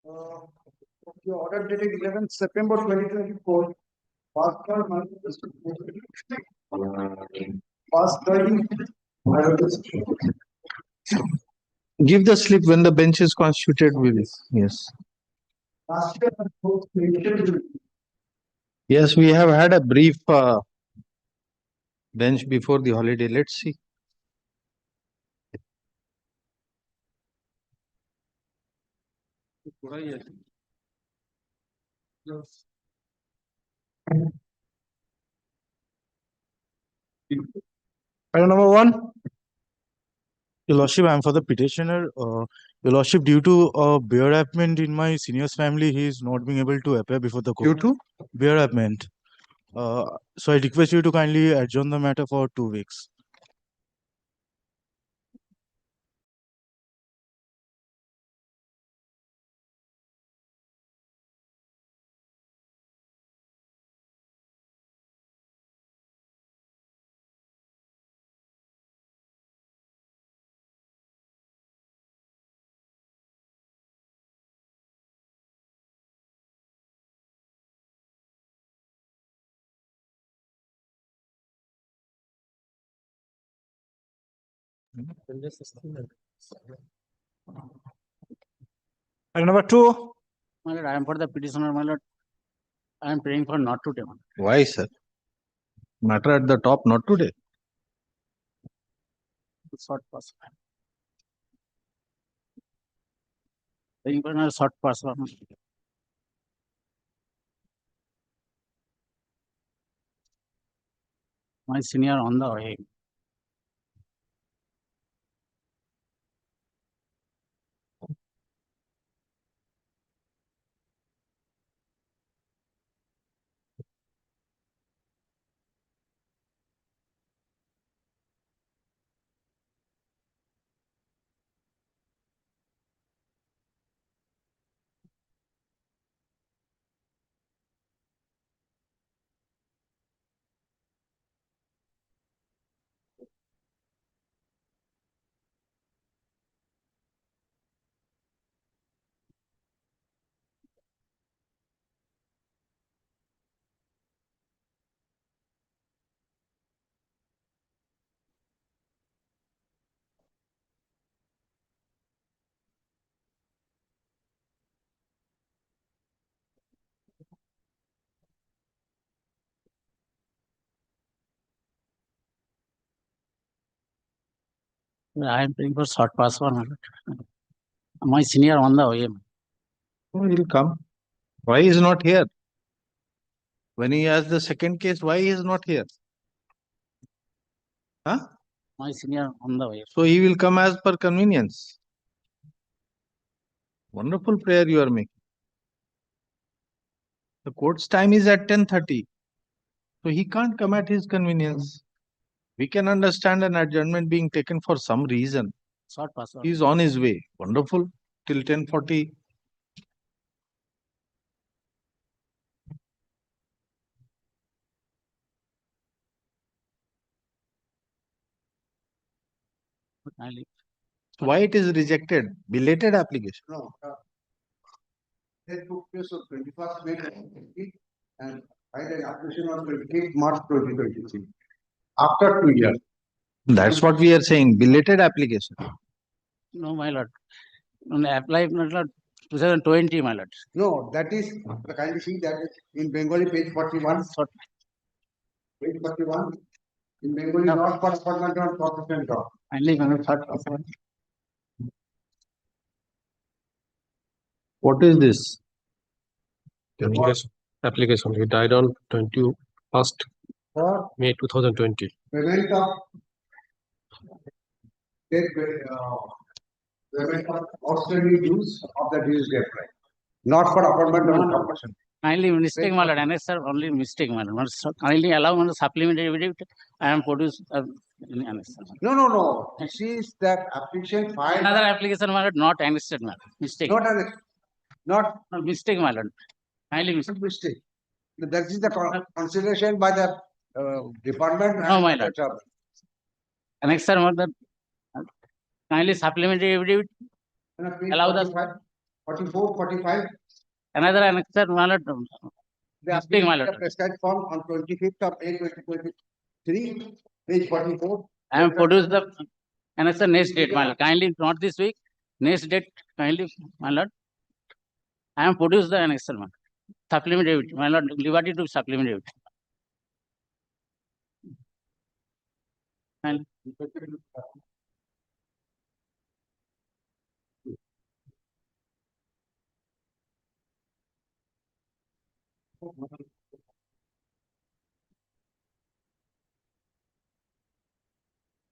Okay, order dated 11th September 2024. Past 30. Give the slip when the bench is constituted. Will yes. Last year, Yes, we have had a brief bench before the holiday. Let's see. Item number 1. Your Lordship, I am for the petitioner. Your Lordship, due to a bereavement in my senior's family, he is not being able to appear before the court. Due to Bereavement. So I request you to kindly adjourn the matter for 2 weeks. item number 2. My lord, I am for the petitioner, my lord. I am praying for not today, my lord. Why, sir? Matter at the top, not today. Short pass. Praying for a short pass. My senior on the way. I am praying for short pass, my lord. My senior on the way. Oh, he'll come. Why he is not here? When he has the second case, why he is not here? Huh? My senior on the way. So he will come as per convenience. Wonderful prayer you are making. The court's time is at 10:30. So he can't come at his convenience. We can understand an adjournment being taken for some reason. Short pass. He is on his way. Wonderful. Till 10:40. Why it is rejected? Belated application. No. They took place on 21st May 2020 and filed an application on 28th March 2023. After 2 years. That's what we are saying. Belated application. No, my lord. Apply, my lord. 2020, my lord. No, that is, kindly see that in Bengali page 41. Short. Page 41. In Bengali, not for appointment on professional job. Kindly, my lord, short pass. What is this? Application. He died on 21st For May 2020. payment of payment of outstanding dues of the dues debt, right? Not for appointment on profession. Kindly mistake, my lord. And sir, only mistake, my lord. Kindly allow me to supplementary evidence. I am produced. No. This is that application filed. Another application, my lord, not annexed, my lord. Mistake. Not No, mistake, my lord. Kindly mistake. mistake. That is the consideration by the department. No, my lord. Annex, sir, my lord. Kindly supplementary evidence. Allow the 44, 45. Another annexer, my lord, They are Misting, my the lord. prescribed form on 25th of May 2023, page 44. I have produced the annexer next date, my lord. Kindly, not this week, next date, kindly, my lord. I have produced the annexer, my lord. Supplementary, my lord, liberty to supplementary. And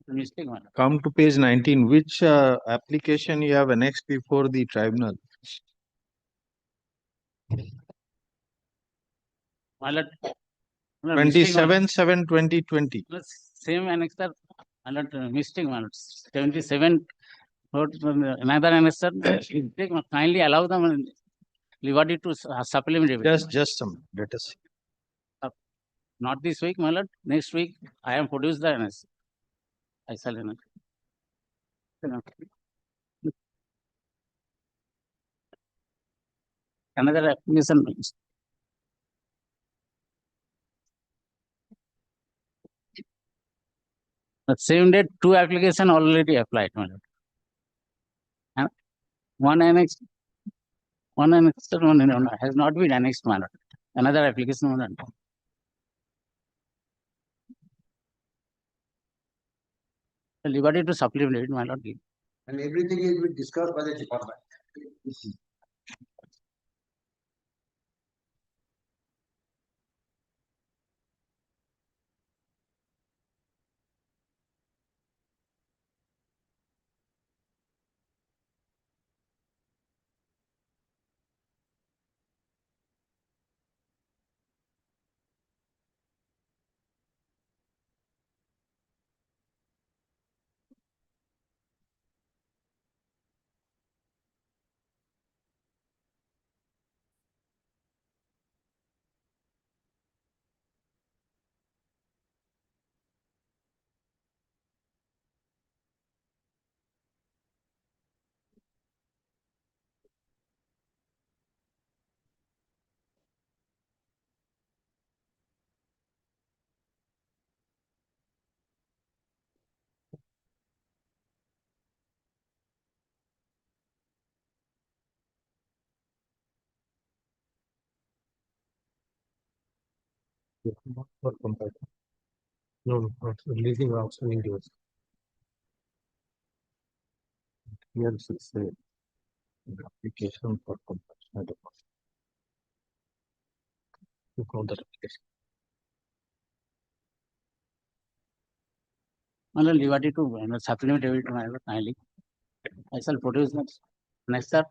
mistake, my lord. Come to page 19, which application you have annexed before the tribunal? My lord. My lord, mistake, my lord. 27/7/2020. Same annexer, my lord, mistake, my lord. 77, another annexer, mistake, my lord. Kindly allow them liberty to supplementary. Just some, let us see. Not this week, my lord. Next week, I am produced the annexer. I shall annex. Another application. The same date, two application already applied, my lord. And one annex, one has not been annexed, my lord. Another application, my lord. The liberty to supplement, my lord. And everything is being discussed by the department. For comparison. No, not releasing outstanding dues. Here it says application for compassionate deposit. You count that application. My lord, liberty to supplement it, my lord, kindly. I shall produce the annexer.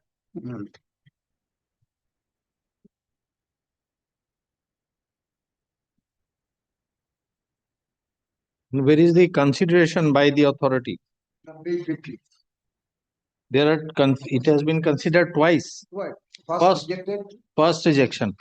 Where is the consideration by the authority? Page 50. There are, it has been considered twice. What? First- First rejected. First rejection.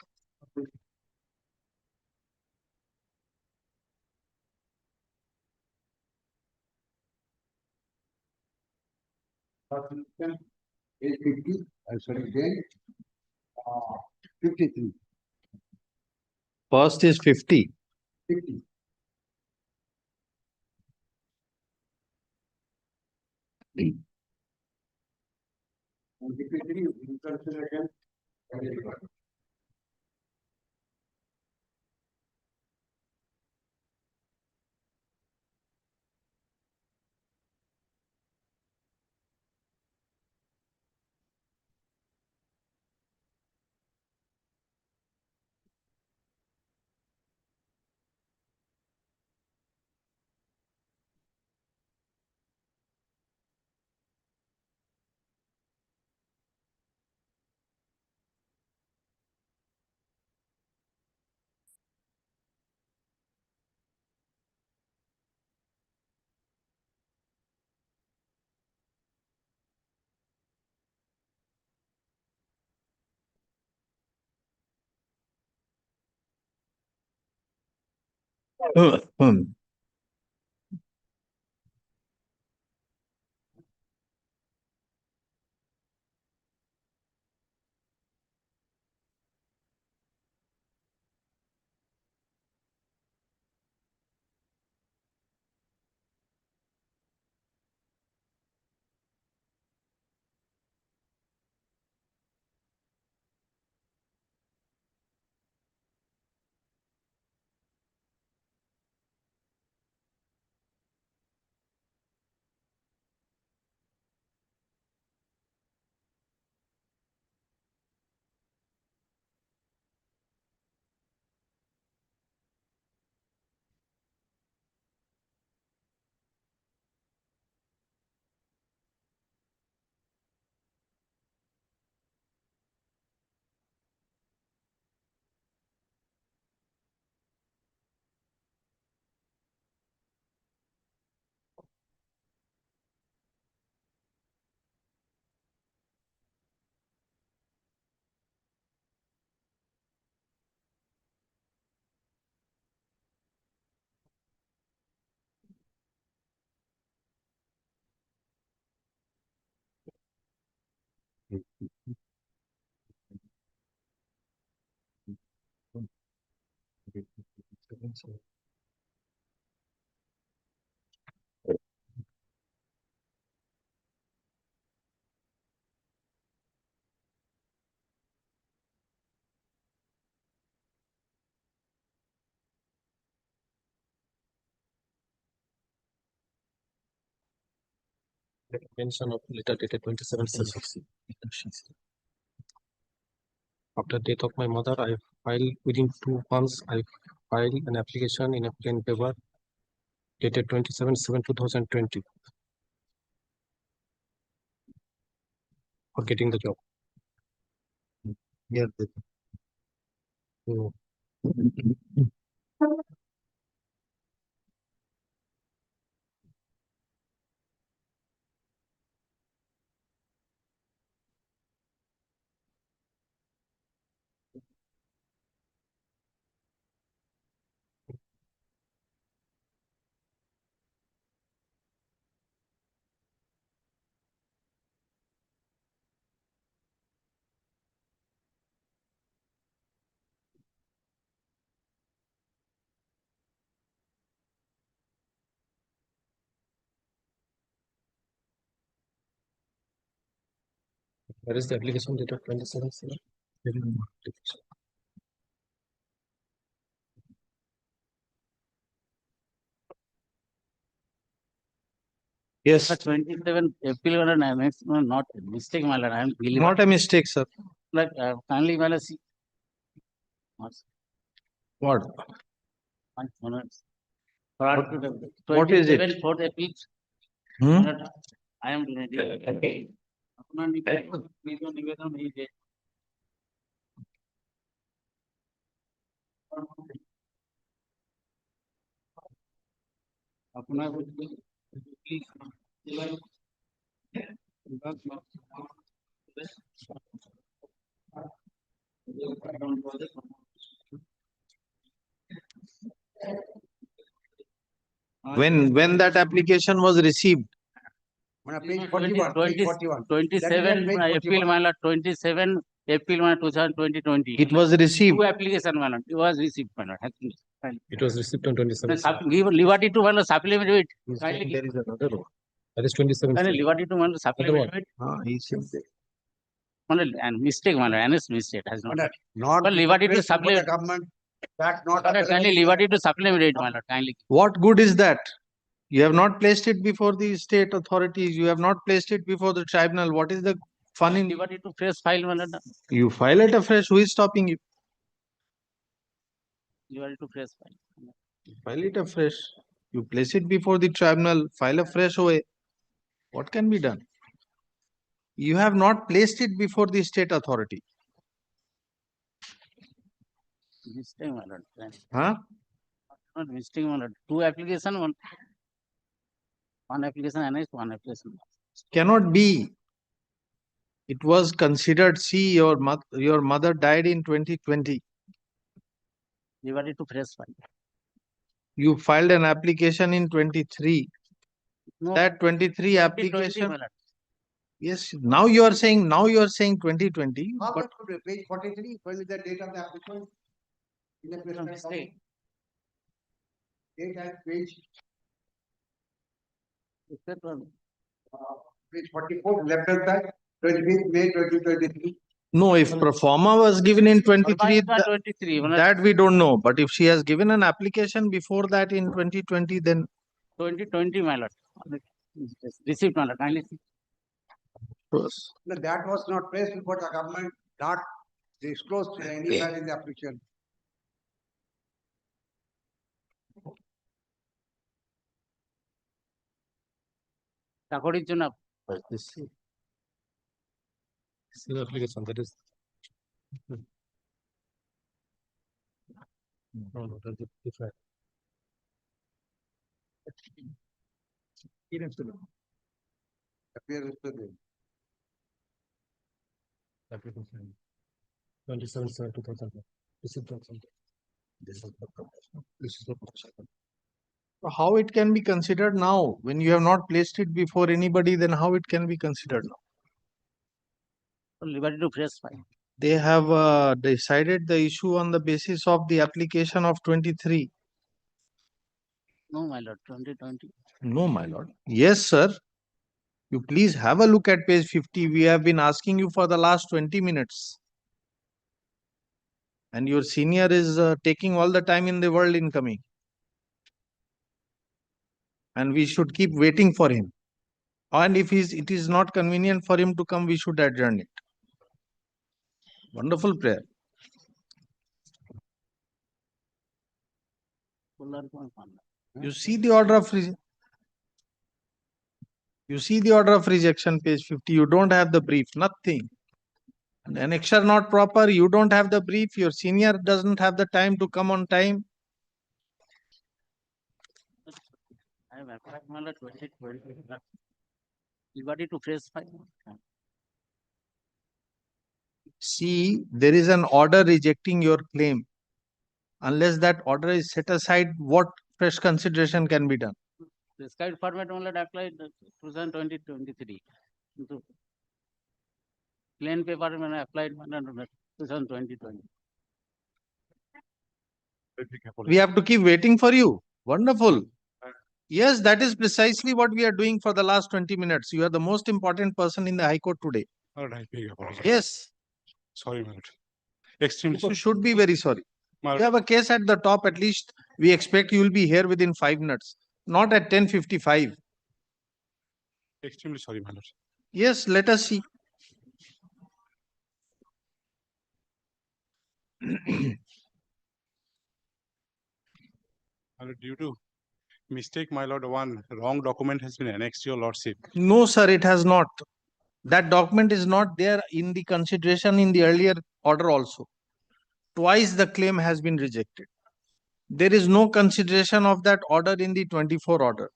Page 50, sorry, then, 53, First is 50. 50. And 53, in consideration by the department. Mention of letter dated 27 After death of my mother, I filed within 2 months. I filed an application in a plain paper dated 27/7/2020 for getting the job. Here, So, where is the application dated 27/7? yes, 27 April one and next one, not mistake, my lord. I am believing. not a mistake, sir. Like, kindly, my lord, see. What? One minute. What is it? 27 4th April. Hmm? my lord, I am doing it. Okay. अपना निवेदन नहीं दे। अपना When that application was received, On page 41, page 41. 27 That is on page April, 41. my lord, 27 April, my 2020. it was received. Two application, my lord. It was received, my lord. It was received on 27. Give liberty to, my lord, supplement it. He's Kindly saying give. there is another one. That is 27. Kindly liberty to, my lord, supplement it. He said that. My lord, and mistake, my lord, honest mistake has not. Not. But liberty to placed before the supplement. government, that not. My lord, kindly liberty to supplement it, my lord, kindly. What good is that? You have not placed it before the state authorities. You have not placed it before the tribunal. What is the fun in? Liberty to fresh file, my lord. You file it afresh. Who is stopping you? Liberty to fresh file. File it afresh. You place it before the tribunal. File a fresh OA. What can be done? You have not placed it before the state authority. Mistake, my lord. Huh? Not mistake, my lord. Two application, one application annexed, one application. Cannot be. It was considered. See, your mother died in 2020. Liberty to fresh file. You filed an application in 23. No, That 23 2020, application. my lord. Yes. Now you are saying 2020. How But that could be page 43, when is the date of the application? In the No, present mistake. date and page, Except one. page 44, left hand side, 25th May 2023. no, if pro forma was given in 23, 23, my lord. that we don't know. But if she has given an application before that in 2020, then 2020, my lord. Received, my lord. Kindly see. yes. No, that was not placed before the government, not disclosed anywhere in the application. চাকরির জন্য This is the application. That is. No, that is different. Appears to be. Application. 27/7/2000. This is the. This is the. How it can be considered now when you have not placed it before anybody? Then how it can be considered now? So liberty to fresh file. They have decided the issue on the basis of the application of 23. No, my lord, 2020. No, my lord. Yes, sir. You please have a look at page 50. We have been asking you for the last 20 minutes. And your senior is taking all the time in the world in coming. And we should keep waiting for him. And if it is not convenient for him to come, we should adjourn it. Wonderful prayer. You see the order of rejection, page 50. You don't have the brief, nothing. An annexure not proper, you don't have the brief, your senior doesn't have the time to come on time. I have applied my lord 2020. Liberty to fresh file. See, there is an order rejecting your claim. Unless that order is set aside, what fresh consideration can be done? Prescribed format only applied 2020-23. Plain paper when I applied 2020. We have to keep waiting for you. Wonderful. Yes, that is precisely what we are doing for the last 20 minutes. You are the most important person in the High Court today. All right, I beg your apology. Yes, Sorry, my lord. Extremely you sorry. should be very sorry. My You have a case at the top, at least we expect you will be here within 5 minutes, not at 10:55. extremely sorry, my lord. Yes, let us see. My lord, due to mistake, my lord, one wrong document has been annexed to your lordship. No, sir, it has not. That document is not there in the consideration in the earlier order also. Twice the claim has been rejected. There is no consideration of that order in the 24 order.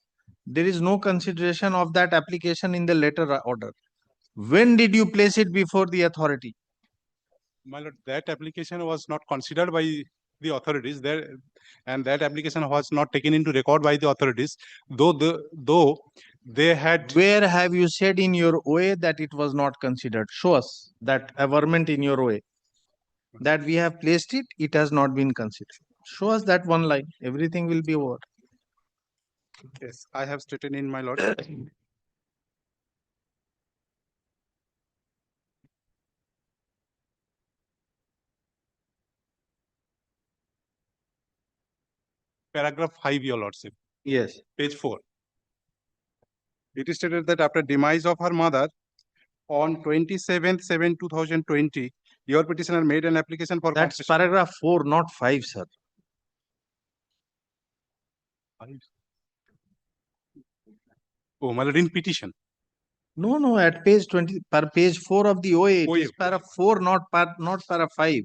There is no consideration of that application in the later order. When did you place it before the authority? My lord, that application was not considered by the authorities there, and that application was not taken into record by the authorities, though they had. Where have you said in your OA that it was not considered? Show us that averment in your OA. That we have placed it, it has not been considered. Show us that one line. Everything will be over. Yes, I have stated in my lord. Paragraph 5, your lordship, Yes. page 4. It is stated that after demise of her mother on 27/7/2020, your petitioner made an application for That's compensation. paragraph 4, not 5, sir. Oh, my lord, in petition. No, no, at page 20, page 4 of the OA, it OA. is para 4, not para 5.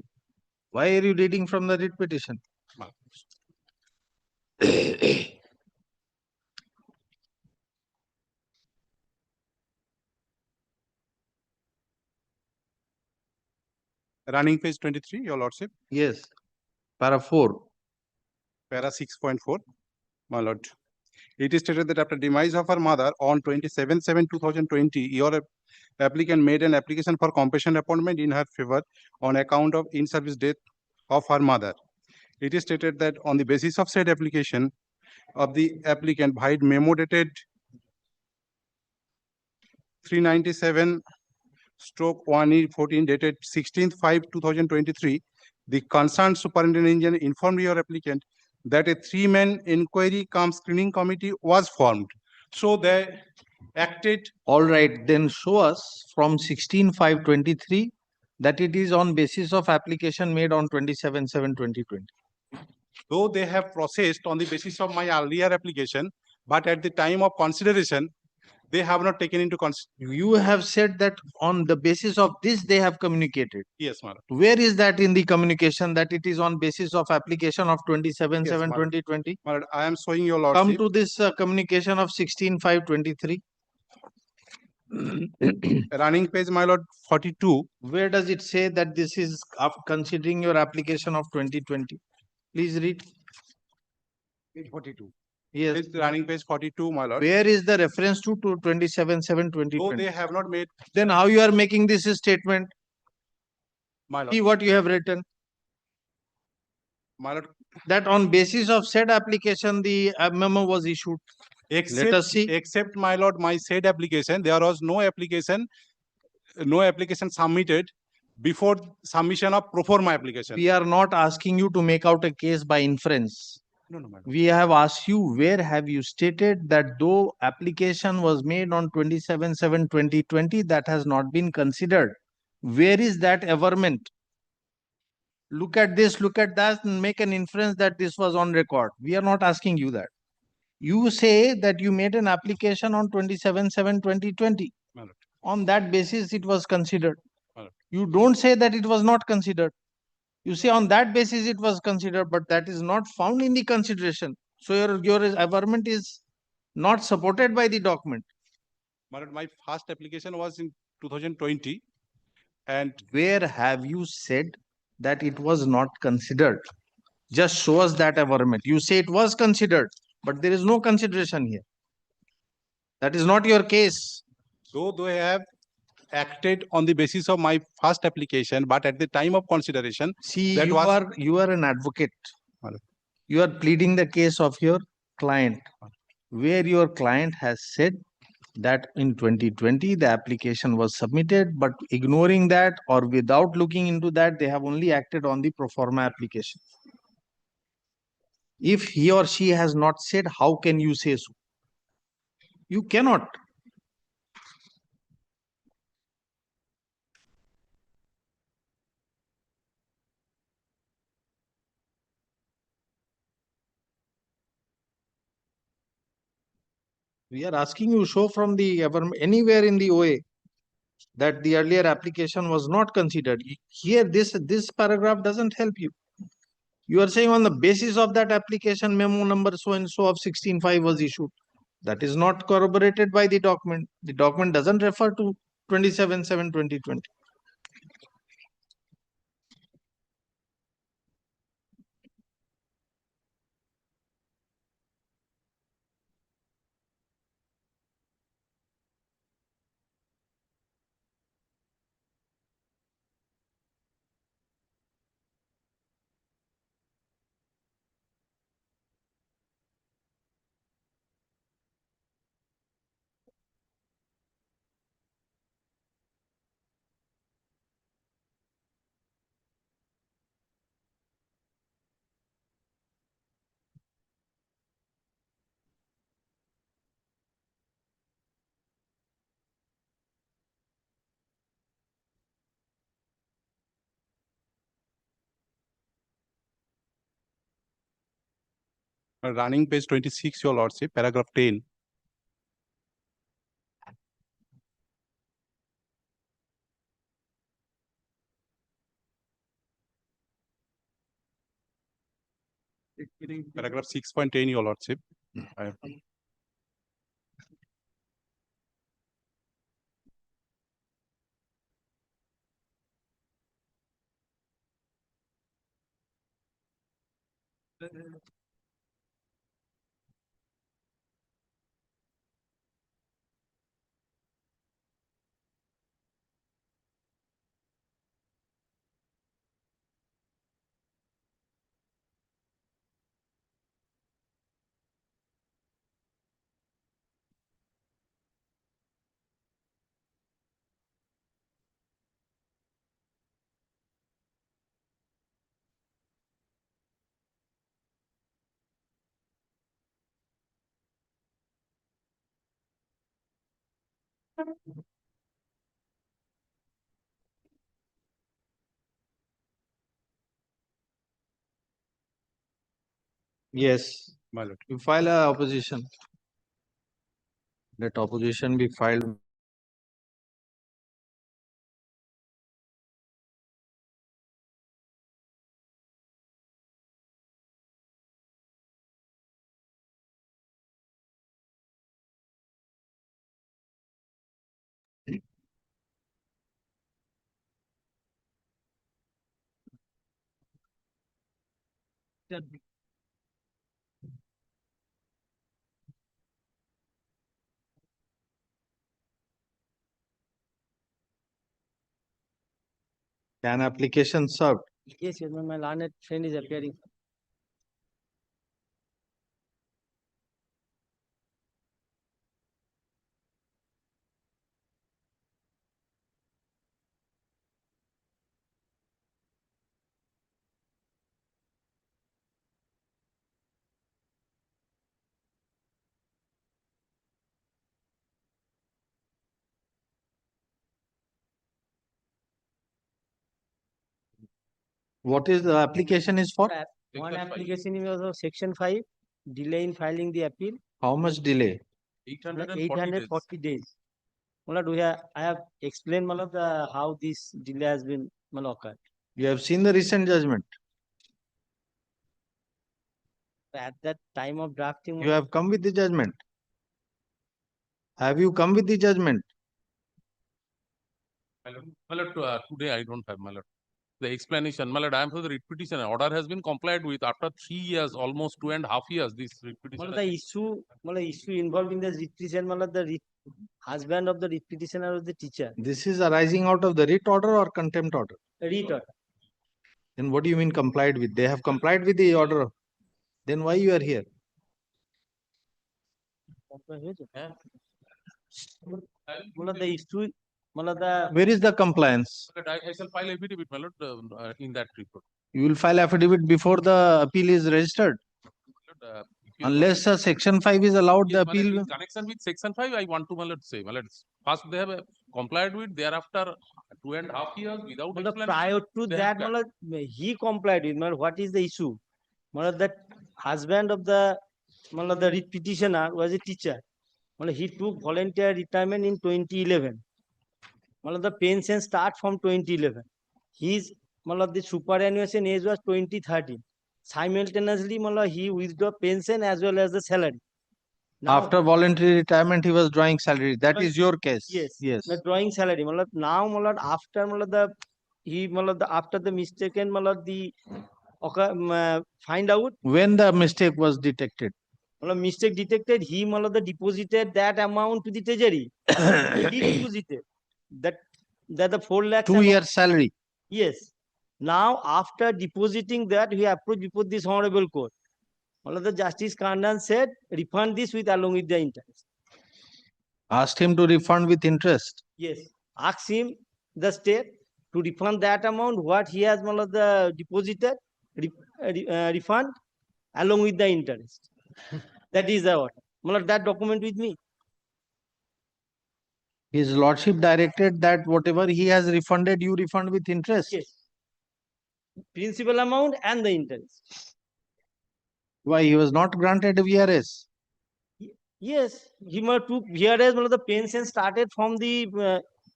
Why are you reading from the writ petition? Running page 23, your lordship, Yes, para 4. para 6.4, my lord. It is stated that after demise of her mother on 27/7/2020, your applicant made an application for compensation appointment in her favor on account of in-service death of her mother. It is stated that on the basis of said application of the applicant by memo dated 397/1E14 dated 16/5/2023, the concerned superintendent engineer informed your applicant that a 3-man inquiry cum screening committee was formed. So they acted. All right, then show us from 16/5/23 that it is on basis of application made on 27/7/2020. Though they have processed on the basis of my earlier application, but at the time of consideration, they have not taken into consideration. You have said that on the basis of this they have communicated. Yes, madam. Where is that in the communication that it is on basis of application of 27/7/2020? Madam, I am showing your Come lordship. to this communication of 16/5/23. Running page, my lord, 42. Where does it say that this is considering your application of 2020? Please read. Page 42. Yes. It's running page 42, my lord. Where is the reference to 27/7/2020? Though they have not made, Then how you are making this statement? my See lord, what you have written. my lord, That on basis of said application, the memo was issued. Let us see. except, my lord, my said application, there was no application submitted before submission of pro forma application. We are not asking you to make out a case by inference. No, my lord. We have asked you, where have you stated that though application was made on 27/7/2020, that has not been considered? Where is that averment? Look at this, look at that, and make an inference that this was on record. We are not asking you that. You say that you made an application on 27/7/2020. My lord. On that basis, it was considered. My lord. You don't say that it was not considered. You say on that basis it was considered, but that is not found in the consideration. So your averment is not supported by the document. My lord, my first application was in 2020, and Where have you said that it was not considered? Just show us that averment. You say it was considered, but there is no consideration here. That is not your case. though they have acted on the basis of my first application, but at the time of consideration, See, that you are an advocate. Hello. You are pleading the case of your client, where your client has said that in 2020 the application was submitted, but ignoring that or without looking into that, they have only acted on the pro forma application. If he or she has not said, how can you say so? You cannot. We are asking you show from the anywhere in the OA that the earlier application was not considered. Here, this paragraph doesn't help you. You are saying on the basis of that application, memo number so and so of 16/5 was issued. That is not corroborated by the document. The document doesn't refer to 27/7/2020. running page 26, your lordship, paragraph 10. Paragraph 6.10, your lordship. I have- Yes. My lord. You file a opposition. Let opposition be filed. Can application served? Yes, yes, my learned friend is appearing. What is the application is for? One application is also section 5, delay in filing the appeal, How much delay? 840 days. I have explained how this delay has been occurred. You have seen the recent judgment. At that time of drafting, You have come with the judgment. Have you come with the judgment? My lord, today I don't have, my lord. The explanation, my lord, I am for the writ petition. Order has been complied with after 3 years, almost 2.5 years. This writ petition. the issue involved in this petition, the husband of the writ petitioner was the teacher. This is arising out of the writ order or contempt order. Writ order. Then what do you mean complied with? They have complied with the order. Then why you are here? The issue, the Where is the compliance? My lord, I shall file affidavit, my lord, in that report. You will file affidavit before the appeal is registered. My lord, if you Unless a section 5 is allowed, the Yes, my lord, appeal. in connection with section 5, I want to, my lord, say, my lord, first they have complied with, thereafter 2.5 years without explanation. prior to they that, have he complied with. What is the issue? That husband of the writ petitioner was a teacher. He took voluntary retirement in 2011. The pension start from 2011. His the superannuation age was 2013. Simultaneously, he withdrew pension as well as the salary. Now, After voluntary retirement, he was drawing salary. That is your case. yes, Yes. the drawing salary. Now, after after the mistaken, find out When the mistake was detected. mistake detected, he deposited that amount to the treasury. He deposited that the 4 lakh. 2 years salary. Yes. Now, after depositing that, he approached before this honorable court. The Justice Kandan said, refund this with along with the interest. Asked him to refund with interest. Yes. Ask him, the state, to refund that amount, what he has deposited, refund along with the interest. That is the order. That document with me. His lordship directed that whatever he has refunded, you refund with interest. Yes. Principal amount and the interest. Why he was not granted VRS? Yes, he took VRS. The pension started from the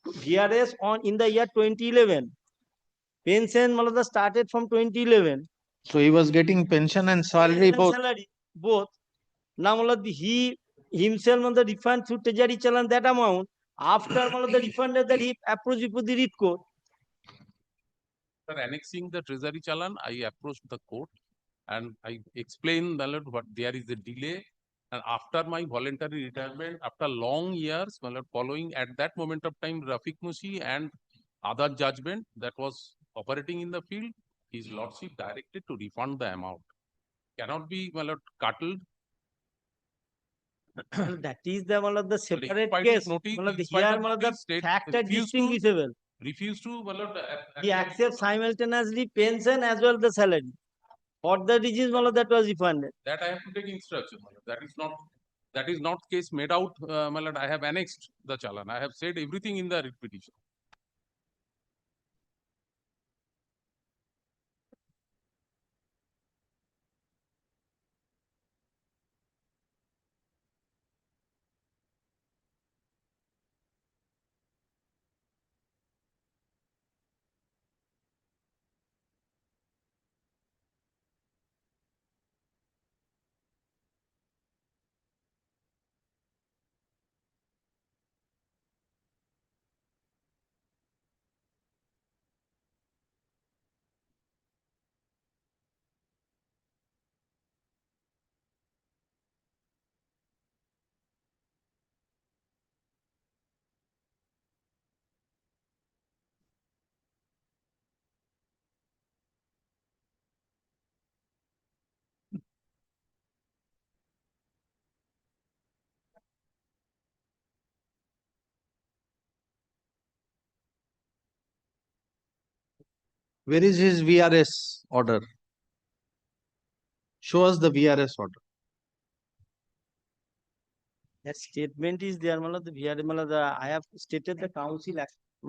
VRS in the year 2011. Pension started from 2011. So he was getting pension and salary both. Salary, both. Now he himself the refund through treasury challan that amount. After the refund that he approached before the writ court. After annexing the treasury challan, I approached the court and I explained, my lord, what there is a delay. And after my voluntary retirement, after long years, my lord, following at that moment of time, Rafiq Mushi and other judgment that was operating in the field, his lordship directed to refund the amount. Cannot be, my lord, curtailed. That is the separate Despite case. notice, Here despite the notice, state fact are refused to- distinguishable. Refuse to, my lord, He accepts simultaneously pension as well the salary. For the reasons that was refunded. that I have to take instruction. My lord. That is not case made out, my lord. I have annexed the challan. I have said everything in the writ petition. Where is his VRS order? Show us the VRS order. That statement is there, the VR, I have stated the council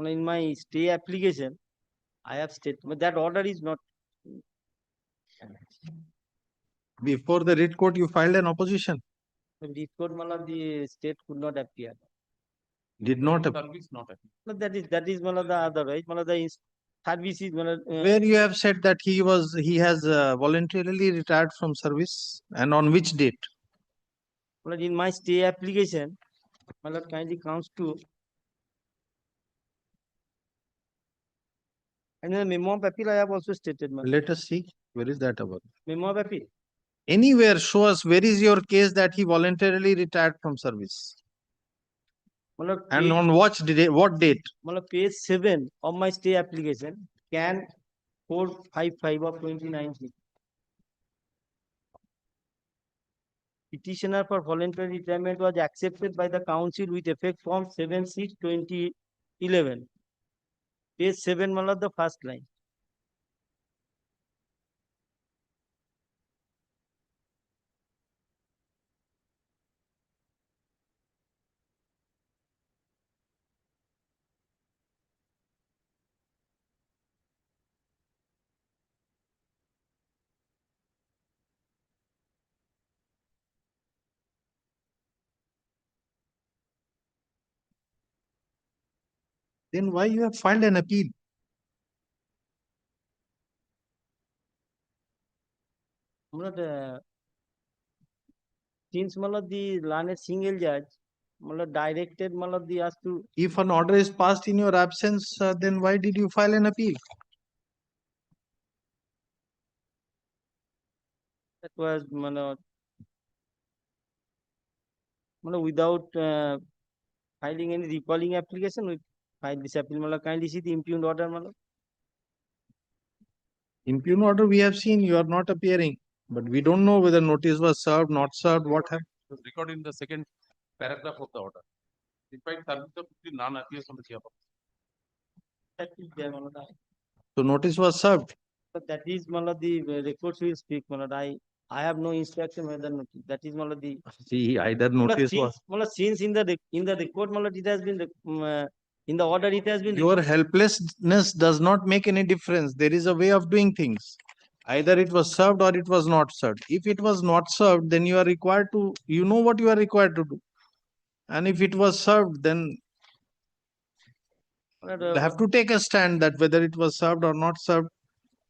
in my stay application. I have stated, but that order is not. Before the writ court, you filed an opposition. The court, the state could not appear. Did not. Service not appear. No, that is the other, right? The service is Where you have said that he has voluntarily retired from service, and on which date? in my stay application, kindly comes to. And in the memo of appeal, I have also stated. Let us see. Where is that about? Memo of appeal. Anywhere show us where is your case that he voluntarily retired from service. And on what date? Page 7 of my stay application, can 455 of 2019. Petitioner for voluntary retirement was accepted by the council with effect from 7/6/2011. Page 7, the first line. Then why you have filed an appeal? Since the learned single judge directed the us to. If an order is passed in your absence, then why did you file an appeal? That was without filing any recalling application, we filed this appeal. Kindly see the impugned order. Impugned order we have seen, you are not appearing, but we don't know whether notice was served, not served, what happened. Recorded in the second paragraph of the order. Despite service of duty, none appears on the behalf of. That is there, So notice was served. But that is the records will speak. I have no instruction whether notice. That is the. See, either notice was. Since in the record, it has been in the order it has been. Your helplessness does not make any difference. There is a way of doing things. Either it was served or it was not served. If it was not served, then you are required to, you know what you are required to do. And if it was served, then you have to take a stand that whether it was served or not served.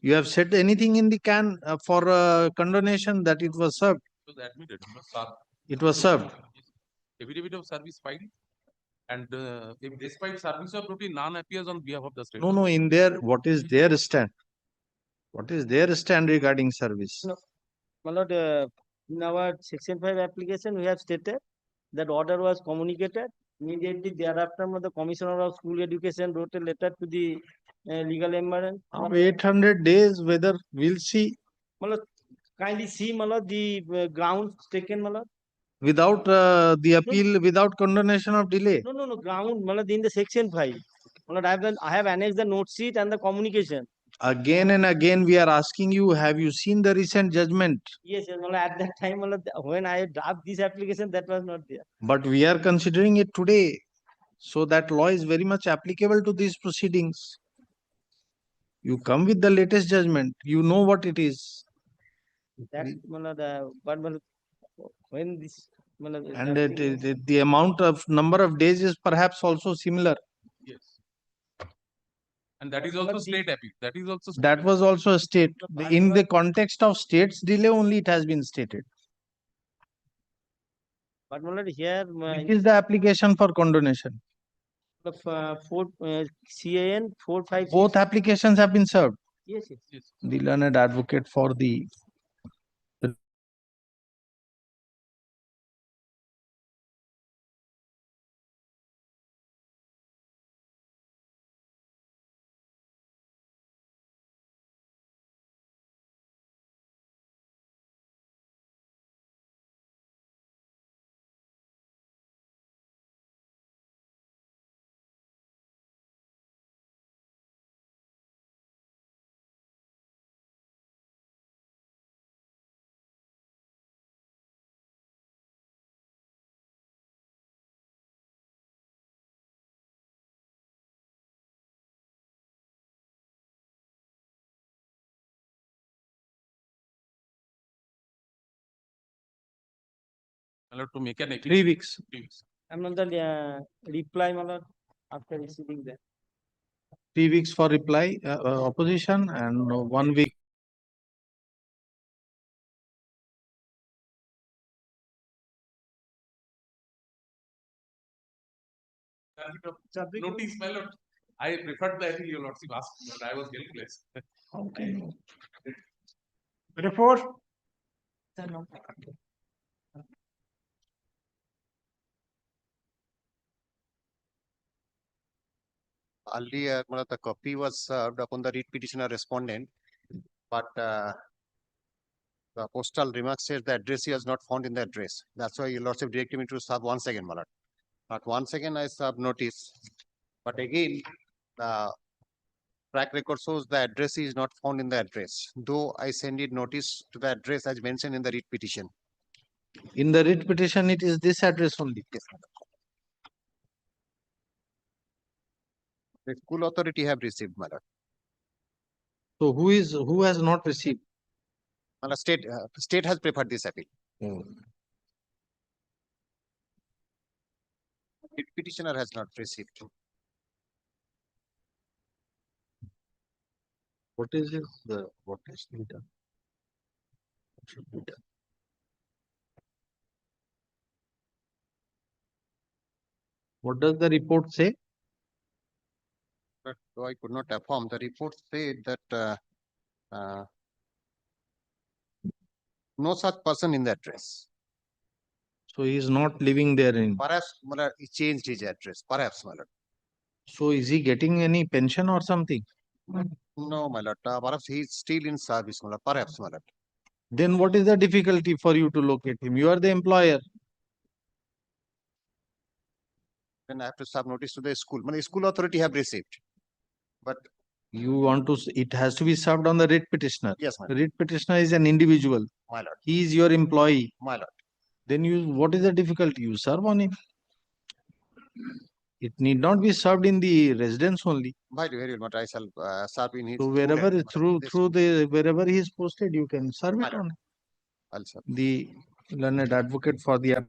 You have said anything in the can for condonation that it was served. It was admitted. It was served. It was served. Affidavit of service filed. And if despite service of duty, none appears on behalf of the state. No, in there, what is their stand? What is their stand regarding service? No. In our section 5 application, we have stated that order was communicated. Immediately thereafter, the Commissioner of School Education wrote a letter to the legal emergency. 800 days, whether we'll see. Kindly see the grounds taken. Without the appeal, without condonation of delay. No, ground in the section 5. I have annexed the note sheet and the communication. Again and again we are asking you, have you seen the recent judgment? Yes, at that time when I draft this application, that was not there. But we are considering it today. So that law is very much applicable to these proceedings. You come with the latest judgment, you know what it is. That's but when this and the amount of number of days is perhaps also similar. Yes. And that is also state appeal. That is also. That was also a state. In the context of state's delay only it has been stated. But here. It is the application for condonation. CAN 456. Both applications have been served. Yes. The learned advocate for the my lord, to make an 3 weeks. 3 weeks. Another reply, my lord, after receiving that. 3 weeks for reply, opposition, and 1 week. Notice, my lord. I preferred that your lordship asked, but I was helpless. Okay. Report. Earlier, the copy was served upon the writ petitioner respondent, but the postal remark says the address was not found in the address. That's why your lordship directed me to serve once again, my lord. But once again, I served notice. But again, the track record shows the address is not found in the address, though I send it notice to the address as mentioned in the writ petition. In the writ petition, it is this address only. Yes, my lord. The school authority have received, my lord. So who has not received? My lord, state has preferred this appeal. Writ petitioner has not received. What is it? What is to be done? What should be done? What does the report say? But though I could not affirm, the report said that no such person in the address. So he is not living there in. Perhaps, my lord, he changed his address. Perhaps, my lord. So is he getting any pension or something? No, my lord. Perhaps he is still in service, my lord. Perhaps, my lord. Then what is the difficulty for you to locate him? You are the employer. Then I have to serve notice to the school. My school authority have received. But You want to, it has to be served on the writ petitioner. yes, my The lord. writ petitioner is an individual. My lord. He is your employee. My lord. Then what is the difficulty? You serve on him. It need not be served in the residence only. Very well, but I shall serve in his. So school wherever and, wherever he is posted, you can serve it on I'll serve. the learned advocate for the.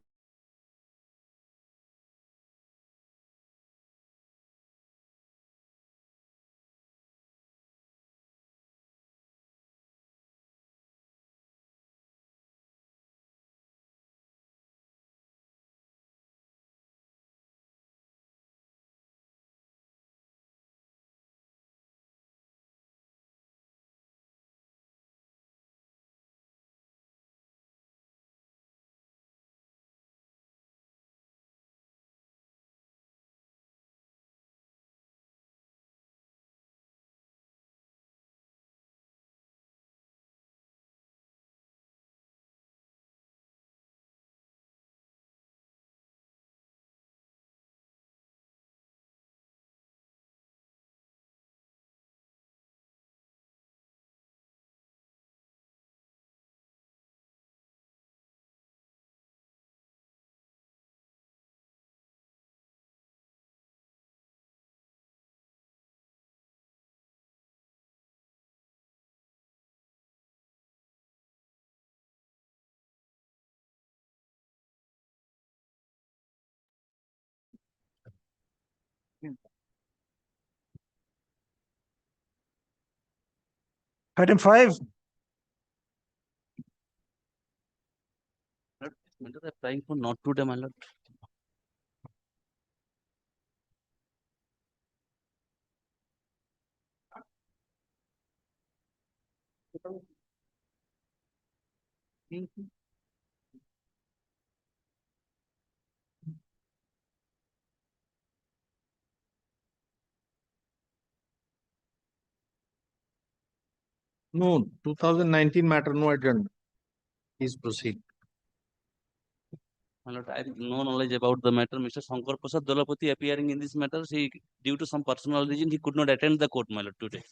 Item 5. Applying for not today, my lord. No, 2019 matter, no agenda. Please proceed. My lord, I have no knowledge about the matter. Mr. Shankar Prasad Dolapati appearing in this matter, due to some personal reason, he could not attend the court, my lord, today.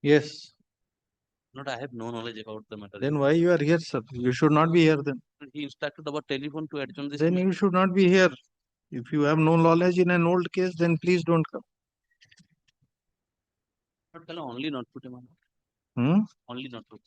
Yes. Not, I have no knowledge about the matter. Then why you are here, sir? You should not be here then. He instructed about telephone to adjourn this. Then meeting. you should not be here. If you have no knowledge in an old case, then please don't come. But tell only not put him on. Hmm? Only not put.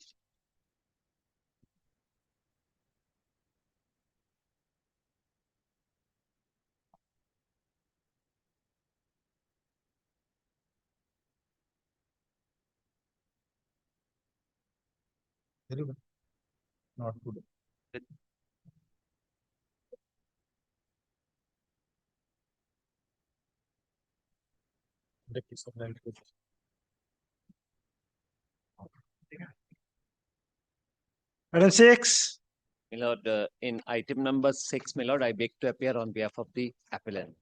Very well. Not good. Item 6. My lord, in item number 6, my lord, I beg to appear on behalf of the appellant.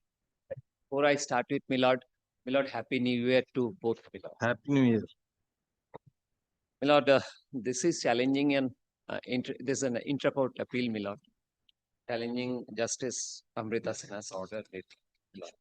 Before I start with my lord, Happy New Year to both my lord. Happy New Year. My lord, this is challenging and this is an intra-court appeal, my lord, challenging Justice Amrita Sinha's order. My lord.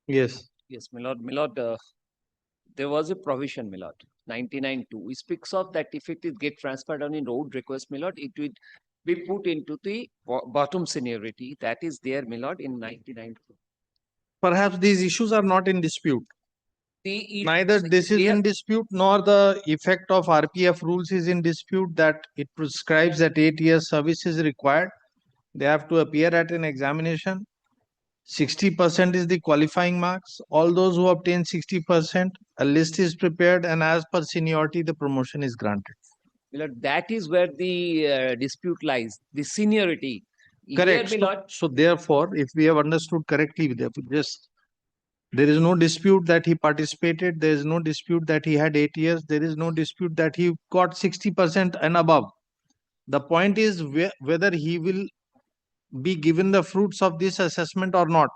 Yes. Yes, my lord, there was a provision, my lord, 99(2). It speaks of that if it is get transferred on a road request, my lord, it will be put into the bottom seniority. That is there, my lord, in 99(2). Perhaps these issues are not in dispute. The Neither this is in dispute nor the effect of RPF rules is in dispute, that it prescribes that 8 years service is required. They have to appear at an examination. 60% is the qualifying marks. All those who obtain 60%, a list is prepared, and as per seniority, the promotion is granted. my lord, that is where the dispute lies, the seniority. Correct. Here, my lord, So therefore, if we have understood correctly, there is no dispute that he participated. There is no dispute that he had 8 years. There is no dispute that he got 60% and above. The point is whether he will be given the fruits of this assessment or not.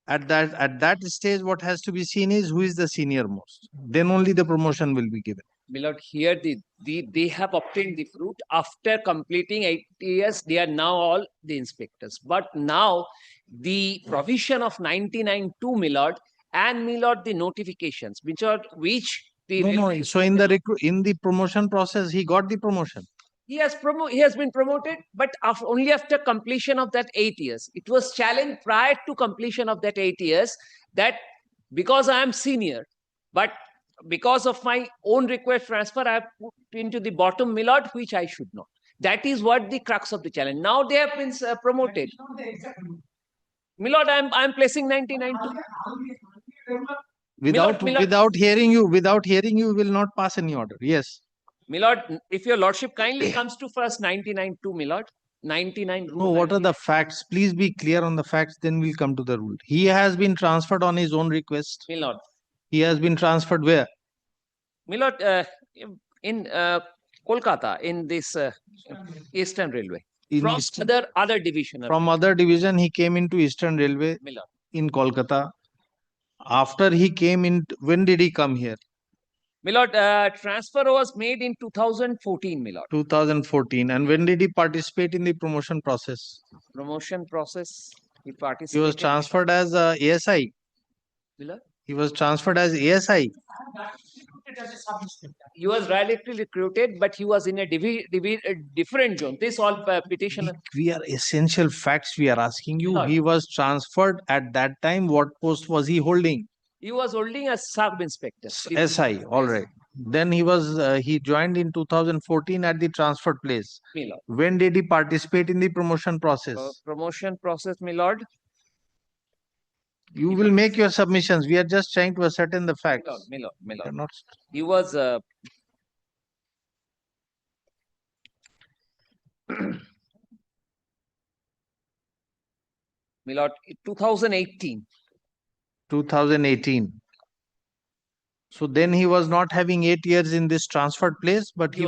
At that stage, what has to be seen is who is the senior most. Then only the promotion will be given. Milord, here they have obtained the fruit after completing 8 years. They are now all the inspectors. But now the provision of 99(2), Milord, and Milord the notifications, which the No. So in the promotion process, he got the promotion. he has been promoted, but only after completion of that 8 years. It was challenged prior to completion of that 8 years that because I am senior, but because of my own request transfer, I have put into the bottom, Milord, which I should not. That is what the crux of the challenge. Now they have been promoted. Milord, I'm placing 99(2). Without hearing you, will not pass any order. Yes. Milord, if your lordship kindly comes to first 99(2), Milord. 99 rule. No, what are the facts? Please be clear on the facts, then we'll come to the rule. He has been transferred on his own request. Milord. He has been transferred where? Milord, in Kolkata, in this Eastern Railway. From other division. From other division, he came into Eastern Railway Milord. in Kolkata. After he came in, when did he come here? Milord, transfer was made in 2014, Milord. 2014. And when did he participate in the promotion process? Promotion process, he participated. He was transferred as ASI. Milord? He was transferred as ASI. He was directly recruited, but he was in a different zone. This all petitioner. We are essential facts we are asking you. Milord. He was transferred at that time. What post was he holding? He was holding a sub-inspector. SI, all right. Then he joined in 2014 at the transferred place. Milord. When did he participate in the promotion process? Promotion process, Milord. You will make your submissions. We are just trying to ascertain the facts. Milord. Not... He was Milord, 2018. 2018. So then he was not having 8 years in this transferred place, but it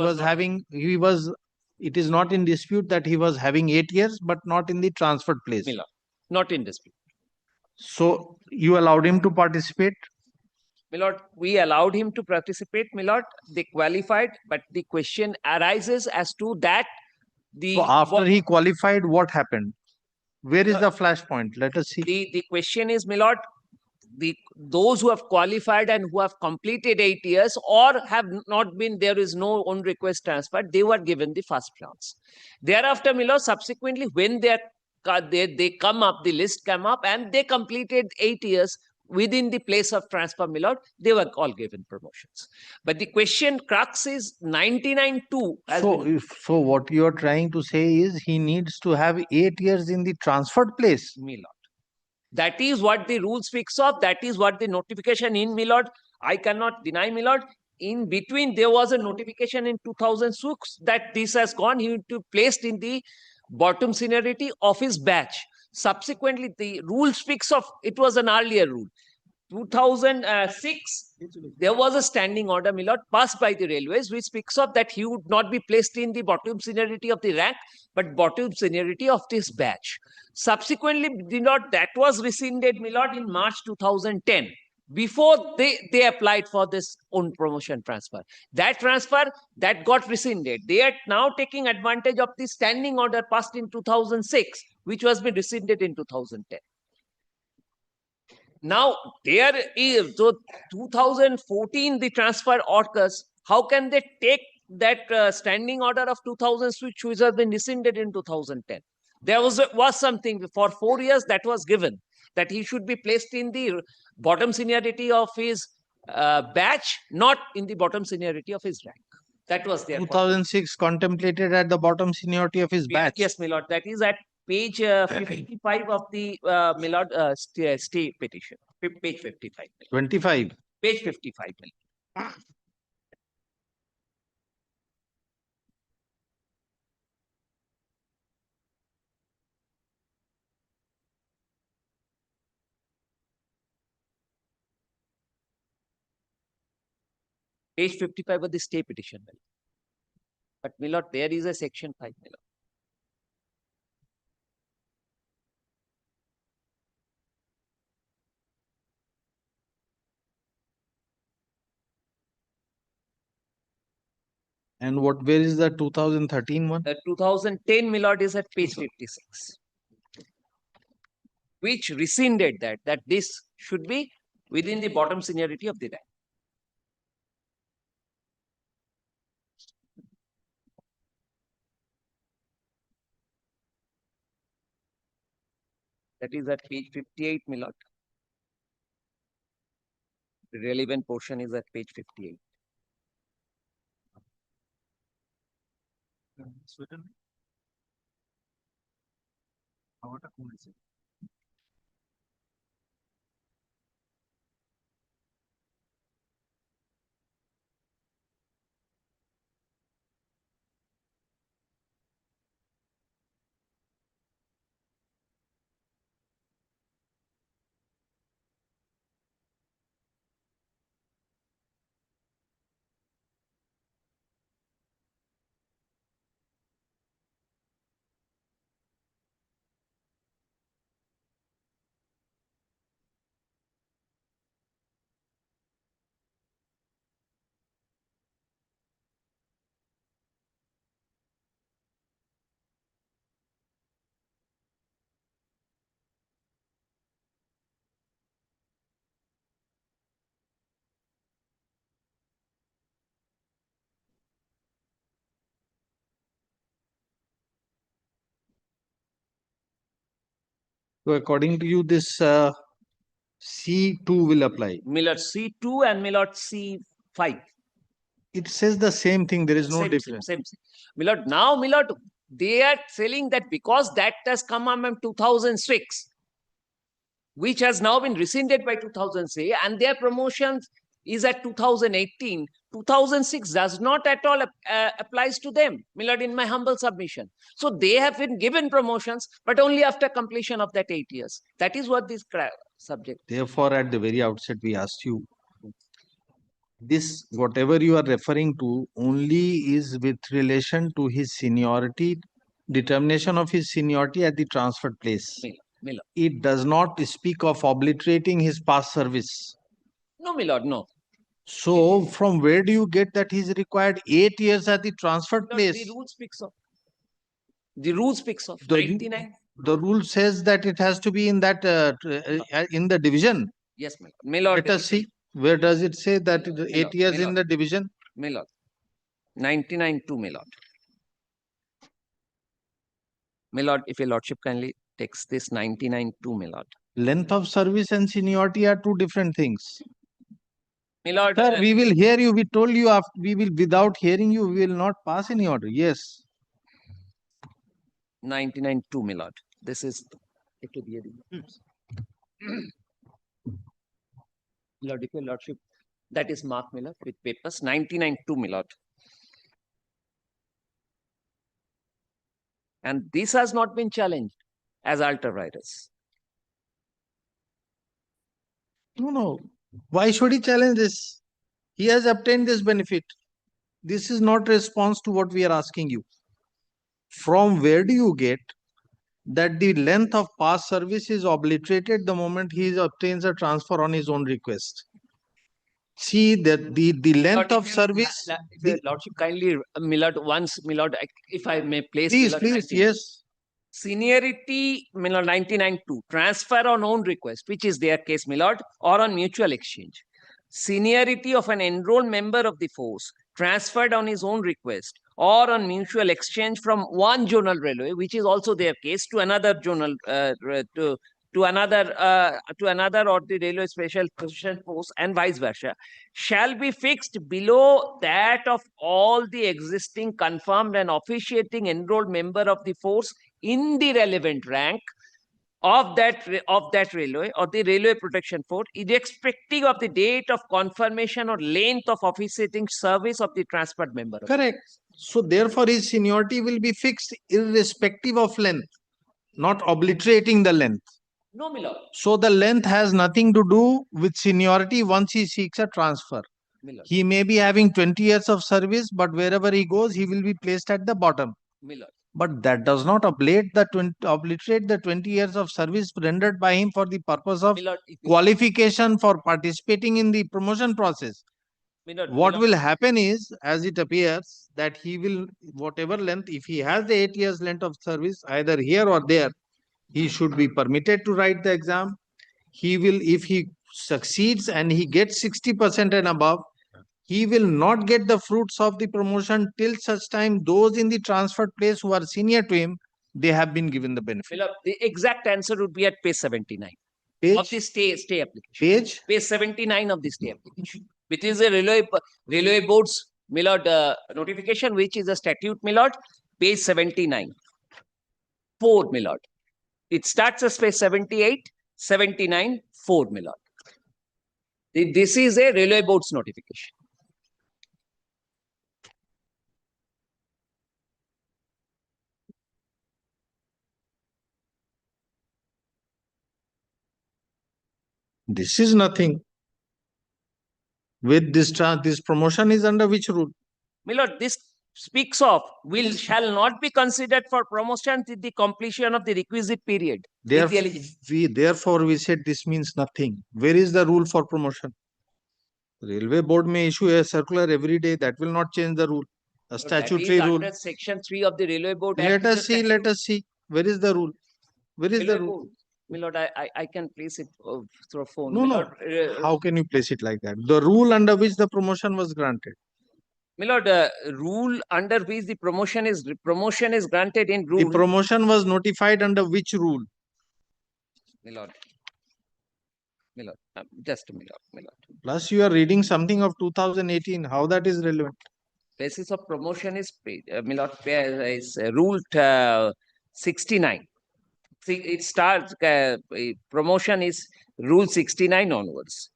is not in dispute that he was having 8 years, but not in the transferred place. Milord, not in dispute. So you allowed him to participate? Milord, we allowed him to participate, Milord. They qualified, but the question arises as to that. So after he qualified, what happened? Where is the flashpoint? Let us see. The question is, Milord, those who have qualified and who have completed 8 years or have not been, there is no on request transfer, they were given the first chance. Thereafter, Milord, subsequently, when they come up, the list come up and they completed 8 years within the place of transfer, Milord, they were all given promotions. But the question crux is 99(2). So what you are trying to say is he needs to have 8 years in the transferred place. Milord. That is what the rule speaks of. That is what the notification in, Milord. I cannot deny, Milord. In between, there was a notification in 2006 that this has gone. He to placed in the bottom seniority of his batch. Subsequently, the rule speaks of, it was an earlier rule. 2006, there was a standing order, Milord, passed by the railways, which speaks of that he would not be placed in the bottom seniority of the rank, but bottom seniority of this batch. Subsequently, Milord, that was rescinded, Milord, in March 2010. Before they applied for this own promotion transfer. That transfer, that got rescinded. They are now taking advantage of the standing order passed in 2006, which was been rescinded in 2010. Now, there is, so 2014, the transfer occurs. How can they take that standing order of 2006, which has been rescinded in 2010? There was something for 4 years that was given, that he should be placed in the bottom seniority of his batch, not in the bottom seniority of his rank. That was there. 2006 contemplated at the bottom seniority of his batch. Yes, Milord. That is at page 55 of the Milord stay petition. Page 55. 25. Page 55. Milord. Page 55 of the stay petition. But my lord, there is a section 5, my lord. And where is the 2013 one? The 2010, my lord, is at page 56. Which rescinded that this should be within the bottom seniority of the rank. That is at page 58, my lord. The relevant portion is at page 58. Sweden. So according to you, this C2 will apply. My lord, C2 and my lord, C5. It says the same thing. There is no difference. Same. My lord, now, my lord, they are telling that because that has come on 2006, which has now been rescinded by 2006, and their promotions is at 2018. 2006 does not at all applies to them, my lord, in my humble submission. So they have been given promotions, but only after completion of that 8 years. That is what this subject. Therefore, at the very outset, we asked you, this whatever you are referring to only is with relation to his seniority, determination of his seniority at the transferred place. My lord. It does not speak of obliterating his past service. No, my lord, no. So, from where do you get that he's required 8 years at the transferred No, place? the rule speaks of. The rule speaks of The 99. The rule says that it has to be in that in the division. Yes, my lord. My lord. Let us see. Where does it say that My 8 lord, years my in lord. the division? My lord. 99.2, my lord. My lord, if your lordship kindly takes this 99.2, my lord. Length of service and seniority are two different things. My lord. Sir, we will hear you. We told you after we will, without hearing you, we will not pass any order. Yes. 99.2, my lord. This is it to be Lord, if your lordship, that is Mark Miller with papers 99.2, my lord. And this has not been challenged as alter virus. No. Why should he challenge this? He has obtained this benefit. This is not response to what we are asking you. From where do you get that the length of past service is obliterated the moment he obtains a transfer on his own request? See that the length of service. If your lordship kindly, Millard, once, Millard, if I may place. Please, Millard, yes. Seniority, Millard, 99.2. Transfer on own request, which is their case, Millard, or on mutual exchange. Seniority of an enrolled member of the force transferred on his own request or on mutual exchange from one zonal railway, which is also their case, to another zonal to another or the railway special force and vice versa, shall be fixed below that of all the existing confirmed and officiating enrolled member of the force in the relevant rank of that railway or the railway protection force, irrespective of the date of confirmation or length of officiating service of the transferred member. Correct. So therefore his seniority will be fixed irrespective of length, not obliterating the length. No, my lord. So the length has nothing to do with seniority once he seeks a transfer. my lord, He may be having 20 years of service, but wherever he goes, he will be placed at the bottom. my lord. But that does not obliterate the 20 years of service rendered by him for the purpose of My lord, if you- qualification for participating in the promotion process. my lord, my What lord, will happen is, as it appears, that he will, whatever length, if he has the 8 years length of service, either here or there, he should be permitted to write the exam. He will, if he succeeds and he gets 60% and above, he will not get the fruits of the promotion till such time those in the transferred place who are senior to him, they have been given the my benefit. lord, the exact answer would be at page 79 of the Page, stay application. page, Page 79 of the stay application, which is a railway board's, my lord, notification, which is a statute, my lord, page 79. 4, my lord. It starts as page 78, 79, 4, my lord. This is a railway board's notification. this is nothing. With this promotion is under which rule? My lord, this speaks of shall not be considered for promotion till the completion of the requisite period. with the eligibility. Therefore, we said this means nothing. Where is the rule for promotion? Railway board may issue a circular every day. That will not change the rule. A So that is statutory rule. under section 3 of the Railway Board Act. Let which us is see, statute. let us see. Where is the rule? Where is the Railway rule? Board. My lord, I can place it through a phone. No, My no. lord, How can you place it like that? The rule under which the promotion was granted. my lord, rule under which the promotion is granted in The rule. promotion was notified under which rule? My lord. My lord, just a minute, my lord. Plus, you are reading something of 2018. How that is relevant? Basis of promotion is my lord, is rule 69. See, it starts promotion is rule 69 onwards.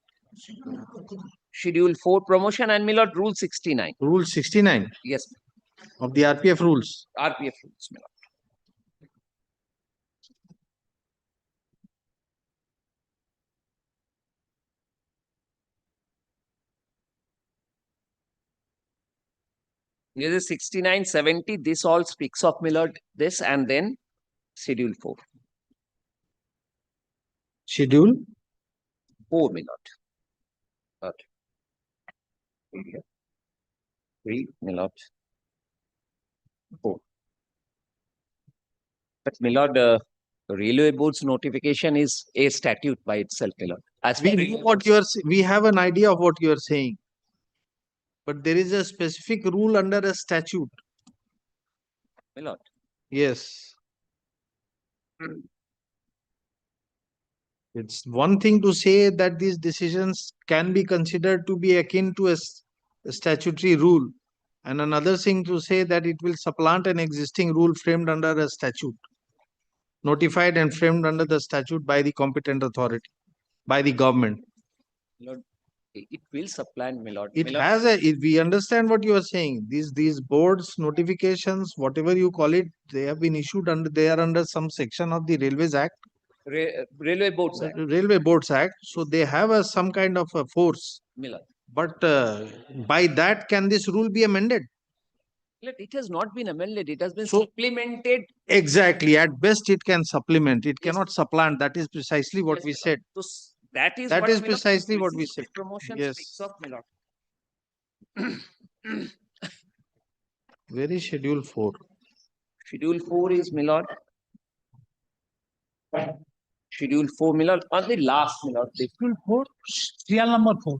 Schedule 4 promotion and my lord, rule 69. Rule 69 Yes, of the RPF rules. RPF rules, my lord. This is 69, 70. This all speaks of, my lord, this and then schedule 4. Schedule 4, my lord. Okay. 3, my lord. 4. But my lord, Railway Board's notification is a statute by itself, my lord. As we per know Railway what Board's- you are. We have an idea of what you are saying. But there is a specific rule under a statute. My lord. Yes. It's one thing to say that these decisions can be considered to be akin to a statutory rule, and another thing to say that it will supplant an existing rule framed under a statute, notified and framed under the statute by the competent authority, by the government. Lord, it will supplant, my lord. It My lord, has we understand what you are saying. These boards notifications, whatever you call it, they have been issued under, they are under some section of the Railways Act. Railway Boards Act, Railway Boards Act. So they have some kind of a force. my lord. But by that, can this rule be amended? Lord, it has not been amended. It has been So- supplemented. Exactly. At best, it can supplement. It Yes. cannot supplant. That is precisely what Yes, we my lord. said. So that is That what, is my lord, precisely what we basis of said. Promotion Yes. speaks of, my lord. Where is schedule 4? Schedule 4 is, my lord. Schedule 4, my lord, on the last, my lord. Schedule 4, serial number 4.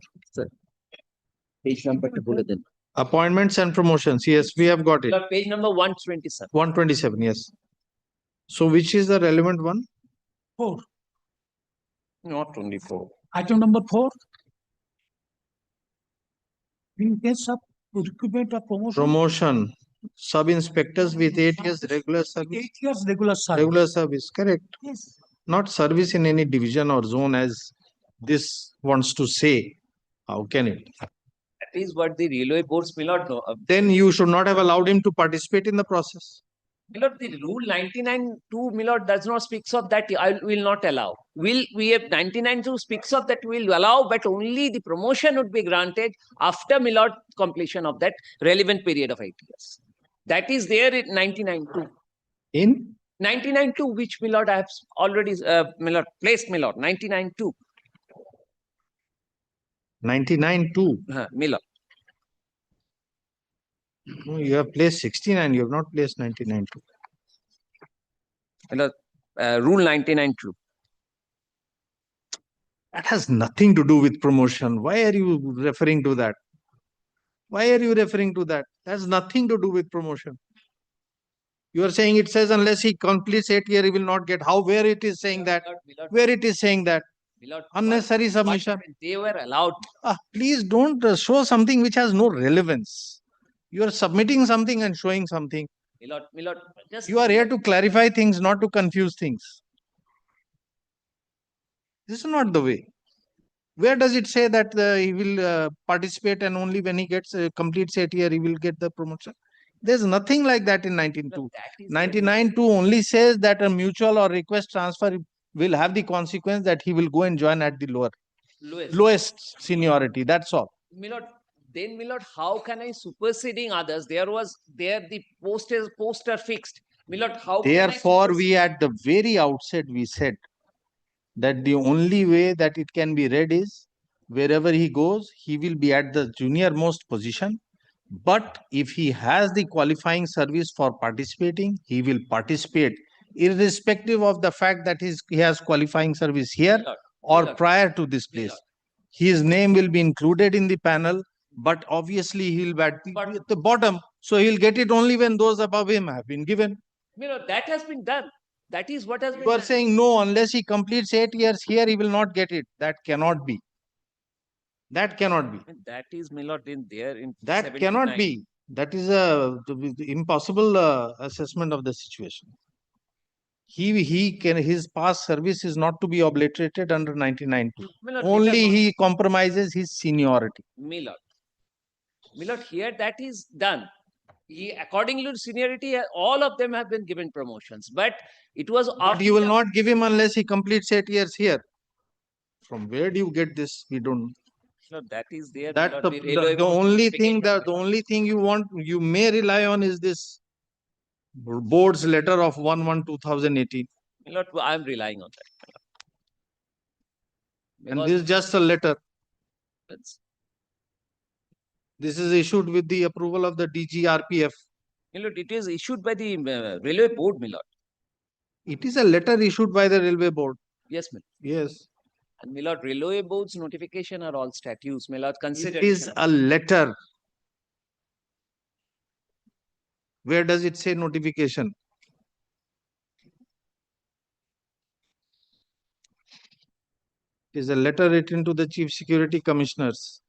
Page number to bulletin. Appointments and promotions. Yes, we have got it. My lord, page number 127. 127. Yes. So which is the relevant one? 4. Not only 4. Item number 4. In case of recruitment or promotion, Promotion. Sub-inspectors with 8 years regular service. 8 years regular service. Regular service. Correct. Yes. Not service in any division or zone as this wants to say. How can it? That is what the Railway Boards, my lord, know. Then you should not have allowed him to participate in the process. My lord, the rule 99(2), my lord, does not speaks of that. I will not allow. We have 99(2) speaks of that we will allow, but only the promotion would be granted after, my lord, completion of that relevant period of 8 years. That is there in 99(2). In 99(2), which, my lord, I have already, my lord, placed, my lord, 99(2). 99(2). My lord. No, you have placed 69, you have not placed 99(2). My lord, rule 99(2). That has nothing to do with promotion. Why are you referring to that? Why are you referring to that? That has nothing to do with promotion. You are saying it says unless he completes 8 years, he will not get. How? Where it is saying that? Where it is saying that? Unnecessary submission. They were allowed. Please don't show something which has no relevance. You are submitting something and showing something. My lord, just. You are here to clarify things, not to confuse things. This is not the way. Where does it say that he will participate and only when he gets completes 8 years, he will get the promotion? There's nothing like that in 19.2. 99.2 only says that a mutual or request transfer will have the consequence that he will go and join at the lowest seniority. That's all. My lord, then, my lord, how can I superseding others? There the posts are fixed. My lord, how can I Therefore, supersede? we at the very outset we said that the only way that it can be read is wherever he goes, he will be at the junior most position. But if he has the qualifying service for participating, he will participate irrespective of the fact that he has qualifying service here or prior to this place. His name will be included in the panel, but obviously he will be at the bottom. So he'll get it only when those above him have been given. My lord, that has been done. That is what has been You are done. saying no, unless he completes 8 years here, he will not get it. That cannot be. That cannot be. That is, my lord, in there in That cannot 79. be. That is a impossible assessment of the situation. His past service is not to be obliterated under 99(2). My lord, Only he compromises his seniority. My lord, here that is done. He, according to seniority, all of them have been given promotions, but it was. But you will not give him unless he completes 8 years here. From where do you get this? We don't. No, that is there. That the only thing you may rely on is this board's letter of 1/1/2018. My lord, I am relying on that. And this is just a letter. That's, This is issued with the approval of the DGRPF. my lord, it is issued by the railway board, my lord. It is a letter issued by the railway board. Yes, my lord. Yes. And my lord, railway board's notification are all statutes, my lord. Consider It is a letter. Where does it say notification? It is a letter written to the Chief Security Commissioners.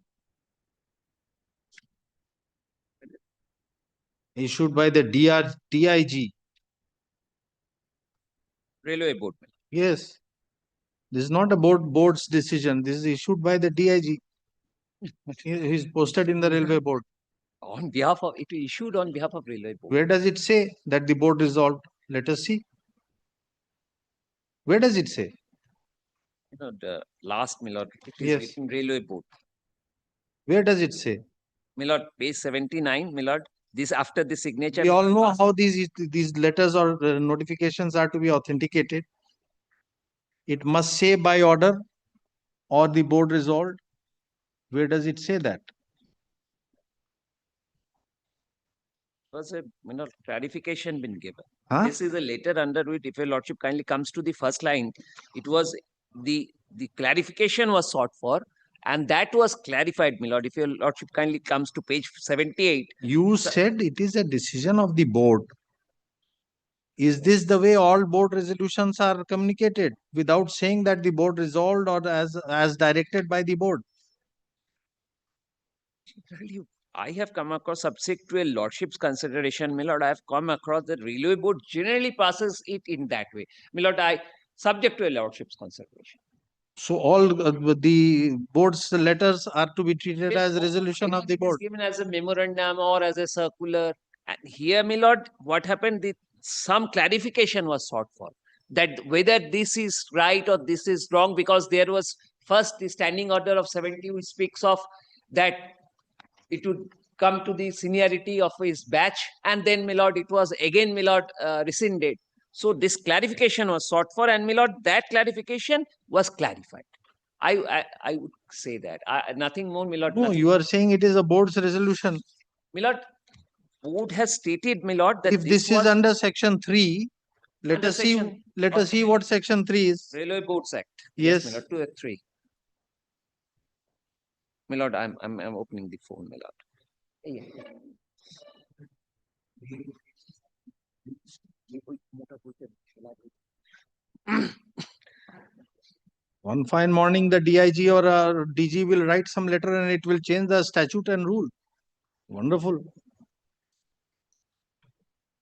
Issued by the DIG. Railway board. Yes. This is not a board's decision. This is issued by the DIG. He is posted in the railway board. On behalf of, it is issued on behalf of railway board. Where does it say that the board resolved? Let us see. Where does it say? You know, the last, my lord, it is Yes. written railway board. Where does it say? My lord, page 79, my lord, this after the signature. We all know how these letters or notifications are to be authenticated. It must say by order or the board resolved. Where does it say that? Was a, you know, clarification been given. Huh? This is a letter under which, if your lordship kindly comes to the first line, it was the clarification was sought for, and that was clarified, my lord. If your lordship kindly comes to page 78. You said it is a decision of the board. Is this the way all board resolutions are communicated without saying that the board resolved or as directed by the board? Generally, I have come across, subject to a lordship's consideration, my lord, I have come across that railway board generally passes it in that way. My lord, I subject to a lordship's consideration. So all the board's letters are to be treated as a resolution of the It is board. given as a memorandum or as a circular. And here, my lord, what happened? some clarification was sought for, that whether this is right or this is wrong, because there was first the standing order of 70 which speaks of that it would come to the seniority of his batch, and then, my lord, it was again, my lord, rescinded. So this clarification was sought for, and my lord, that clarification was clarified. I would say that. Nothing more, my lord. No, nothing you are saying it is a board's resolution. My lord, board has stated, my lord, that If this is was under section 3, let under us see, section let of us see what section 3 is. Railway Boards Act. Yes. My lord, 2 3. My lord, I'm opening the phone, my lord. Yeah. One fine morning, the DIG or DG will write some letter and it will change the statute and rule. Wonderful.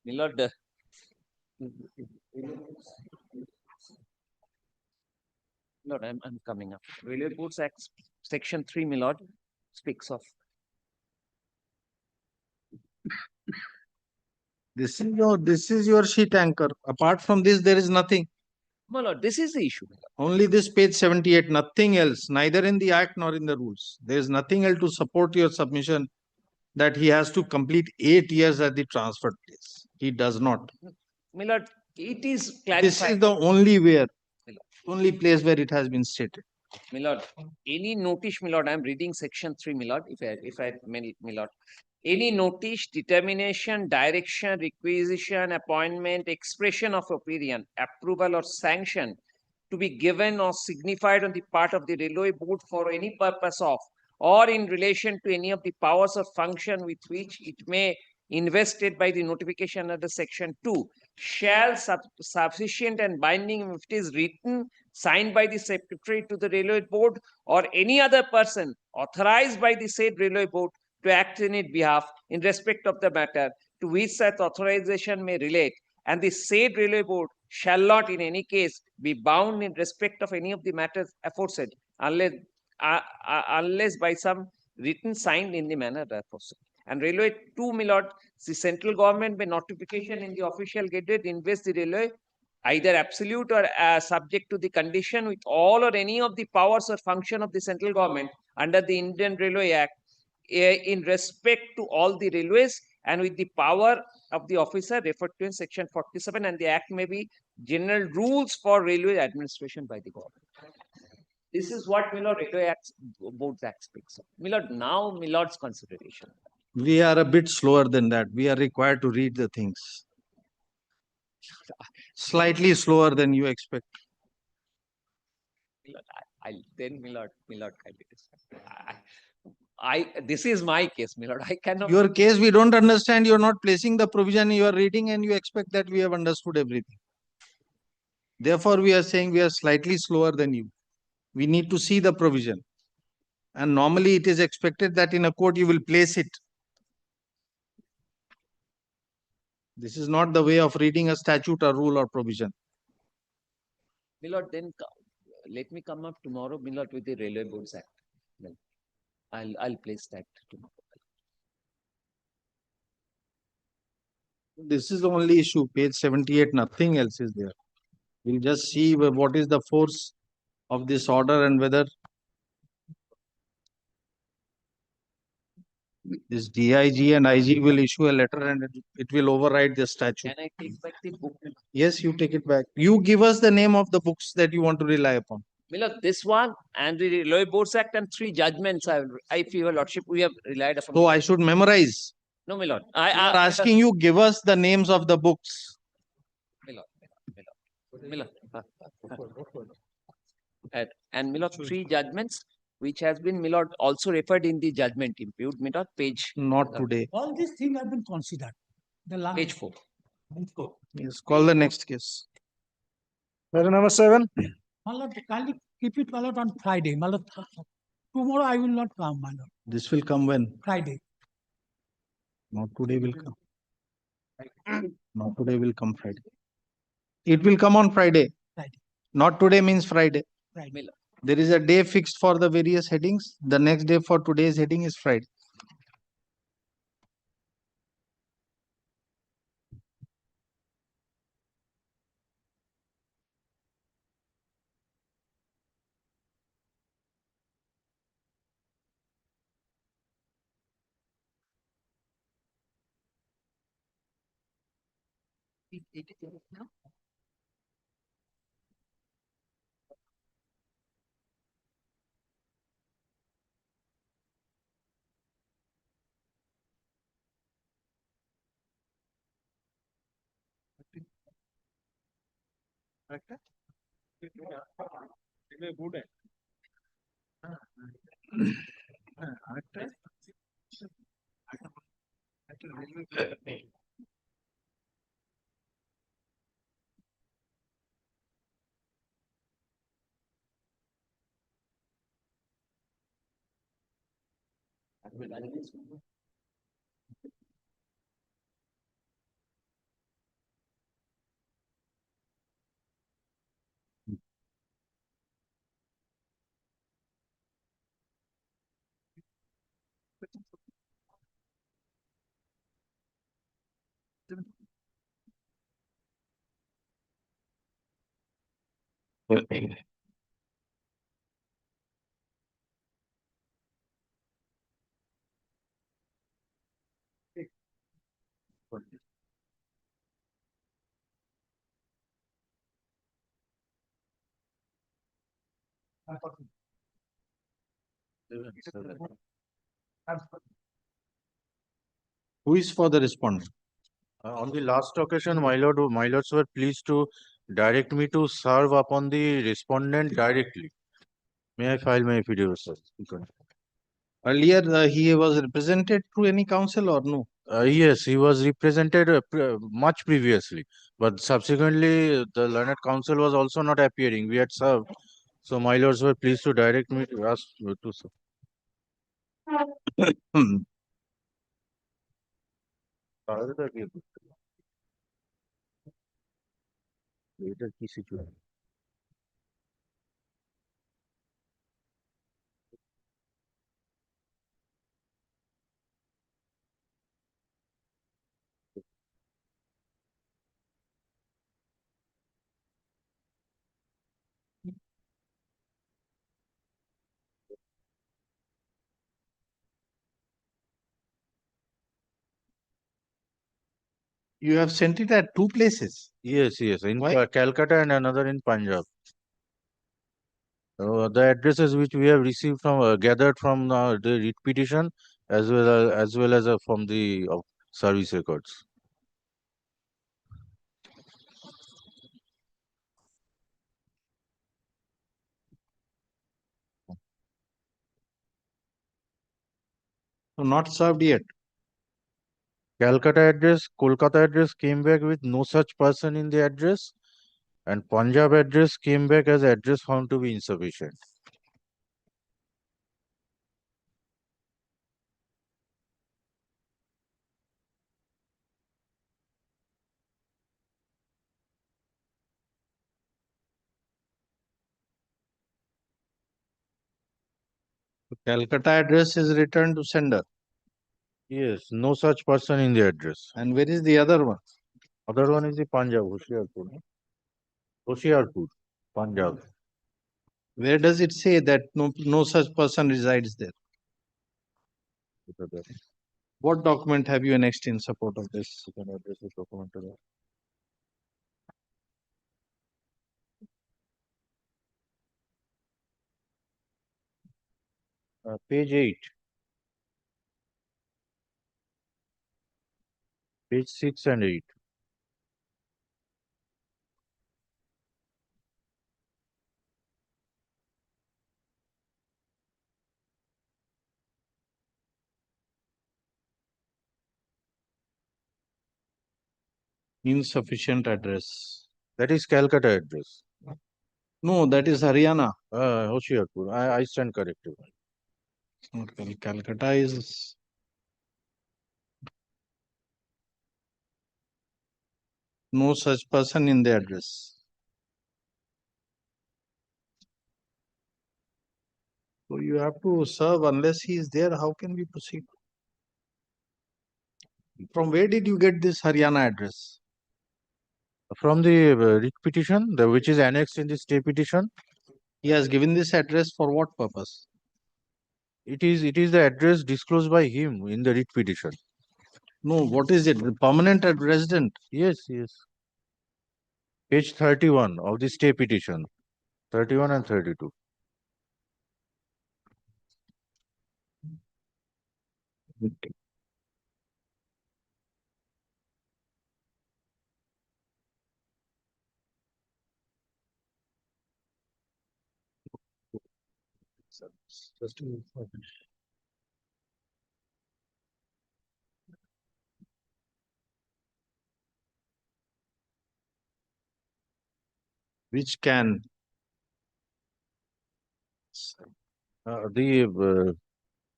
My lord, Lord, I'm coming up. Railway Boards Act, section 3, my lord, speaks of. This is your sheet anchor. Apart from this, there is nothing. My lord, this is the issue, my lord. Only this page 78, nothing else, neither in the act nor in the rules. There is nothing else to support your submission that he has to complete 8 years at the transferred place. He does not. My lord, it is clarified. This is the only place where it has been stated. My lord, any notice, my lord, I'm reading section 3, my lord, my lord. Any notice, determination, direction, requisition, appointment, expression of opinion, approval or sanction to be given or signified on the part of the railway board for any purpose of or in relation to any of the powers or function with which it may invested by the notification under section 2 shall sufficient and binding if it is written, signed by the secretary to the railway board or any other person authorized by the said railway board to act in its behalf in respect of the matter to which such authorization may relate, and the said railway board shall not in any case be bound in respect of any of the matters aforesaid unless by some written signed in the manner aforesaid. And railway 2, my lord, the central government by notification in the official gazette invest the railway either absolute or subject to the condition with all or any of the powers or function of the central government under the Indian Railway Act in respect to all the railways and with the power of the officer referred to in section 47, and the act may be general rules for railway administration by the government. This is what my lord Railway Act Boards Act speaks of. My lord, now my lord's consideration. We are a bit slower than that. We are required to read the things. Slightly slower than you expect. I'll then, my lord, kindly this is my case, my lord. I cannot. Your case, we don't understand. You're not placing the provision you are reading and you expect that we have understood everything. Therefore, we are saying we are slightly slower than you. We need to see the provision. And normally it is expected that in a court you will place it. This is not the way of reading a statute or rule or provision. My lord, then let me come up tomorrow, my lord, with the Railway Boards Act. I'll place that tomorrow. This is the only issue, page 78, nothing else is there. We'll just see what is the force of this order and whether this DIG and IG will issue a letter and it will override the statute. Can I take back the book? Yes, you take it back. You give us the name of the books that you want to rely upon. My lord, this one and the Railway Boards Act and 3 judgments, I feel, your lordship, we have relied upon. So I should memorize. No, my lord. We are asking you, give us the names of the books. My lord. And my lord, 3 judgments, which has been, my lord, also referred in the judgment impute, my lord, page. Not today. All these things have been considered. The last. Page 4. Yes, call the next case. Letter number 7. My lord, kindly keep it, my lord, on Friday. My lord, tomorrow I will not come, my lord. This will come when? Friday. Not today will come. Not today will come Friday. It will come on Friday. Friday. Not today means Friday. Friday. There is a day fixed for the various headings. The next day for today's heading is Friday. Who is for the respondent? On the last occasion, my lords were pleased to direct me to serve upon the respondent directly. May I file my affidavit, sir? Earlier, he was represented through any counsel or no? Yes, he was represented much previously, but subsequently the learned counsel was also not appearing. We had served, so my lords were pleased to direct me to ask to serve. এটা কি situation? You have sent it at two places. Yes, in Why? Calcutta and another in Punjab. The addresses which we have received from gathered from the writ petition as well as from the service records. So not served yet. Calcutta address, Kolkata address came back with no such person in the address, and Punjab address came back as address found to be insufficient. Calcutta address is returned to sender. Yes, no such person in the address. And where is the other one? Other one is the Punjab, Hoshiarpur. Hoshiarpur, Punjab. Where does it say that no such person resides there? What document have you annexed in support of this? Address is documented. Page 8. Page 6 and 8. Insufficient address. That is Calcutta address. No, that is Haryana. Hoshiarpur. I stand corrected. Okay, Calcutta is no such person in the address. So you have to serve unless he is there. How can we proceed? From where did you get this Haryana address? From the writ petition, which is annexed in the stay petition. He has given this address for what purpose? It is the address disclosed by him in the writ petition. No, what is it? The permanent resident? Yes. Page 31 of the stay petition, 31 and 32. Just to- Which can the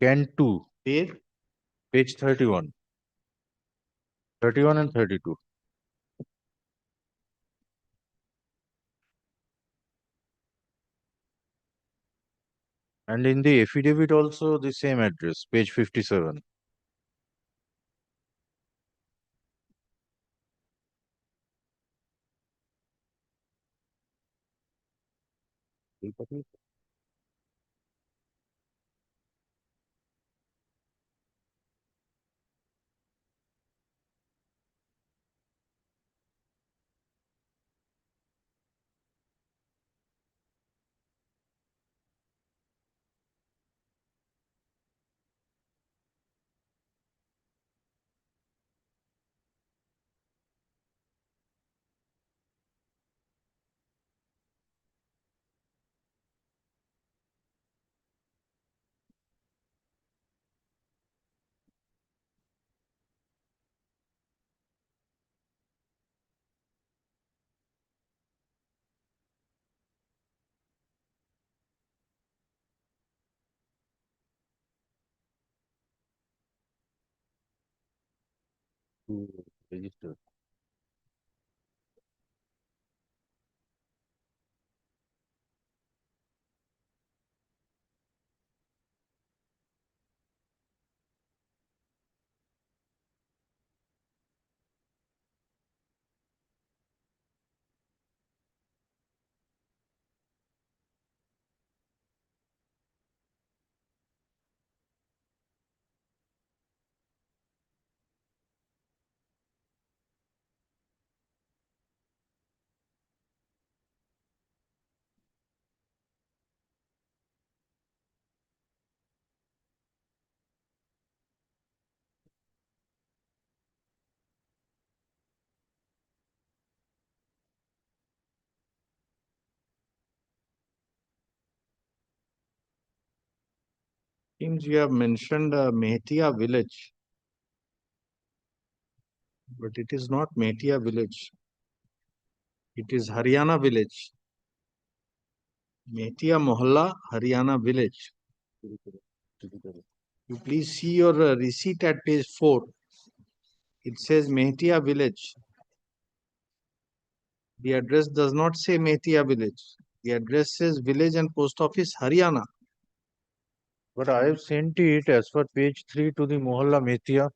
can 2, page 31. 31 and 32. And in the affidavit also the same address, page 57. To register. Seems you have mentioned Mehtia village. But it is not Mehtia village. It is Haryana village. Mehtia Mohalla, Haryana village. You please see your receipt at page 4. It says Mehtia village. The address does not say Mehtia village. The address says village and post office Haryana. But I have sent it as per page 3 to the Mohalla Mehtia.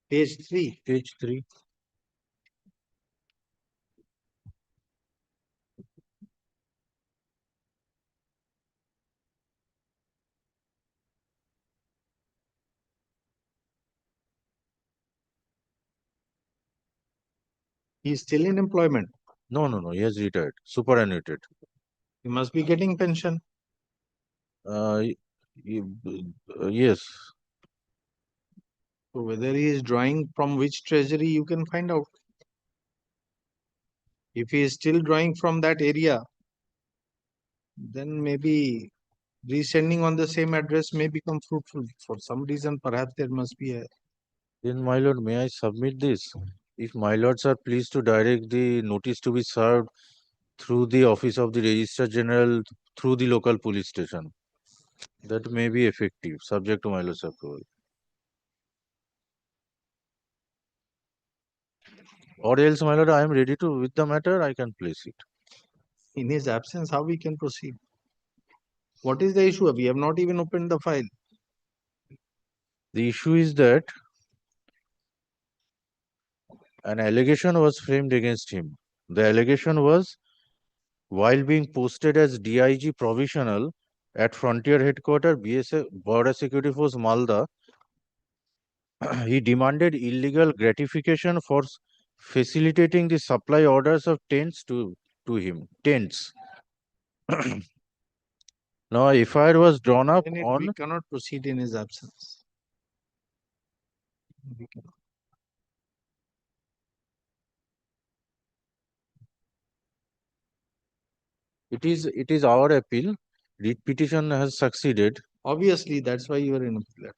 Page 3. Page 3. He is still in employment. No, he has retired, superannuated. He must be getting pension. Y- yes, So whether he is drawing from which treasury, you can find out. If he is still drawing from that area, then maybe resending on the same address may become fruitful. For some reason, perhaps there must be a. then my lord, may I submit this? If my lords are pleased to direct the notice to be served through the office of the Registrar General, through the local police station, that may be effective, subject to my lord's approval. Or else, my lord, I am ready to, with the matter, I can place it. In his absence, how we can proceed? What is the issue? We have not even opened the file. The issue is that an allegation was framed against him. The allegation was, while being posted as DIG provisional at Frontier Headquarters, BSF, Border Security Force Malda, he demanded illegal gratification for facilitating the supply orders of tents to him. Tents. Now, FIR was drawn up We on cannot proceed in his absence. We cannot. it is our appeal. Writ petition has succeeded. Obviously, that's why you are in appeal.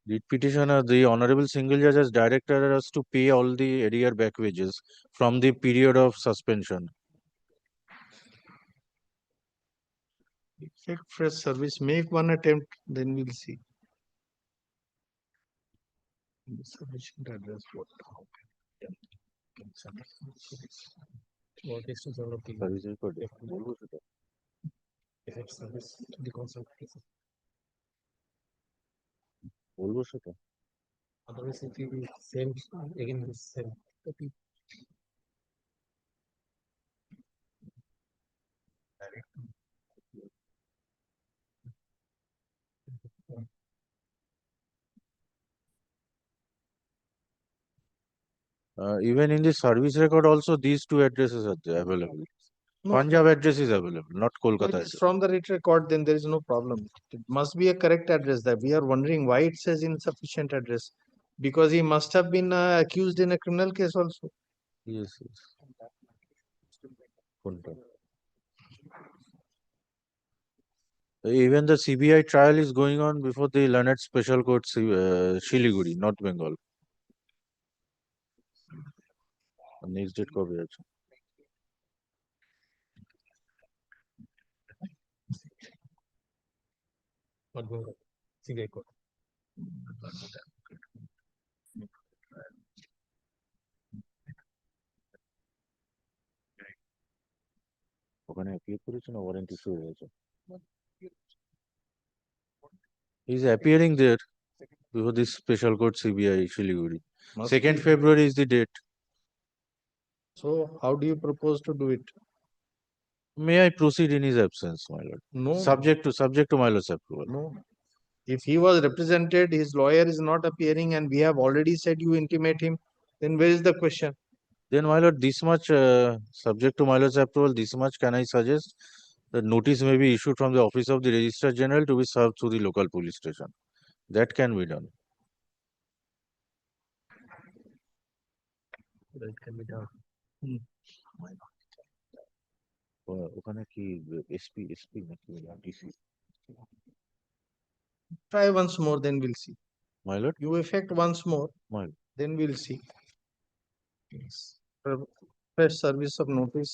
Writ petitioner, the Honorable Single Judge has directed us to pay all the arrear back wages from the period of suspension. Effect fresh service, make one attempt, then we'll see. Sufficient address, what? Service record. Effect service to the consent. বলবো সেটা Otherwise, it will be same, again, the same. Even in the service record also these two addresses are there available. No, Punjab address is available, not no, it Kolkata is address. from the writ record, then there is no problem. It must be a correct address. That we are wondering why it says insufficient address. Because he must have been accused in a criminal case also. Yes, yes. কোনটা? Even the CBI trial is going on before the Learned Special Court, Shiliguri, North Bengal. Next date কবে আছে? CBI court. ওখানে appeal করেছে না warrant issue হয়ে গেছে? He is appearing there before this special court CBI Shiliguri. Must 2nd be. February is the date. So how do you propose to do it? May I proceed in his absence, my lord? No. Subject to my lord's approval. No. If he was represented, his lawyer is not appearing and we have already said you intimate him, then where is the question? Then, my lord, this much, subject to my lord's approval, this much can I suggest that notice may be issued from the office of the Registrar General to be served through the local police station. That can be done. That can be done. ওখানে কি SP নাকি DC? Try once more, then we'll see. My lord? You effect once more, My lord. then we'll see. Yes. Fresh service of notice.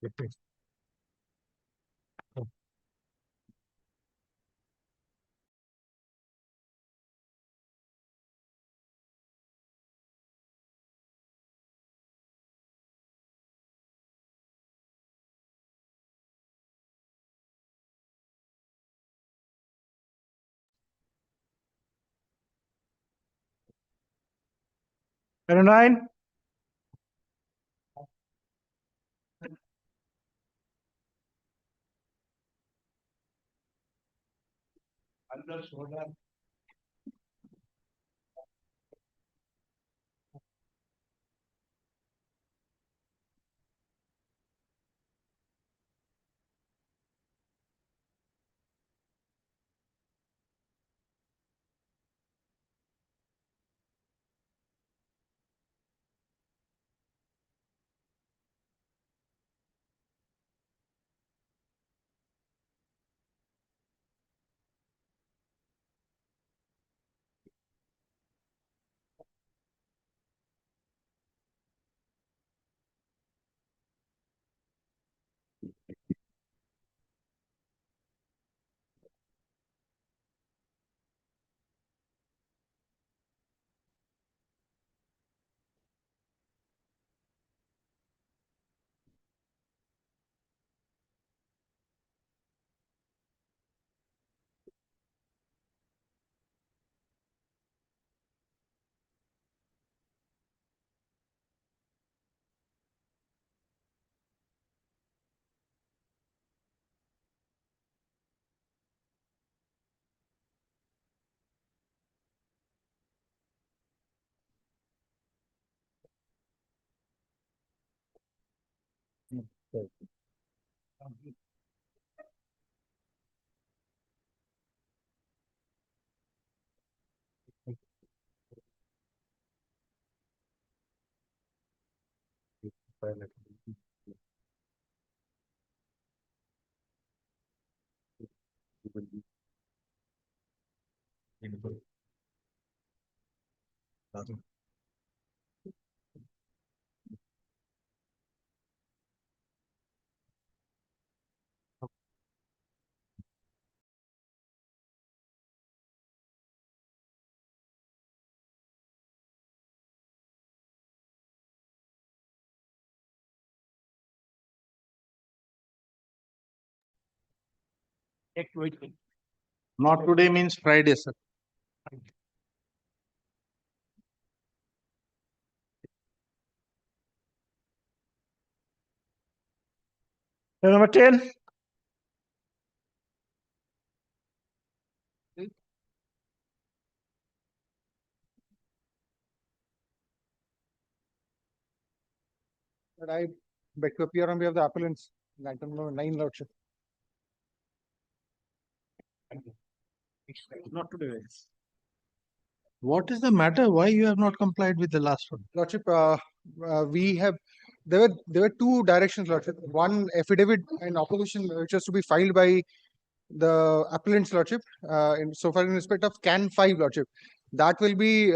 Nine. Not today means Friday, sir. Number 10. But I beg to appear on behalf of the appellants, item number 9, Lordship. Not today. What is the matter? Why you have not complied with the last one? Lordship, we have, there were two directions, Lordship. One affidavit in opposition which was to be filed by the appellant's Lordship, in so far in respect of Can 5, Lordship. That will be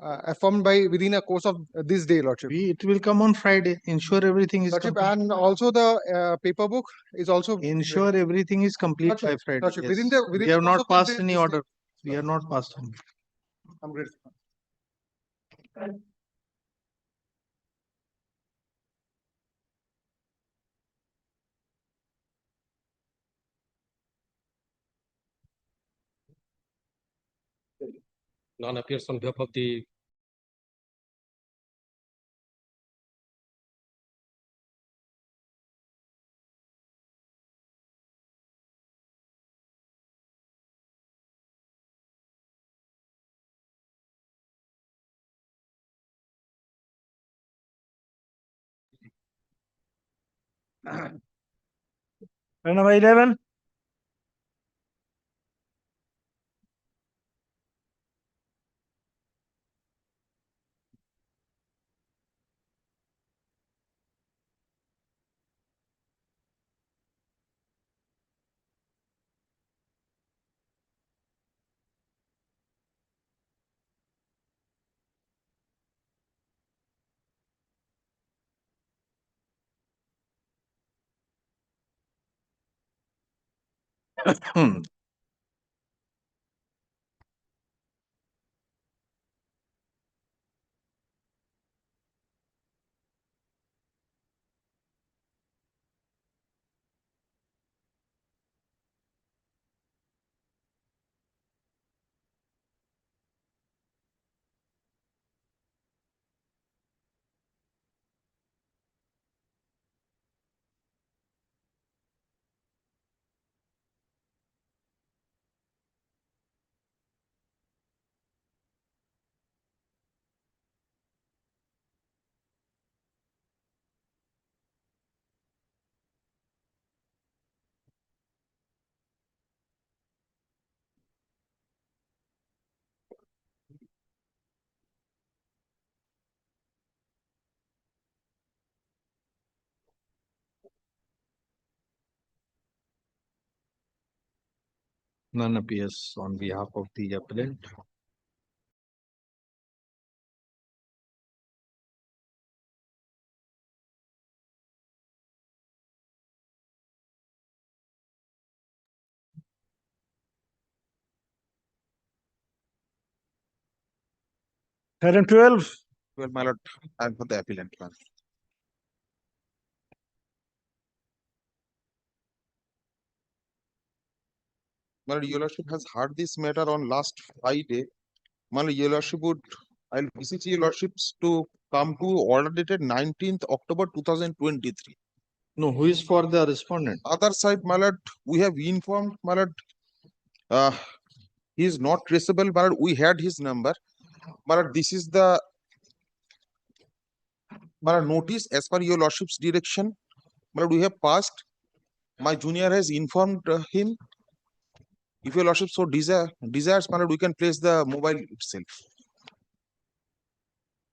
affirmed by within a course of this day, Lordship. It will come on Friday. Ensure everything is Lordship, complete. and also the paper book is also Ensure everything is complete by Lordship, Friday. Lordship, Yes. within the We within have the course not of this passed day, any this order. day. We have not passed any. I'm grateful. None appears on behalf of the Number 11. None appears on behalf of the appellant. Item 12. Well, my lord, I'm for the appellant. My lord. My lord, your lordship has heard this matter on last Friday. My lord, your lordship would, I'll beseech your lordships to come to order dated 19th October 2023. No, who is for the respondent? Other side, my lord, we have informed, my lord, uh, he is not traceable, my lord, we had his number. My lord, this is the my lord, notice as per your lordship's direction. My lord, we have passed. My junior has informed him. If your lordship so desires, my lord, we can place the mobile itself.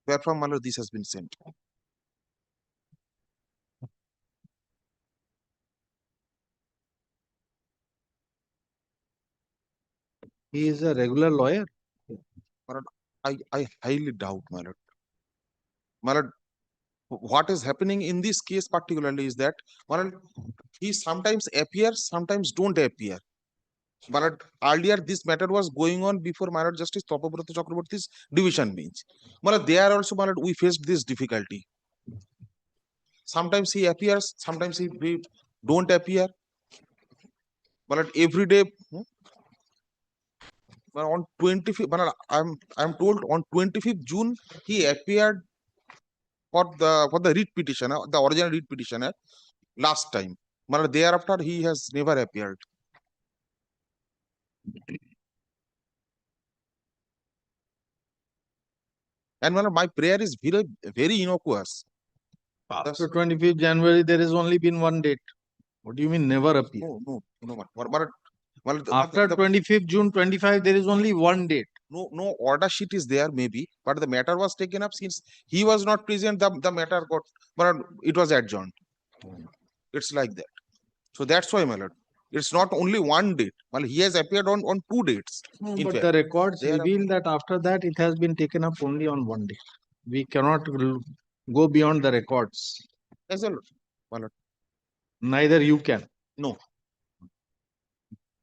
Wherefrom, my lord, this has been sent. He is a regular lawyer. My lord, I highly doubt, my lord. My lord, what is happening in this case particularly is that, my lord, he sometimes appears, sometimes don't appear. My lord, earlier this matter was going on before my lord Justice Tapabrata Chakraborty's division bench. My lord, there also, my lord, we faced this difficulty. Sometimes he appears, sometimes he don't appear. My lord, every day. On 25th, I'm told on 25th June he appeared for the writ petitioner, the original writ petitioner, last time. But thereafter he has never appeared. And my prayer is very innocuous. After 25th January, there has only been one date. What do you mean never appear? After 25th June 25, there is only one date. No order sheet is there maybe, but the matter was taken up since he was not present. The matter got, but it was adjourned. It's like that. So that's why, my lord. It's not only one date. Well, he has appeared on 2 dates. No, in but fact. the records There are- reveal that after that it has been taken up only on one day. We cannot go beyond the records. Yes, sir. My lord. Neither you can. No.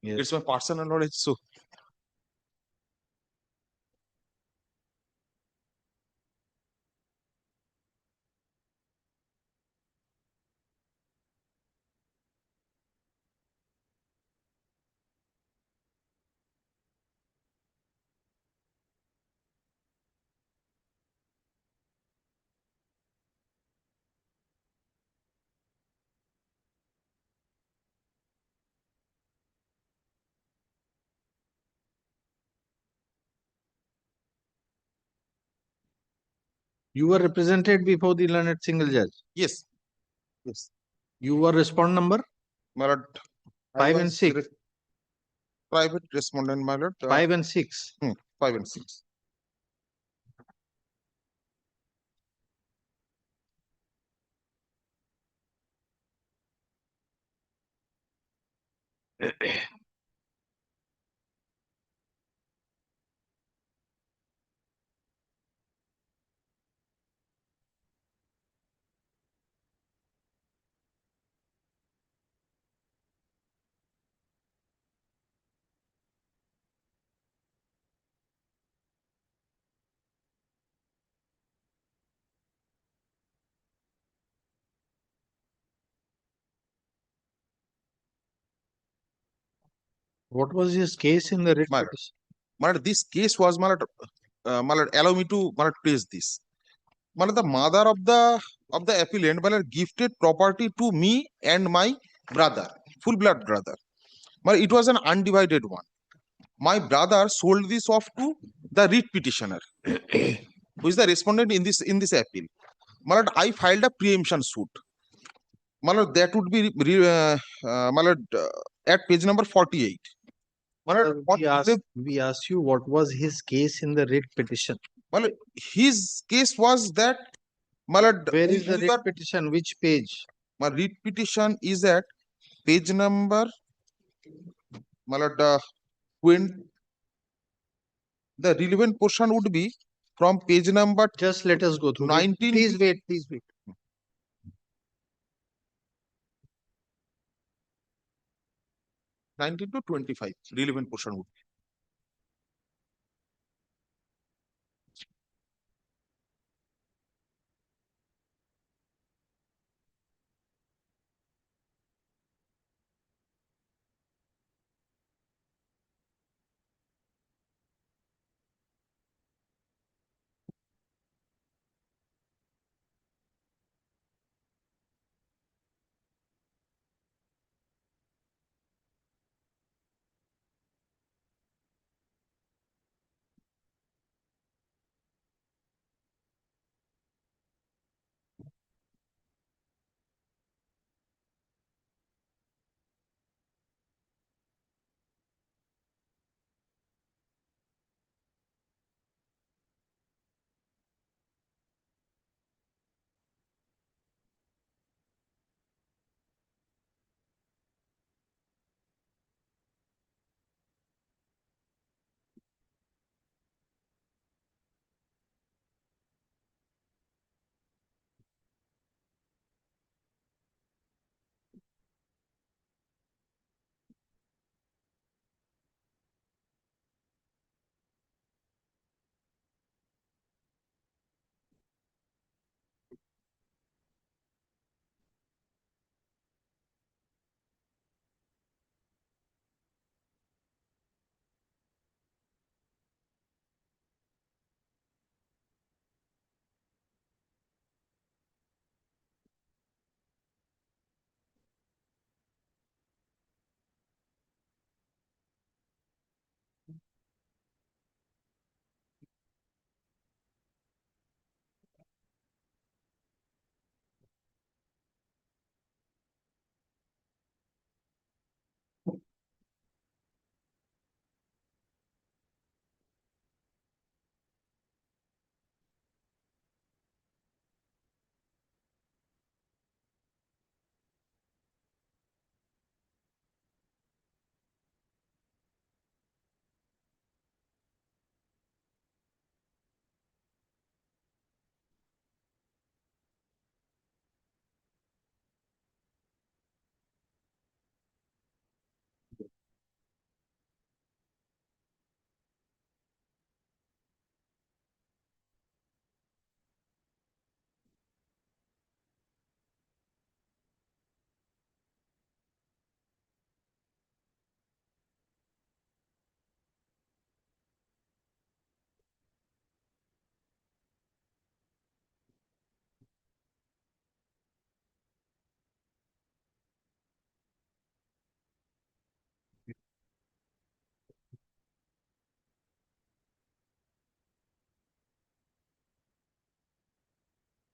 Yes. It's my personal knowledge. So You were represented before the learned single judge. yes. Yes. You were respond number My lord. I 5 and was 6. Private respondent, my lord. 5 and 6. 5 and 6. What was his case in the writ My petition? my lord, this case was my lord, allow me to place this. My lord, the mother of the appellant my lord, gifted property to me and my brother, full blood brother. My lord, it was an undivided one. My brother sold this off to the writ petitioner, who is the respondent in this appeal. My lord, I filed a preemption suit. My lord, that would be my lord, at page number 48. My lord, We asked you what was his case in the writ petition. my lord, his case was that my lord, Where is the we writ were- petition? Which page? my writ petition is at page number my lord, 20. The relevant portion would be from page number Just let us go through. 19. Please wait, please wait. 19 to 25 relevant portion would be.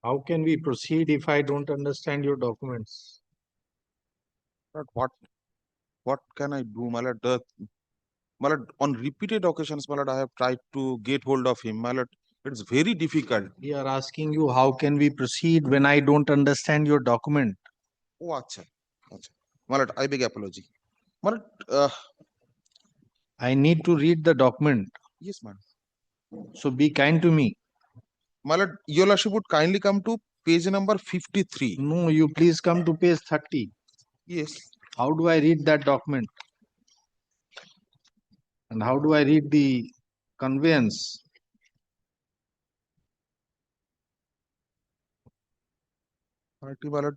How can we proceed if I don't understand your documents? But what can I do, my lord? My lord, on repeated occasions, my lord, I have tried to get hold of him, my lord. It's very difficult. We are asking you, how can we proceed when I don't understand your document? Oh, acha. My lord, I beg apology. My lord, I need to read the document. yes, madam. So be kind to me. My lord, your lordship would kindly come to page number 53. No, you please come to page 30. Yes. How do I read that document? And how do I read the conveyance? My lord,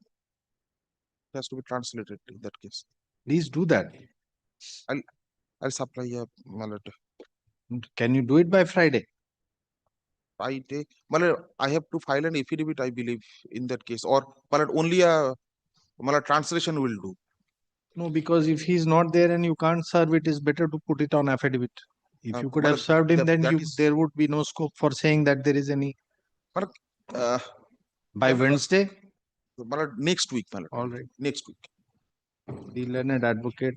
it has to be translated in that case. Please do that. I'll supply my lord. Can you do it by Friday? Friday, my lord, I have to file an affidavit, I believe, in that case, or my lord, only a my lord, translation will do. No, because if he's not there and you can't serve, it is better to put it on affidavit. If you could have Matlab, served him, then that is- there would be no scope for saying that there is any my lord, uh, by Wednesday. my lord, next week, my lord. All right. Next week. The learned advocate.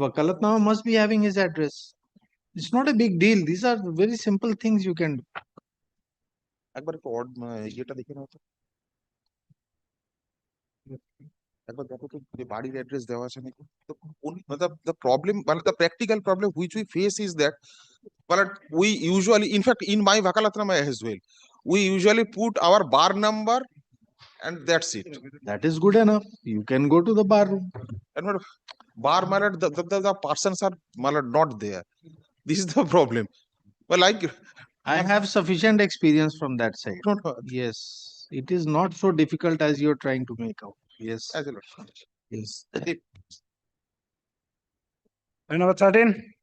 Vakalatnama must be having his address. It's not a big deal. These are very simple things you can do. একবার একটু odd ইয়েটা দেখে নাও তো। একবার দেখো তো যে বাড়ির অ্যাড্রেস দেওয়া আছে নাকি। The problem, well, the practical problem which we face is that, well, we usually, in fact, in my Vakalatnama as well, we usually put our bar number and that's it. That is good enough. You can go to the bar room. And what bar malad, the persons are malad not there. This is the problem. Well, like I have sufficient experience from that side. not Yes, it is not so difficult as you're trying to make out. Yes. as a lot. Yes. Number 13.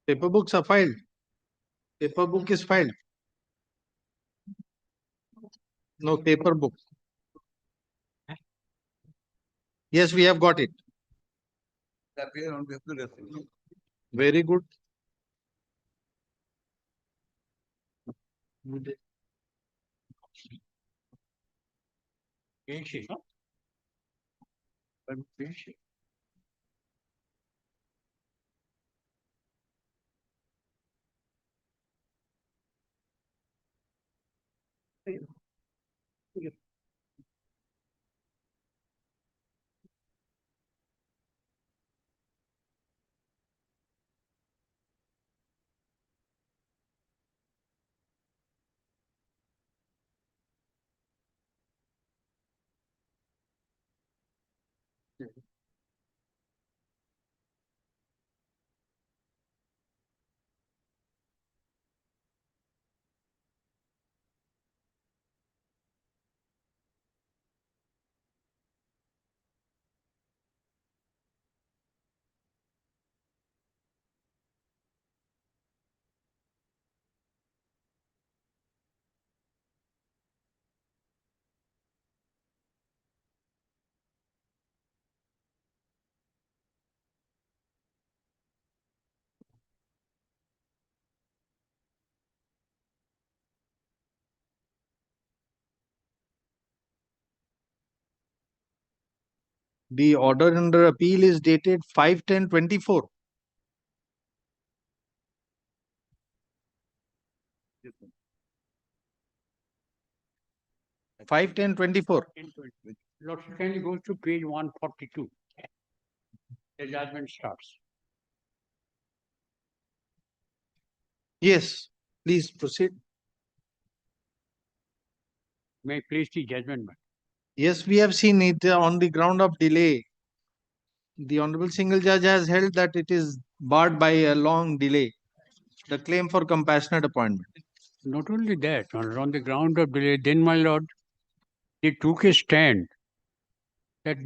Paper books are filed. Paper book is filed. No, paper book. Yes, we have got it. Very good. The order under appeal is dated 5/10/24. Five, 10, 24. Lordship kindly goes to page 142. The judgment starts. Yes, please proceed. May I please the judgment, madam? Yes, we have seen it on the ground of delay. The Honorable Single Judge has held that it is barred by a long delay. The claim for compassionate appointment. Not only that, on the ground of delay, then my lord, they took a stand that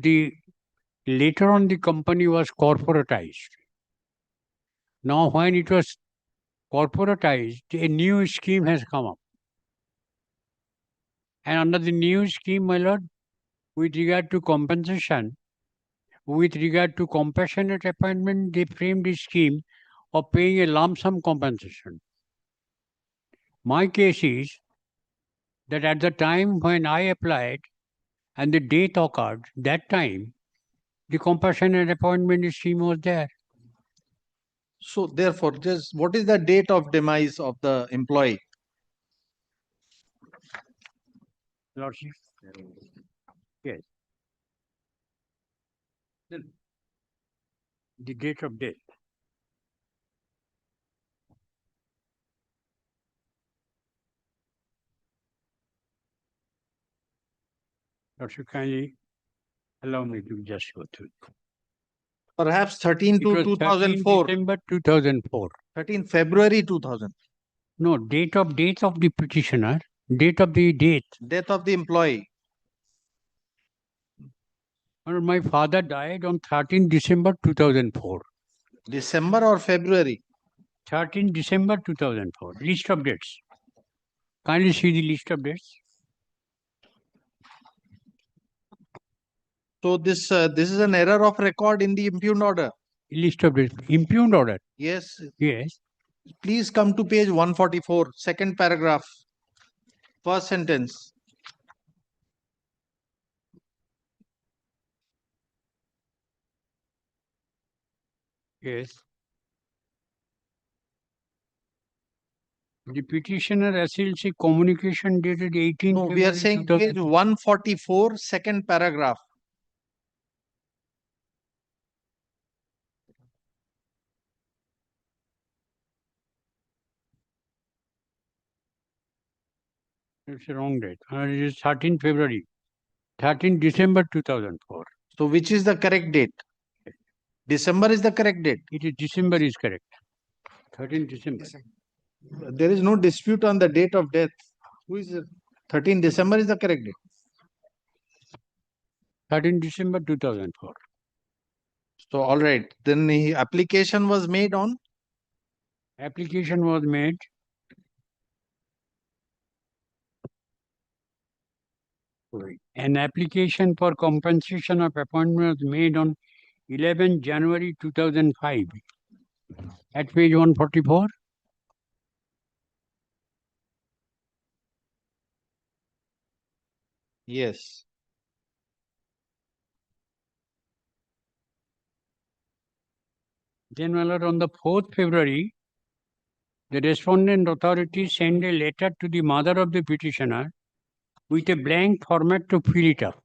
later on the company was corporatized. Now when it was corporatized, a new scheme has come up. And under the new scheme, my lord, with regard to compensation, with regard to compassionate appointment, they framed a scheme of paying a lump sum compensation. My case is that at the time when I applied and the date occurred, that time, the compassionate appointment scheme was there. So therefore, just what is the date of demise of the employee? Lordship. Yes. The date of death. Lordship, kindly allow me to just go through. Perhaps 13 It to was 2004. 13 December 2004. 13 February 2000. No, date of the petitioner, date of the date. Death of the employee. Well, my father died on 13 December 2004. December or February? 13 December 2004. List of dates. Kindly see the list of dates. So this is an error of record in the impugned order. List of dates. Impugned order. Yes. Yes. Please come to page 144, second paragraph, first sentence. Yes. The petitioner SLC communication dated 18 No, we are February saying 2000. page 144, second paragraph. It's a wrong date. It is 13 February. 13 December 2004. So which is the correct date? December is the correct date. It is December is correct. 13 December. There is no dispute on the date of death. Who is it? 13 December is the correct date. 13 December 2004. So all right, then the application was made on? Application was made an application for compensation of appointment was made on 11 January 2005 at page 144. Yes. Then, my lord, on the 4th February, the respondent authority sent a letter to the mother of the petitioner with a blank format to fill it up.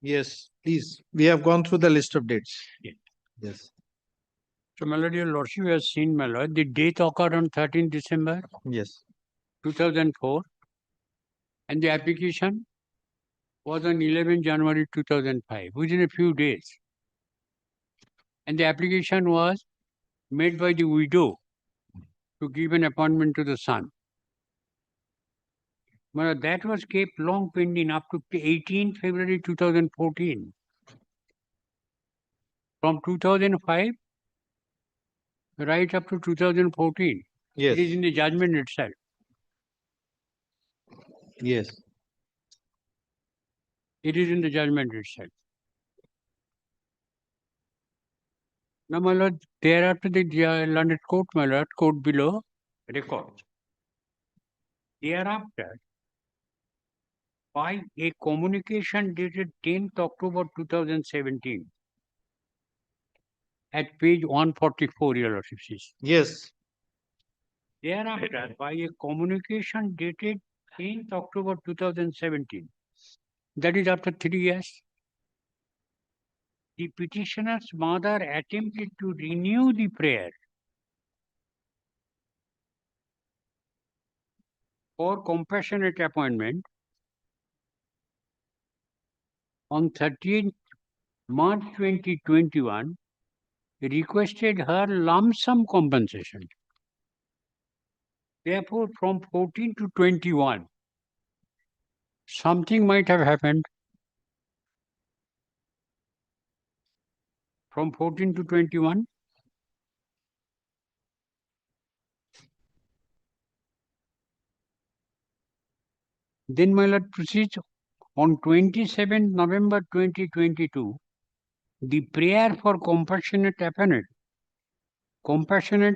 Yes, please. We have gone through the list of dates. Yes. So, my lord, your lordship has seen, my lord, the date occurred on 13 December Yes. 2004, and the application was on 11 January 2005, within a few days. And the application was made by the widow to give an appointment to the son. My lord, that was kept long pending up to 18 February 2014. From 2005 right up to 2014. Yes. It is in the judgment itself. Yes. It is in the judgment itself. Now, my lord, thereafter the landed court, my lord, court below records. Thereafter, by a communication dated 10th October 2017, at page 144, your lordship says. Yes. Thereafter, by a communication dated 10th October 2017, that is after 3 years, the petitioner's mother attempted to renew the prayer for compassionate appointment on 13th March 2021, requested her lump sum compensation. Therefore, from 14 to 21, something might have happened. From 14 to 21, then my lord proceeds on 27 November 2022, the prayer for compassionate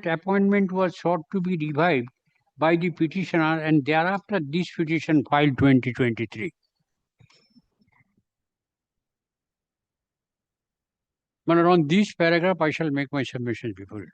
appointment was sought to be revived by the petitioner, and thereafter this petition filed 2023. But on this paragraph, I shall make my submission before it.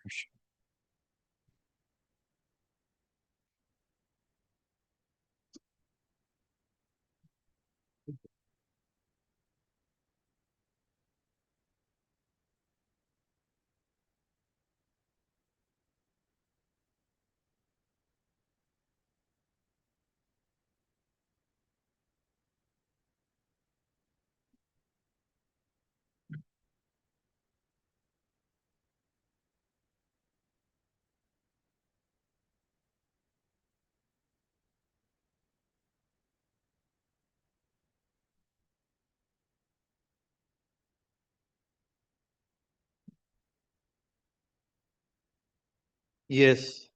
Yes.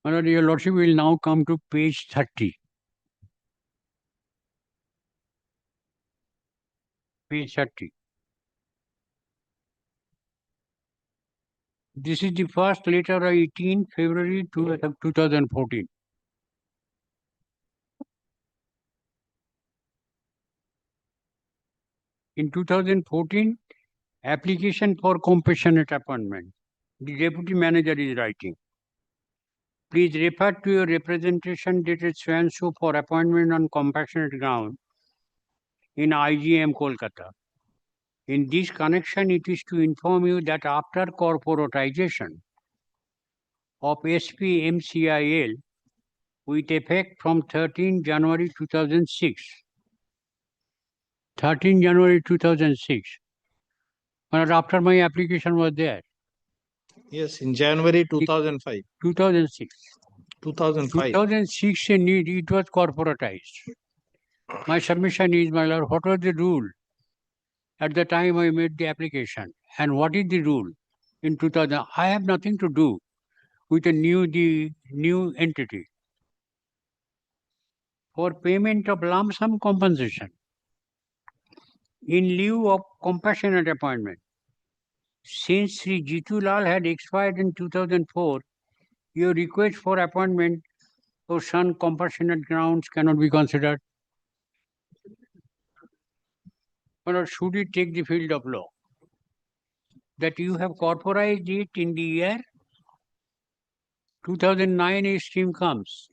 My lord, your lordship will now come to page 30. Page 30. This is the first letter of 18 February 2014. In 2014, application for compassionate appointment. The deputy manager is writing. Please refer to your representation dated so and so for appointment on compassionate ground in IGM Kolkata. In this connection, it is to inform you that after corporatization of SPMCIL with effect from 13 January 2006, 13 January 2006, but after my application was there. Yes, in January 2005. 2006. 2005. 2006 it was corporatized. My submission is, my lord, what was the rule at the time I made the application, and what is the rule in 2000. I have nothing to do with the new entity for payment of lump sum compensation in lieu of compassionate appointment. Since Sri Jitu Lal had expired in 2004, your request for appointment of on compassionate grounds cannot be considered. Or should we take the field of law that you have corporized it in the year 2009 a scheme comes.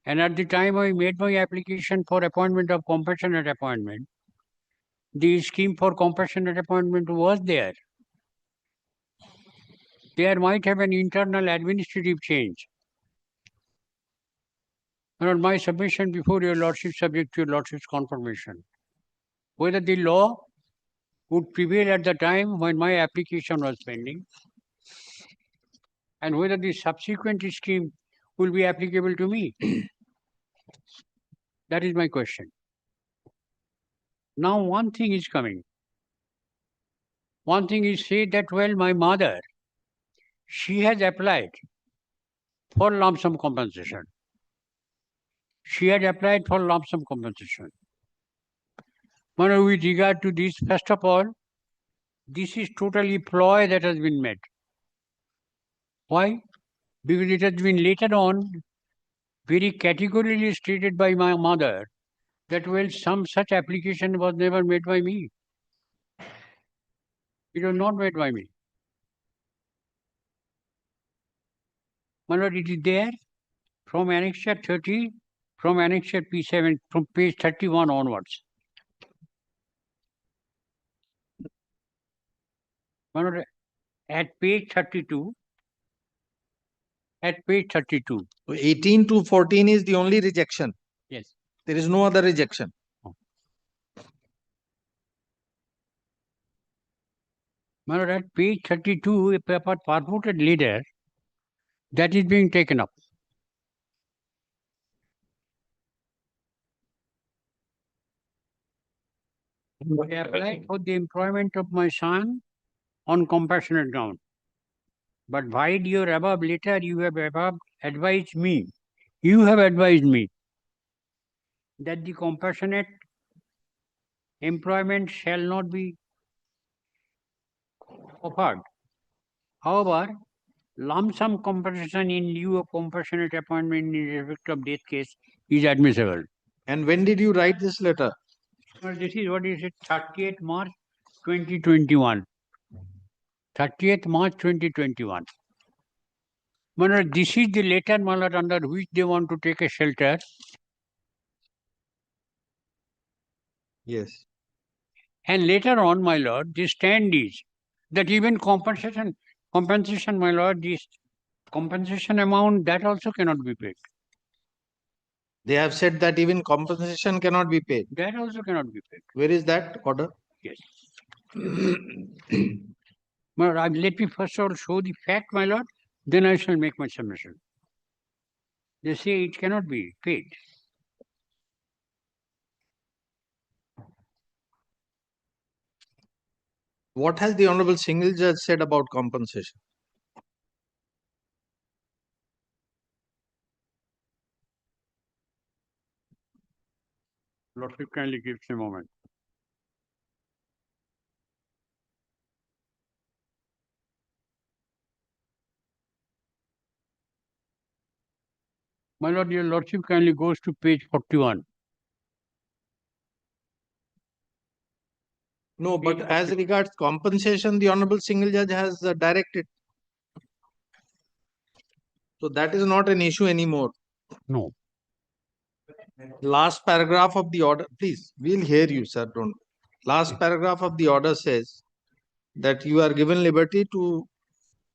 And at the time I made my application for appointment of compassionate appointment, the scheme for compassionate appointment was there. There might have an internal administrative change. And on my submission before your lordship, subject to your lordship's confirmation, whether the law would prevail at the time when my application was pending, and whether the subsequent scheme will be applicable to me. That is my question. Now one thing is coming. One thing is said that, well, my mother, she has applied for lump sum compensation. She had applied for lump sum compensation. But with regard to this, first of all, this is totally ploy that has been made. Why? Because it has been later on very categorically stated by my mother that, well, some such application was never made by me. It was not made by me. My lord, it is there from annexure 30, from annexure P7, from page 31 onwards. My lord, at page 32, at page 32. So 18 to 14 is the only rejection. Yes. There is no other rejection. My lord, at page 32, a purported leader that is being taken up. I applied for the employment of my son on compassionate ground. But by your above letter, you have advised me. You have advised me that the compassionate employment shall not be offered. However, lump sum compensation in lieu of compassionate appointment in respect of death case is admissible. And when did you write this letter? Well, this is what is it, 30th March 2021. 30th March 2021. My lord, this is the letter, my lord, under which they want to take a shelter. Yes. And later on, my lord, the stand is that even compensation, my lord, this compensation amount, that also cannot be paid. They have said that even compensation cannot be paid. That also cannot be paid. Where is that order? Yes. My lord, let me first of all show the fact, my lord, then I shall make my submission. They say it cannot be paid. What has the Honorable Single Judge said about compensation? Lordship kindly gives a moment. My lord, your lordship kindly goes to page 41. No, but as regards compensation, the Honorable Single Judge has directed. So that is not an issue anymore. No. Last paragraph of the order, please, we'll hear you, sir. Don't. Last paragraph of the order says that you are given liberty to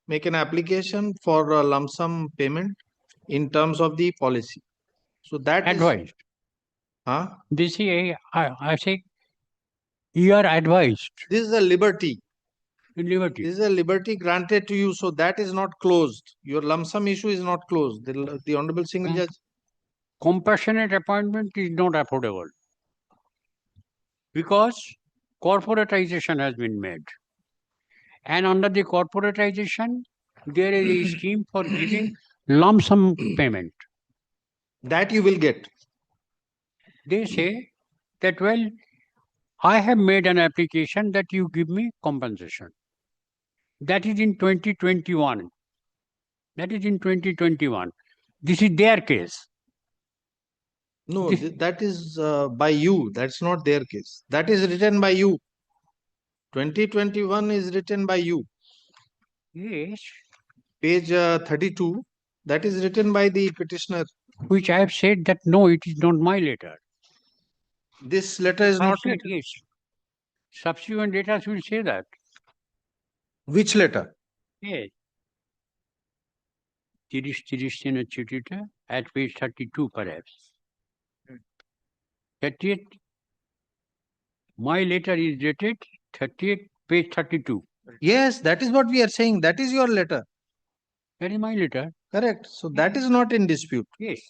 make an application for a lump sum payment in terms of the policy. So that advised. Is, huh? This is, I say, you are advised. This is a liberty. Liberty. This is a liberty granted to you, so that is not closed. Your lump sum issue is not closed. The Honorable Single Judge. Compassionate appointment is not affordable because corporatization has been made. And under the corporatization, there is a scheme for giving lump sum payment. That you will get. They say that, well, I have made an application that you give me compensation. That is in 2021. That is in 2021. This is their case. No, This- that is by you. That's not their case. That is written by you. 2021 is written by you. Yes, Page 32, that is written by the petitioner. which I have said that no, it is not my letter. This letter is I have not said written. yes. Subsequent letters will say that. Which letter? Yes. 30 চিঠিটা at page 32 perhaps. 30th. My letter is dated 30th, page 32. Yes, that is what we are saying. That is your letter. That is my letter. Correct. So that is not in dispute. Yes.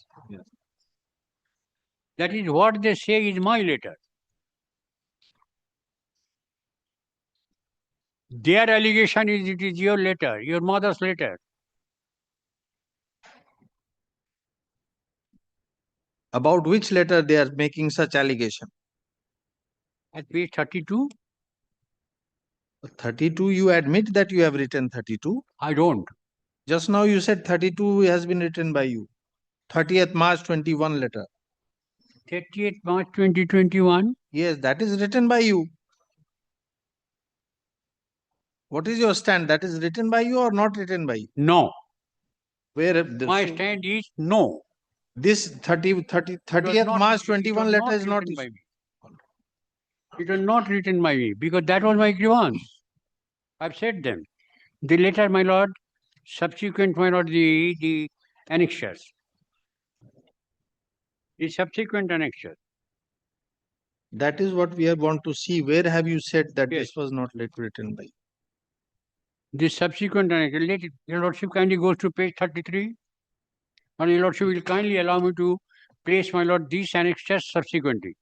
That is what they say is my letter. Their allegation is it is your letter, your mother's letter. About which letter they are making such allegation? At page 32, 32, you admit that you have written 32. I don't. Just now you said 32 has been written by you. 30th March 21 letter. 30th March 2021. Yes, that is written by you. What is your stand? That is written by you or not written by you? No. Where My stand is no. this 30th not- March it 21 was letter not is not written by issued. me. It was not written by me because that was my grievance. I've said them. The letter, my lord, subsequent, my lord, the annexures. The subsequent annexure. That is what we want to see. Where have you said that Yes. this was not written by you? The subsequent annexure. Let it, your lordship kindly goes to page 33. And your lordship will kindly allow me to place, my lord, these annexures subsequently.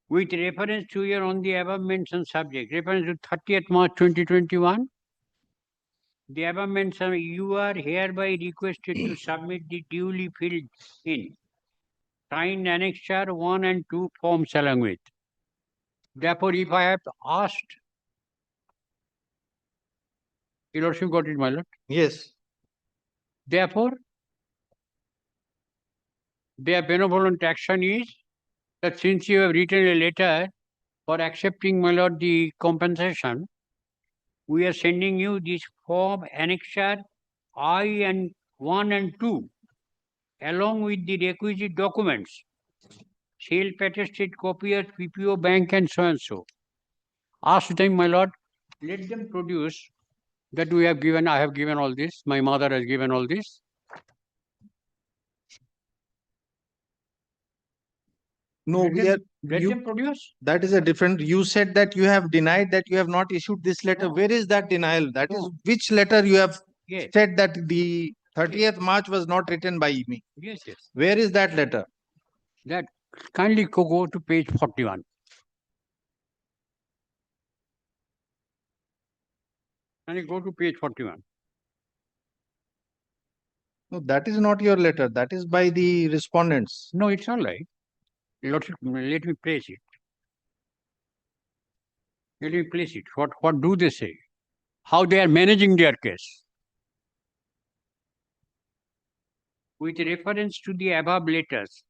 With reference to your on the above mentioned subject, reference to 30th March 2021, the above mentioned, you are hereby requested to submit the duly filled in signed annexure 1 and 2 forms along with. Therefore, if I have asked, your lordship got it, my lord. Yes. Therefore, their benevolent action is that since you have written a letter for accepting, my lord, the compensation, we are sending you this form annexure I and 1 and 2 along with the requisite documents, self-attested copiers, PPO bank and so and so. Ask them, my lord, let them produce that we have given, I have given all this, my mother has given all this. No, Let we them- are. Let you- them produce. That is a different. You said that you have denied that you have not issued this letter. No. Where is that denial? That is No. which letter you have Yes, said that the 30th March was not written by me. yes, yes. Where is that letter? That kindly go to page 41. Kindly go to page 41. No, that is not your letter. That is by the respondents. No, it's all right. Let me place it. Let me place it. What do they say? How they are managing their case? With reference to the above letters,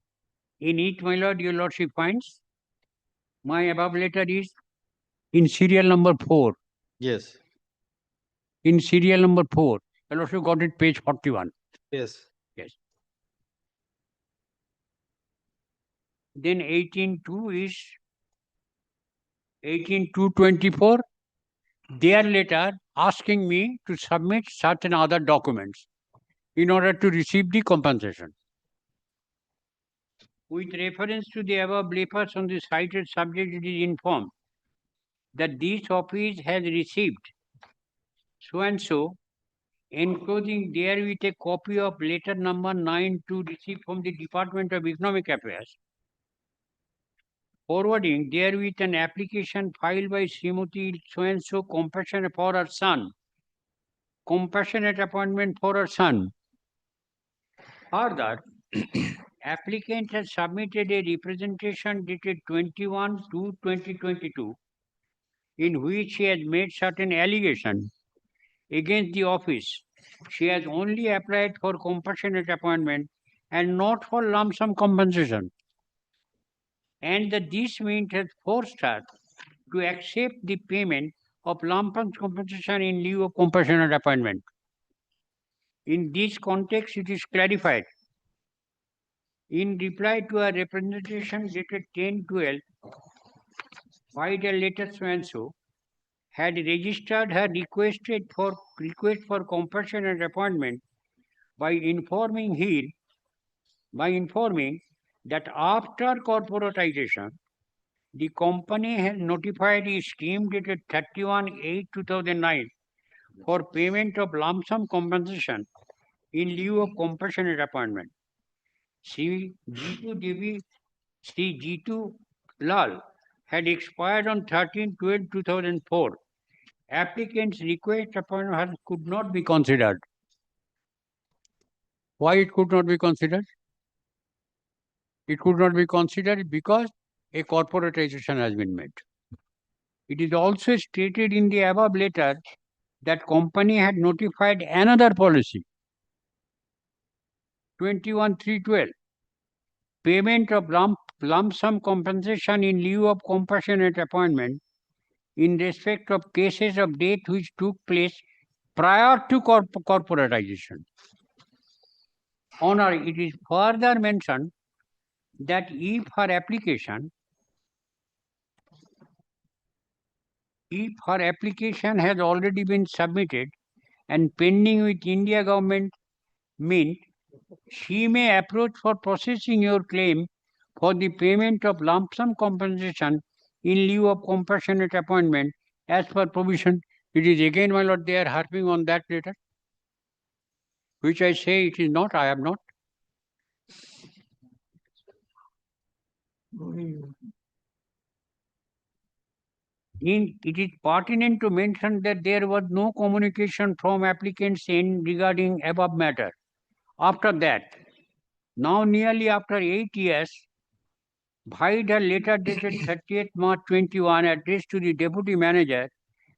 in it, my lord, your lordship finds my above letter is in serial number 4. Yes. In serial number 4. Your lordship got it page 41. Yes. Yes. Then 18.2 is 18.224. Their letter asking me to submit certain other documents in order to receive the compensation. With reference to the above papers on the cited subject, it is informed that this office has received so and so, enclosing therewith a copy of letter number 9 to receive from the Department of Economic Affairs, forwarding therewith an application filed by Srimati so-and-so compassionate for her son. Compassionate appointment for her son. Further, applicant has submitted a representation dated 21/2/2022 in which she has made certain allegations against the office. She has only applied for compassionate appointment and not for lump sum compensation. And that this means has forced her to accept the payment of lump sum compensation in lieu of compassionate appointment. In this context, it is clarified. In reply to a representation dated 10/12, by the letter so and so, had registered her request for compassionate appointment by informing that after corporatization, the company has notified a scheme dated 31/8/2009 for payment of lump sum compensation in lieu of compassionate appointment. Sri Jitu Lal had expired on 13/12/2004. Applicant's request upon her could not be considered. Why it could not be considered? It could not be considered because a corporatization has been made. It is also stated in the above letter that company had notified another policy, 21/3/12, payment of lump sum compensation in lieu of compassionate appointment in respect of cases of death which took place prior to corporatization. Honor, it is further mentioned that if her application has already been submitted and pending with India government Mint, she may approach for processing your claim for the payment of lump sum compensation in lieu of compassionate appointment as per provision. It is again, my lord, they are harping on that letter, which I say it is not, I have not. It is pertinent to mention that there was no communication from applicant's end regarding above matter. After that, now nearly after 8 years, Bhaid a letter dated 30th March 21 addressed to the deputy manager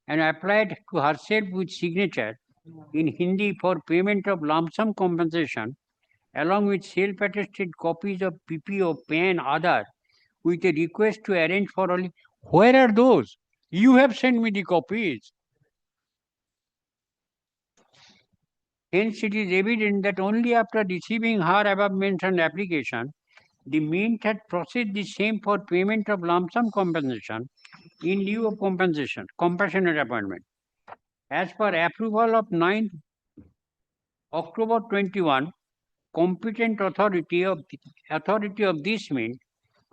and applied to herself with signature in Hindi for payment of lump sum compensation along with self-attested copies of PPO, PAN, Aadhaar with a request to arrange for only. Where are those? You have sent me the copies. Hence, it is evident that only after receiving her above mentioned application, the Mint had processed the same for payment of lump sum compensation in lieu of compassionate appointment. As per approval of 9th October 21, competent authority of this Mint,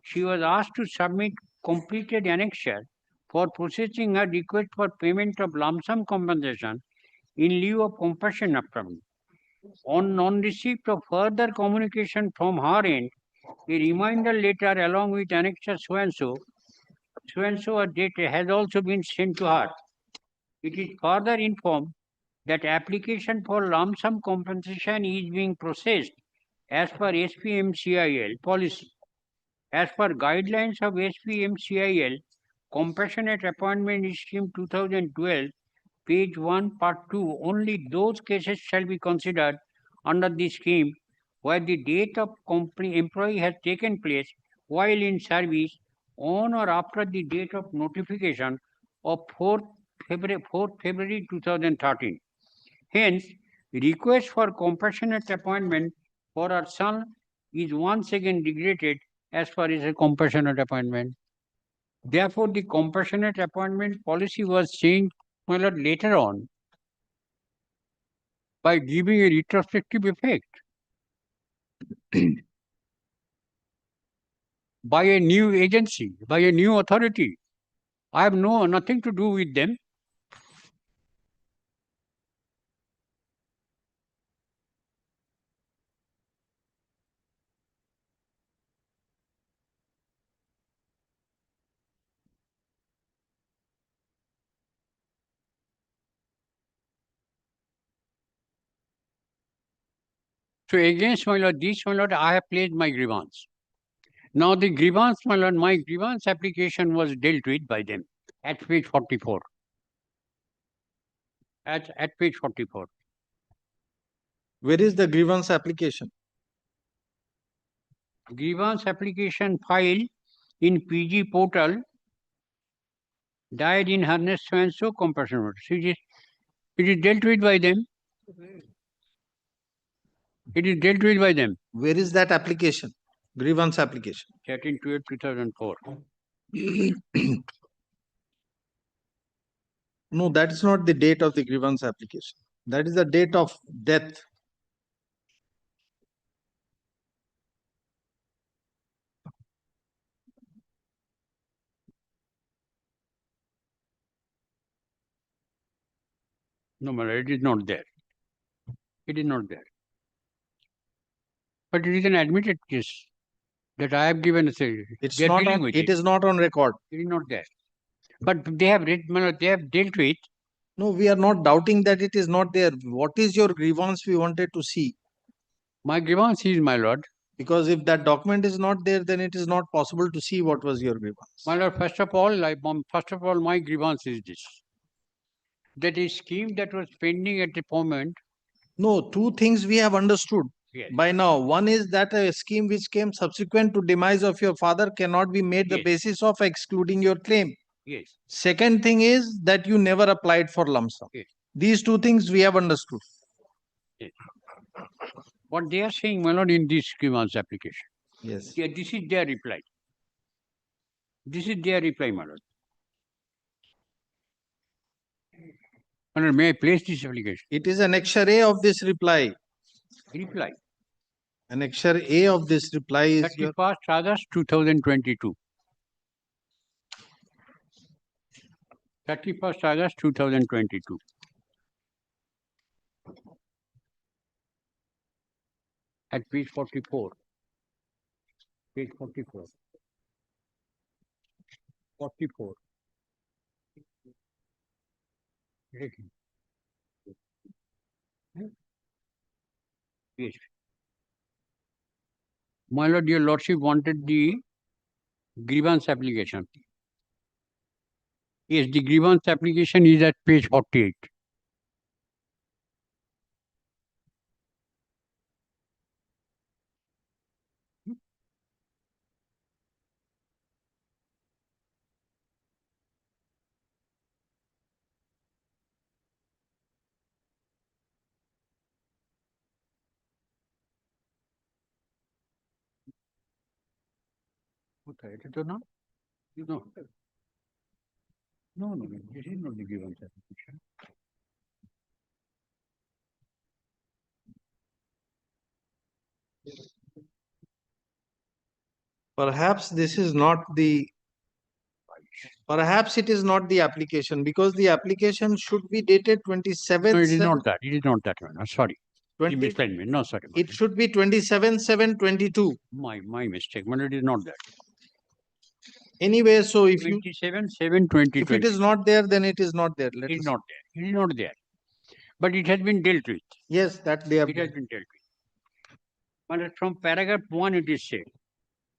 she was asked to submit completed annexure for processing her request for payment of lump sum compensation in lieu of compassionate appointment. On non-receipt of further communication from her end, a reminder letter along with annexure so and so a date has also been sent to her. It is further informed that application for lump sum compensation is being processed as per SPMCIL policy. As per guidelines of SPMCIL, Compassionate Appointment Scheme 2012, page 1, part 2, only those cases shall be considered under the scheme where the death of employee has taken place while in service on or after the date of notification of 4th February 2013. Hence, request for compassionate appointment for our son is once again regretted as far as a compassionate appointment. Therefore, the compassionate appointment policy was changed later on by giving a retrospective effect by a new agency, by a new authority. I have nothing to do with them. So against my lord, this my lord, I have placed my grievance. Now the grievance, my lord, my grievance application was dealt with by them at page 44. At page 44. Where is the grievance application? Grievance application file in PG portal, died in harness so and so compassion notice. It is dealt with by them. It is dealt with by them. Where is that application? Grievance application. 13/12/2004. No, that is not the date of the grievance application. That is the date of death. No, my lord, it is not there. It is not there. But it is an admitted case that I have given a say. It's They are not dealing on, with it is not on record. It is not there. But they have read, my lord, they have dealt with. No, we are not doubting that it is not there. What is your grievance we wanted to see? My grievance is, my lord. Because if that document is not there, then it is not possible to see what was your grievance. My lord, first of all, my grievance is this. That a scheme that was pending at the moment. No, two things we have understood Yes. by now. One is that a scheme which came subsequent to demise of your father cannot be made the Yes. basis of excluding your claim. Yes. Second thing is that you never applied for lump sum. Yes. These two things we have understood. Yes. What they are saying, my lord, in this grievance application. Yes. Yeah, this is their reply. This is their reply, my lord. My lord, may I place this application? It is annexure A of this reply. Reply. Annexure A of this reply is your 31st August 2022. 31st August 2022. At page 44. Page 44. 44. Yes. My lord, your lordship wanted the grievance application. Yes, the grievance application is at page 48. Okay, it is not. You know. No, this is not the grievance application. perhaps this is not the perhaps it is not the application because the application should be dated 27th. No, it is not that. It is not that one. Sorry. 20 You misspelled me. No, sorry. It should be 27/7/22. My mistake. But it is not that. Anyway, so if you 27/7/2020. if it is not there, then it is not there. Let It is us not there. It is not there. But it has been dealt with. yes, that they have It has been dealt with. But from paragraph 1 it is said,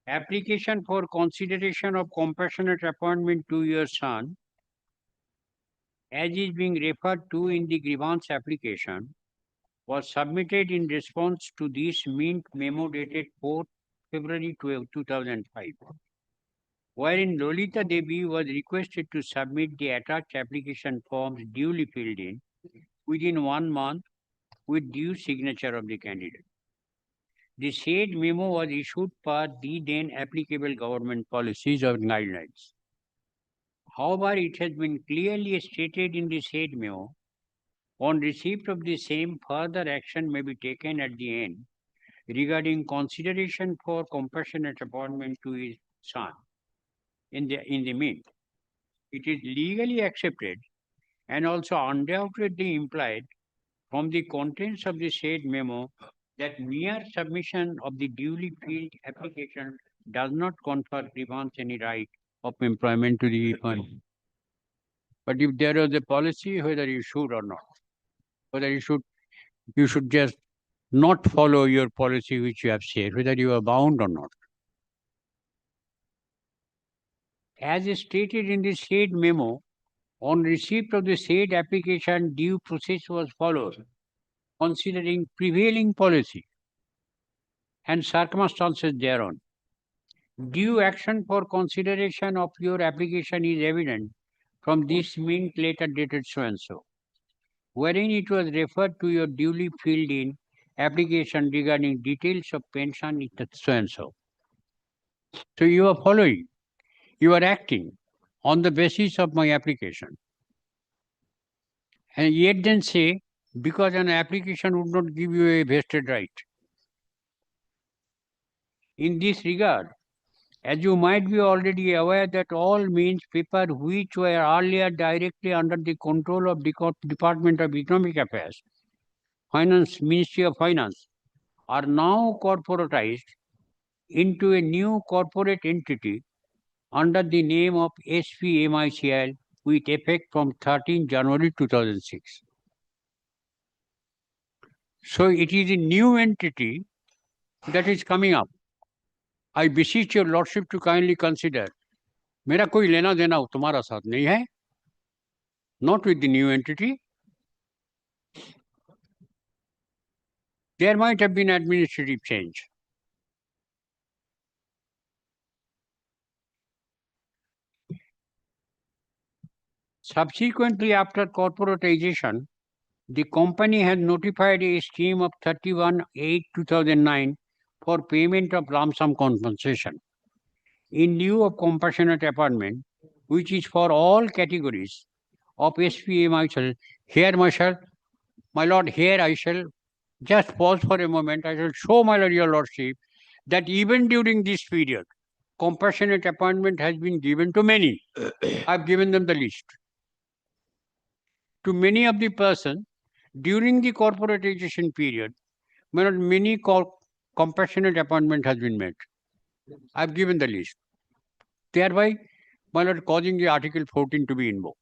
application for consideration of compassionate appointment to your son, as is being referred to in the grievance application, was submitted in response to this mint memo dated 4th February 2005, wherein Lolita Devi was requested to submit the attached application forms duly filled in within 1 month with due signature of the candidate. The said memo was issued per the then applicable government policies or guidelines. However, it has been clearly stated in the said memo, on receipt of the same, further action may be taken at the end regarding consideration for compassionate appointment to his son. In the mean, it is legally accepted and also undoubtedly implied from the contents of the said memo that mere submission of the duly filled application does not confer grievance any right of employment to the fund. But if there is a policy, whether you should or not, whether you should just not follow your policy which you have said, whether you are bound or not. As stated in the said memo, on receipt of the said application, due process was followed, considering prevailing policy and circumstances thereon. Due action for consideration of your application is evident from this mint letter dated so and so, wherein it was referred to your duly filled in application regarding details of pension so and so. So you are following, you are acting on the basis of my application. And yet then say, because an application would not give you a vested right. In this regard, as you might be already aware that all means paper which were earlier directly under the control of the Department of Economic Affairs, Finance, Ministry of Finance, are now corporatized into a new corporate entity under the name of SPMICL with effect from 13 January 2006. So it is a new entity that is coming up. I beseech your lordship to kindly consider. मेरा कोई लेना देना तुम्हारा साथ नहीं है. Not with the new entity. There might have been administrative change. Subsequently, after corporatization, the company has notified a scheme of 31/8/2009 for payment of lump sum compensation in lieu of compassionate appointment, which is for all categories of SPA. My lord, here I shall just pause for a moment. I shall show my lord, your lordship, that even during this period, compassionate appointment has been given to many. I've given them the list. To many of the persons during the corporatization period, many compassionate appointment has been made. I've given the list. Thereby, my lord, causing the Article 14 to be invoked.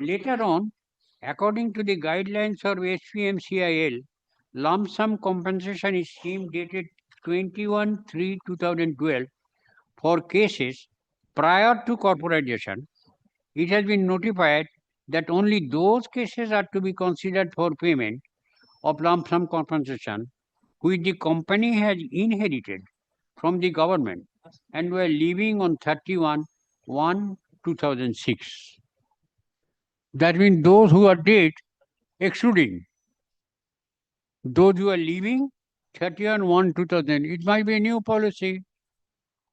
Later on, according to the guidelines of SPMCIL, lump sum compensation scheme dated 21/3/2012 for cases prior to corporatization, it has been notified that only those cases are to be considered for payment of lump sum compensation which the company has inherited from the government and were leaving on 31/1/2006. That means those who are dead, excluding those who are leaving 31/1/2000. It might be a new policy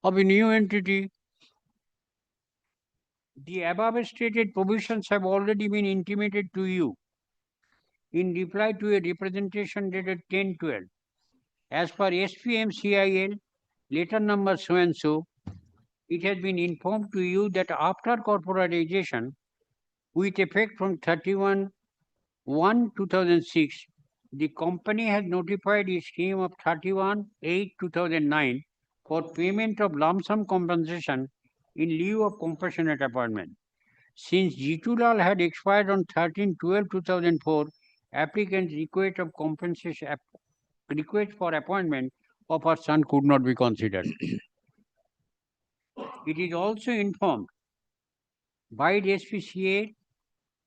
of a new entity. The above stated provisions have already been intimated to you in reply to a representation dated 10/12. As per SPMCIL, letter number so and so, it has been informed to you that after corporatization, with effect from 31/1/2006, the company has notified a scheme of 31/8/2009 for payment of lump sum compensation in lieu of compassionate appointment. Since Jitulal had expired on 13/12/2004, applicant's request of compensation request for appointment of her son could not be considered. It is also informed by the SPCA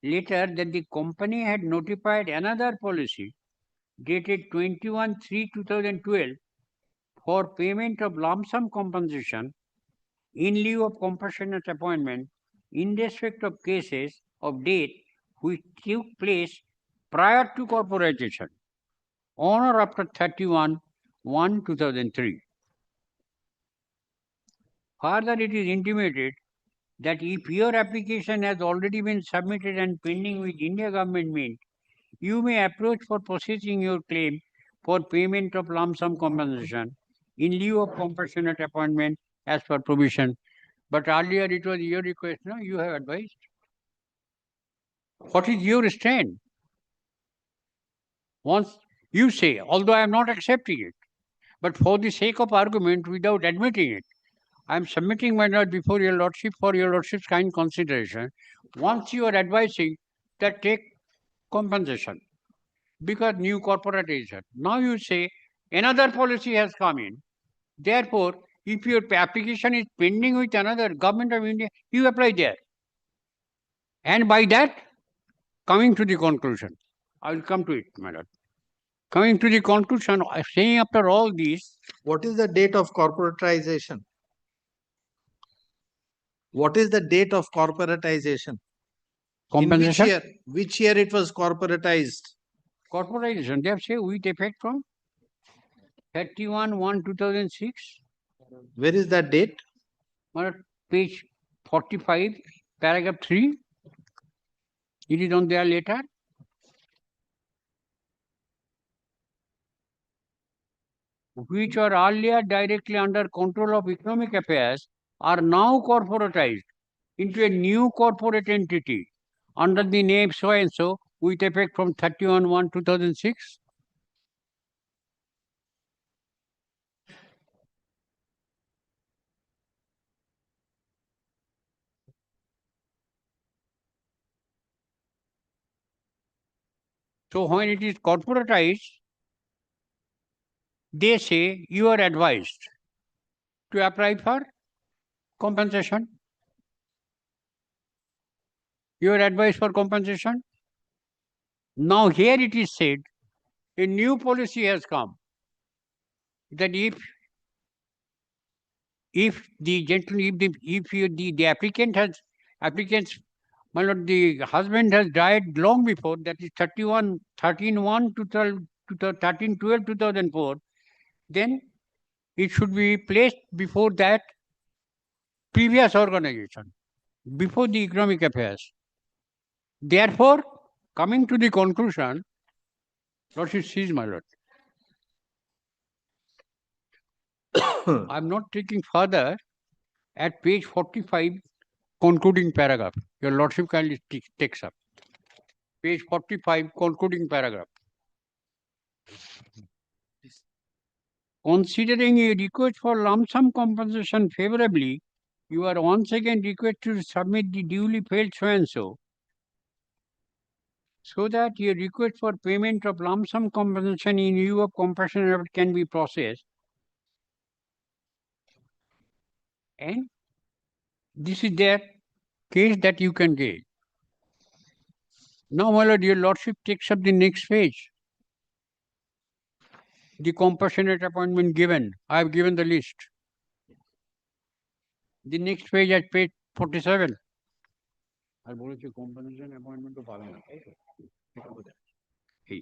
later that the company had notified another policy dated 21/3/2012 for payment of lump sum compensation in lieu of compassionate appointment in respect of cases of death which took place prior to corporatization on or after 31/1/2003. Further, it is intimated that if your application has already been submitted and pending with India Government Mint, you may approach for processing your claim for payment of lump sum compensation in lieu of compassionate appointment as per provision. But earlier it was your request, no? You have advised. What is your stand? Once you say, although I am not accepting it, but for the sake of argument, without admitting it, I am submitting my note before your lordship for your lordship's kind consideration. Once you are advising that take compensation, because new corporatization. Now you say another policy has come in. Therefore, if your application is pending with another government of India, you apply there. And by that, coming to the conclusion, I will come to it, my lord. Coming to the conclusion, saying after all this, What is the date of corporatization? What is the date of corporatization? In which compensation, year? Which year it was corporatized? corporatization, they have said with effect from 31/1/2006, Where is that date? my lord, page 45, paragraph 3. It is on there later. Which were earlier directly under control of economic affairs are now corporatized into a new corporate entity under the name so and so with effect from 31/1/2006. So when it is corporatized, they say you are advised to apply for compensation. You are advised for compensation. Now here it is said a new policy has come that if the gentleman, the applicant has applicants, my lord, the husband has died long before, that is 13/1/2004, then it should be placed before that previous organization, before the economic affairs. Therefore, coming to the conclusion, Lordship sees, my lord. I'm not taking further at page 45, concluding paragraph. Your Lordship kindly takes up. Page 45, concluding paragraph. Considering a request for lump sum compensation favorably, you are once again requested to submit the duly filed so that your request for payment of lump sum compensation in lieu of compassionate effort can be processed. And this is their case that you can get. Now, my lord, your lordship takes up the next page. The compassionate appointment given. I have given the list. The next page at page 47. আর বলেছি compensation appointment পাবে না, তাই তো? এই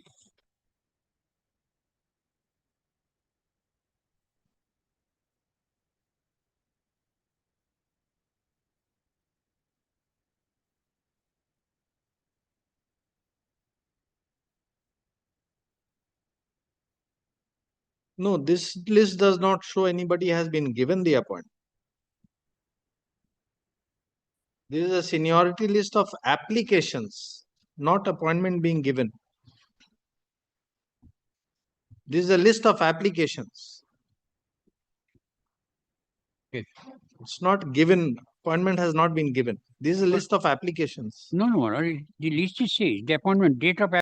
No, this list does not show anybody has been given the appointment. This is a seniority list of applications, not appointment being given. This is a list of applications. It's not given, appointment has not been given. This is a list of applications. No, no, no. The list is says the appointment date of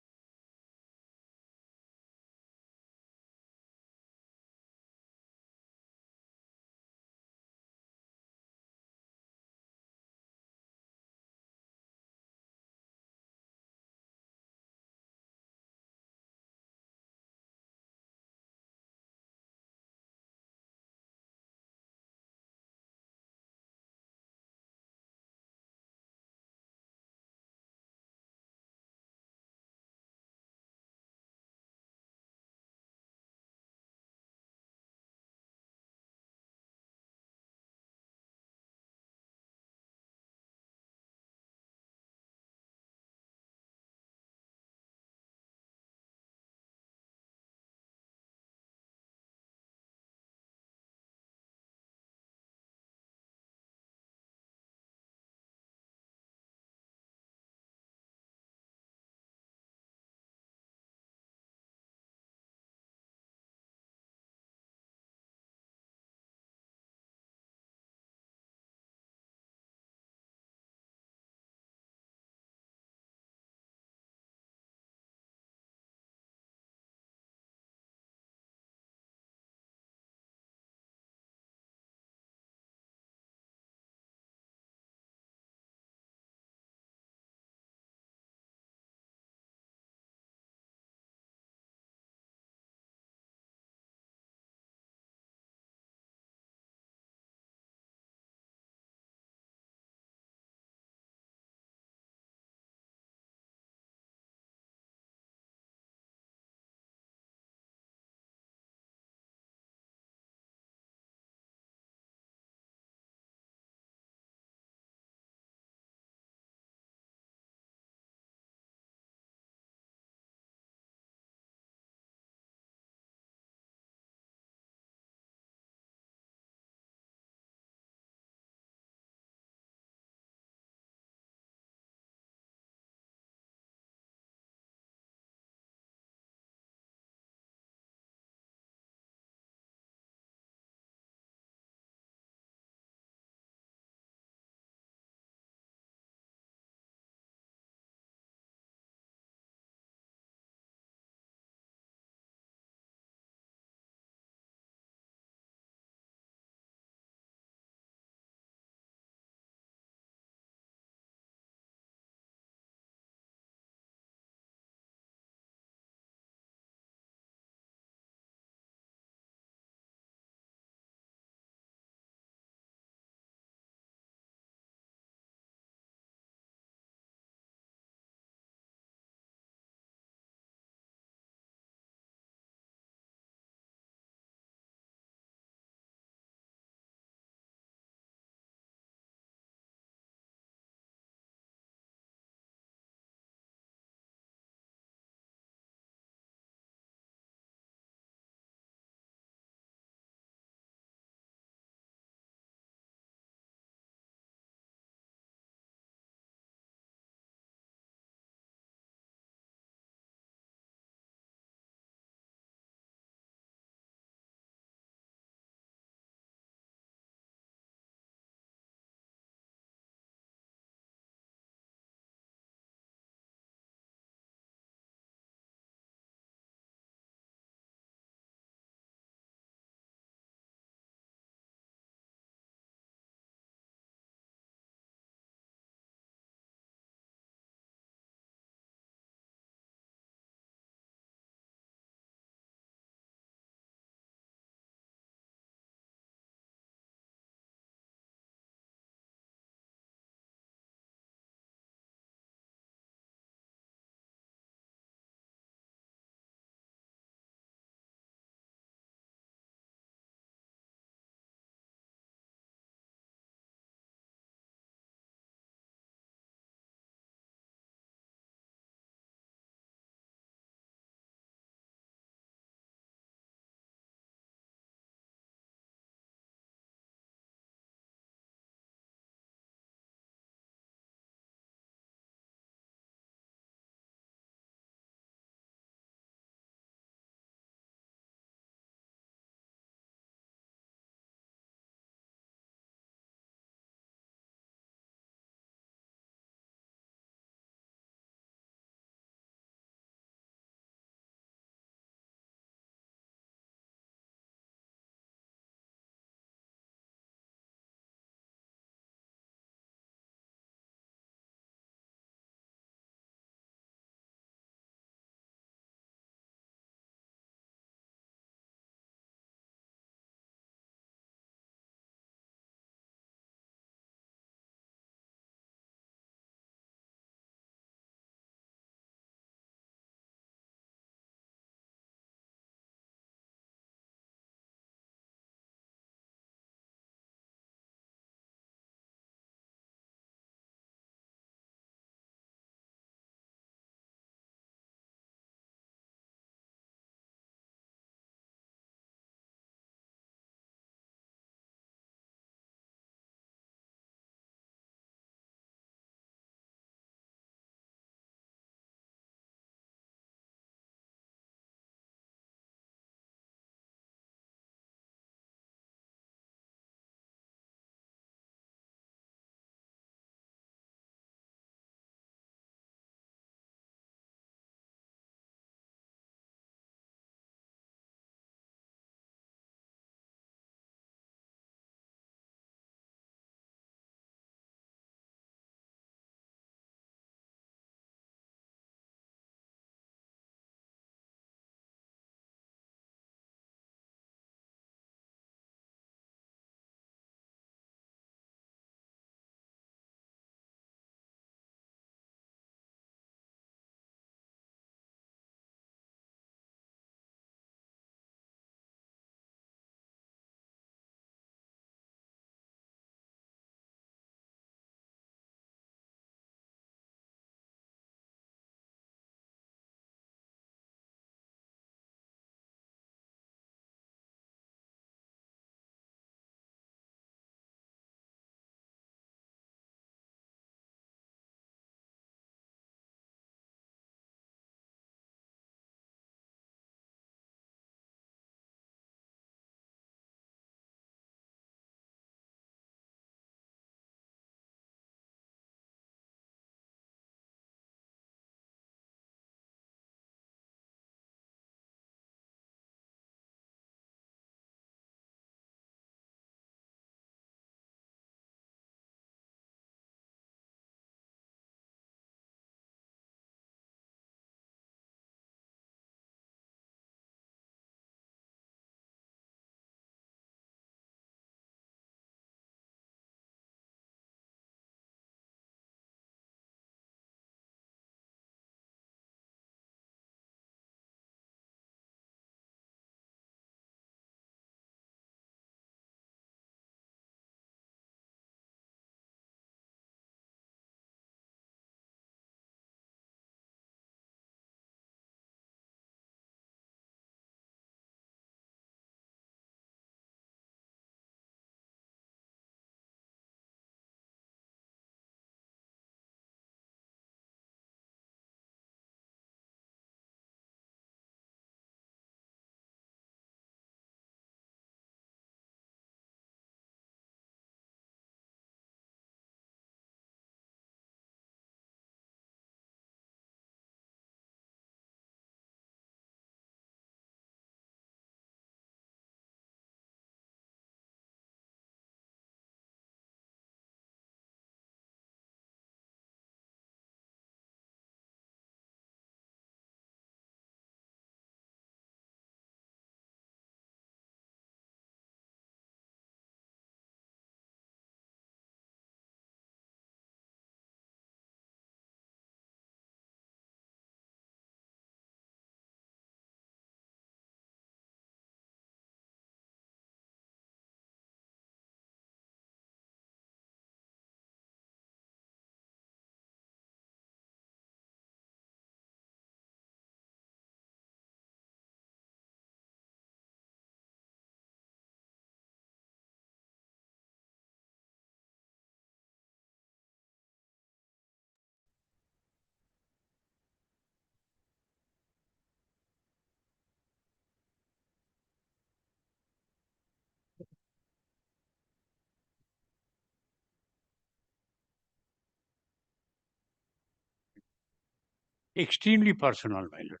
extremely personal, my lord.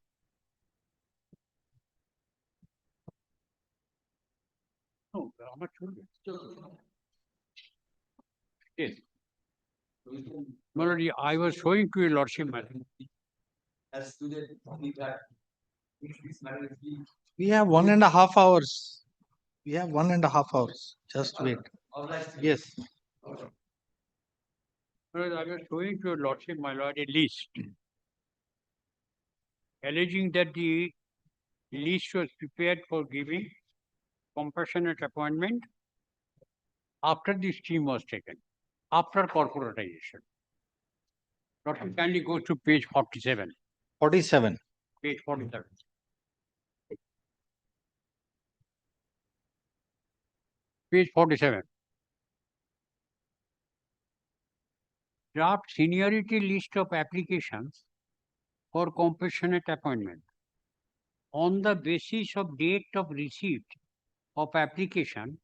No, আমার চলবে। Yes. My lord, I was showing to your lordship, my lord. We have 1.5 hours. We have 1.5 hours. Just wait. Yes. My lord, I was showing to your lordship, my lord, a list alleging that the list was prepared for giving compassionate appointment after the scheme was taken, after corporatization. Lordship kindly go to page 47. 47. Page 47. Page 47. Draft seniority list of applications for compassionate appointment. On the basis of date of receipt of application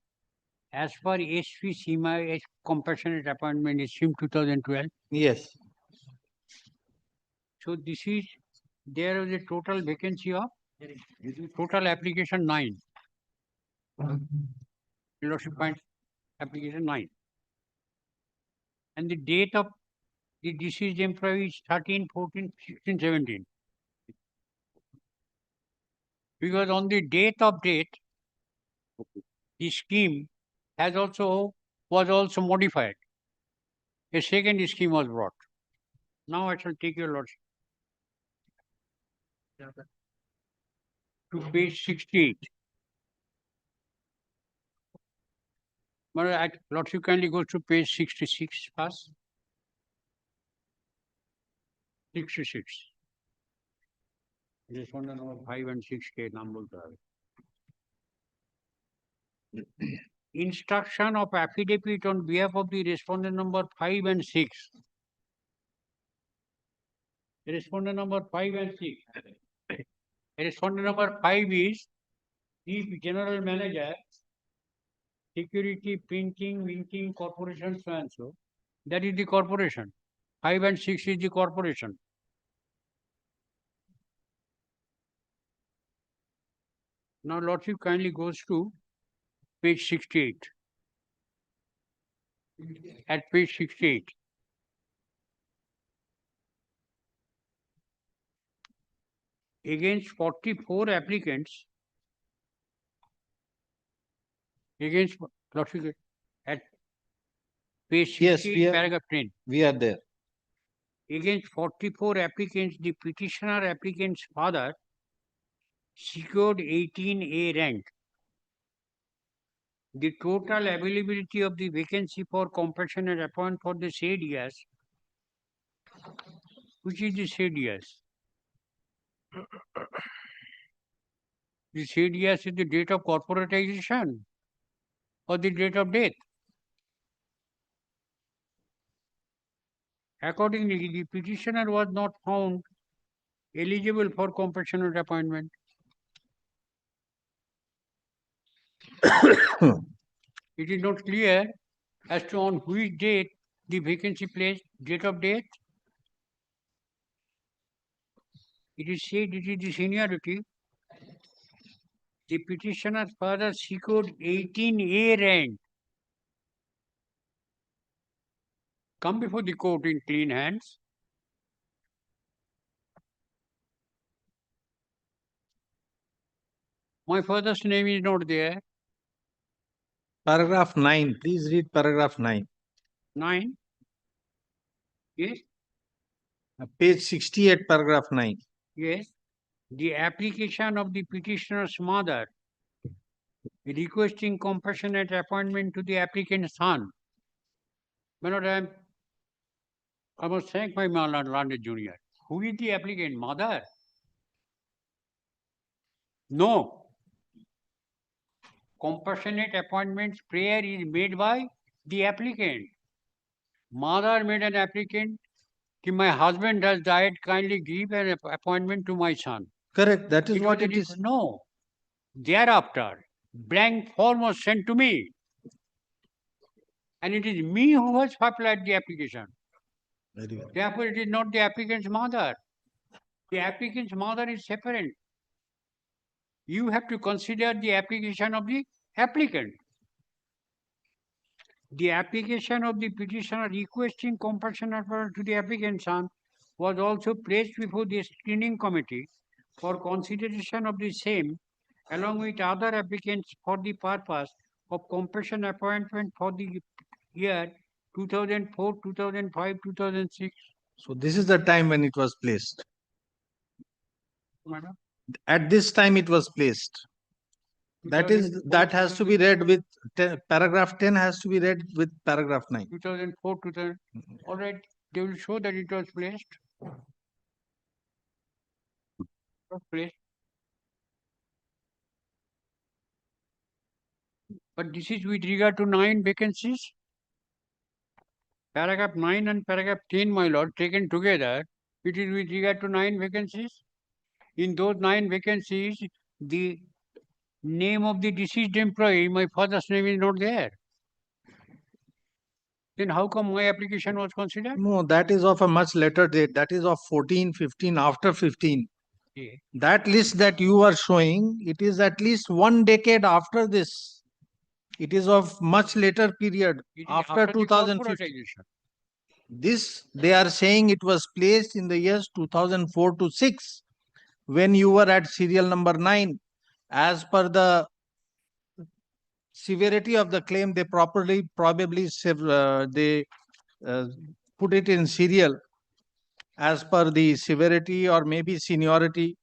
as per SP SEMA compassionate appointment scheme 2012. Yes. So this is, there is a total vacancy of, total application 9. Lordship point, application 9. And the date of the deceased employee is 13, 14, 16, 17. Because on the date of date, the scheme was also modified. A second scheme was brought. Now I shall take your lordship to page 68. My lordship kindly goes to page 66 first. 66. Respondent number 5 and 6 के नाम बोलता है. Instruction of affidavit on behalf of the respondent number 5 and 6. Respondent number 5 and 6. Respondent number 5 is Chief General Manager, Security, Printing, Minting Corporation, so and so. That is the corporation. 5 and 6 is the corporation. Now lordship kindly goes to page 68. At page 68. Against 44 applicants, against lordship at page 68, Yes, we are- paragraph 10. We are there. Against 44 applicants, the petitioner applicant's father secured 18A rank. The total availability of the vacancy for compassionate appointment for the said years, which is the said years? The said years is the date of corporatization or the date of death. Accordingly, the petitioner was not found eligible for compassionate appointment. It is not clear as to on which date the vacancy placed, date of death. It is said it is the seniority. The petitioner's father secured 18A rank. Come before the court in clean hands. My father's name is not there. Paragraph 9. Please read paragraph 9. 9. Yes. Page 68, paragraph 9. Yes. The application of the petitioner's mother requesting compassionate appointment to the applicant's son. My lord, I must thank my learned junior. Who is the applicant? Mother? No. Compassionate appointment prayer is made by the applicant. Mother made an applicant. My husband has died, kindly give an appointment to my son. Correct. That is what it is. No. Thereafter, blank form was sent to me. And it is me who has applied the application. Very well. Therefore, it is not the applicant's mother. The applicant's mother is separate. You have to consider the application of the applicant. The application of the petitioner requesting compassionate referral to the applicant's son was also placed before the screening committee for consideration of the same, along with other applicants for the purpose of compassion appointment for the year 2004, 2005, 2006. So this is the time when it was placed. Madam, At this time it was placed. That has to be read with, paragraph 10 has to be read with paragraph 9. 2004, 2000. All right, they will show that it was placed. Was placed. But this is with regard to 9 vacancies. Paragraph 9 and paragraph 10, my lord, taken together, it is with regard to 9 vacancies. In those 9 vacancies, the name of the deceased employee, my father's name is not there. Then how come my application was considered? No, that is of a much later date. That is of 14, 15, after 15. Yeah. That list that you are showing, it is at least 1 decade after this. It is of much later period, It is after the 2015. corporatization. This, they are saying it was placed in the years 2004 to 6, when you were at serial number 9. As per the severity of the claim, they probably put it in serial as per the severity or maybe seniority.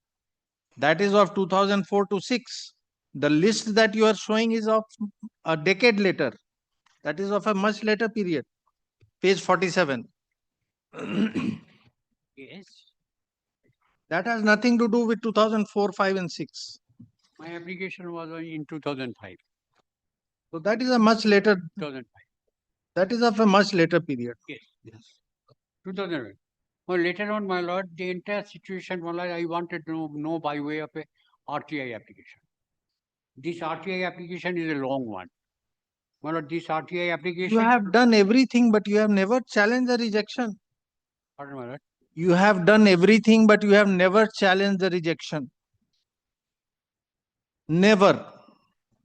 That is of 2004 to 6. The list that you are showing is of a decade later. That is of a much later period. Page 47. Yes. That has nothing to do with 2004, 5 and 6. My application was in 2005. So that is a much later, 2005. that is of a much later period. Yes. Yes. 2005. Well, later on, my lord, the entire situation, my lord, I wanted to know by way of a RTI application. This RTI application is a long one. My lord, this RTI application. You have done everything, but you have never challenged the rejection. Pardon, my lord. You have done everything, but you have never challenged the rejection. Never.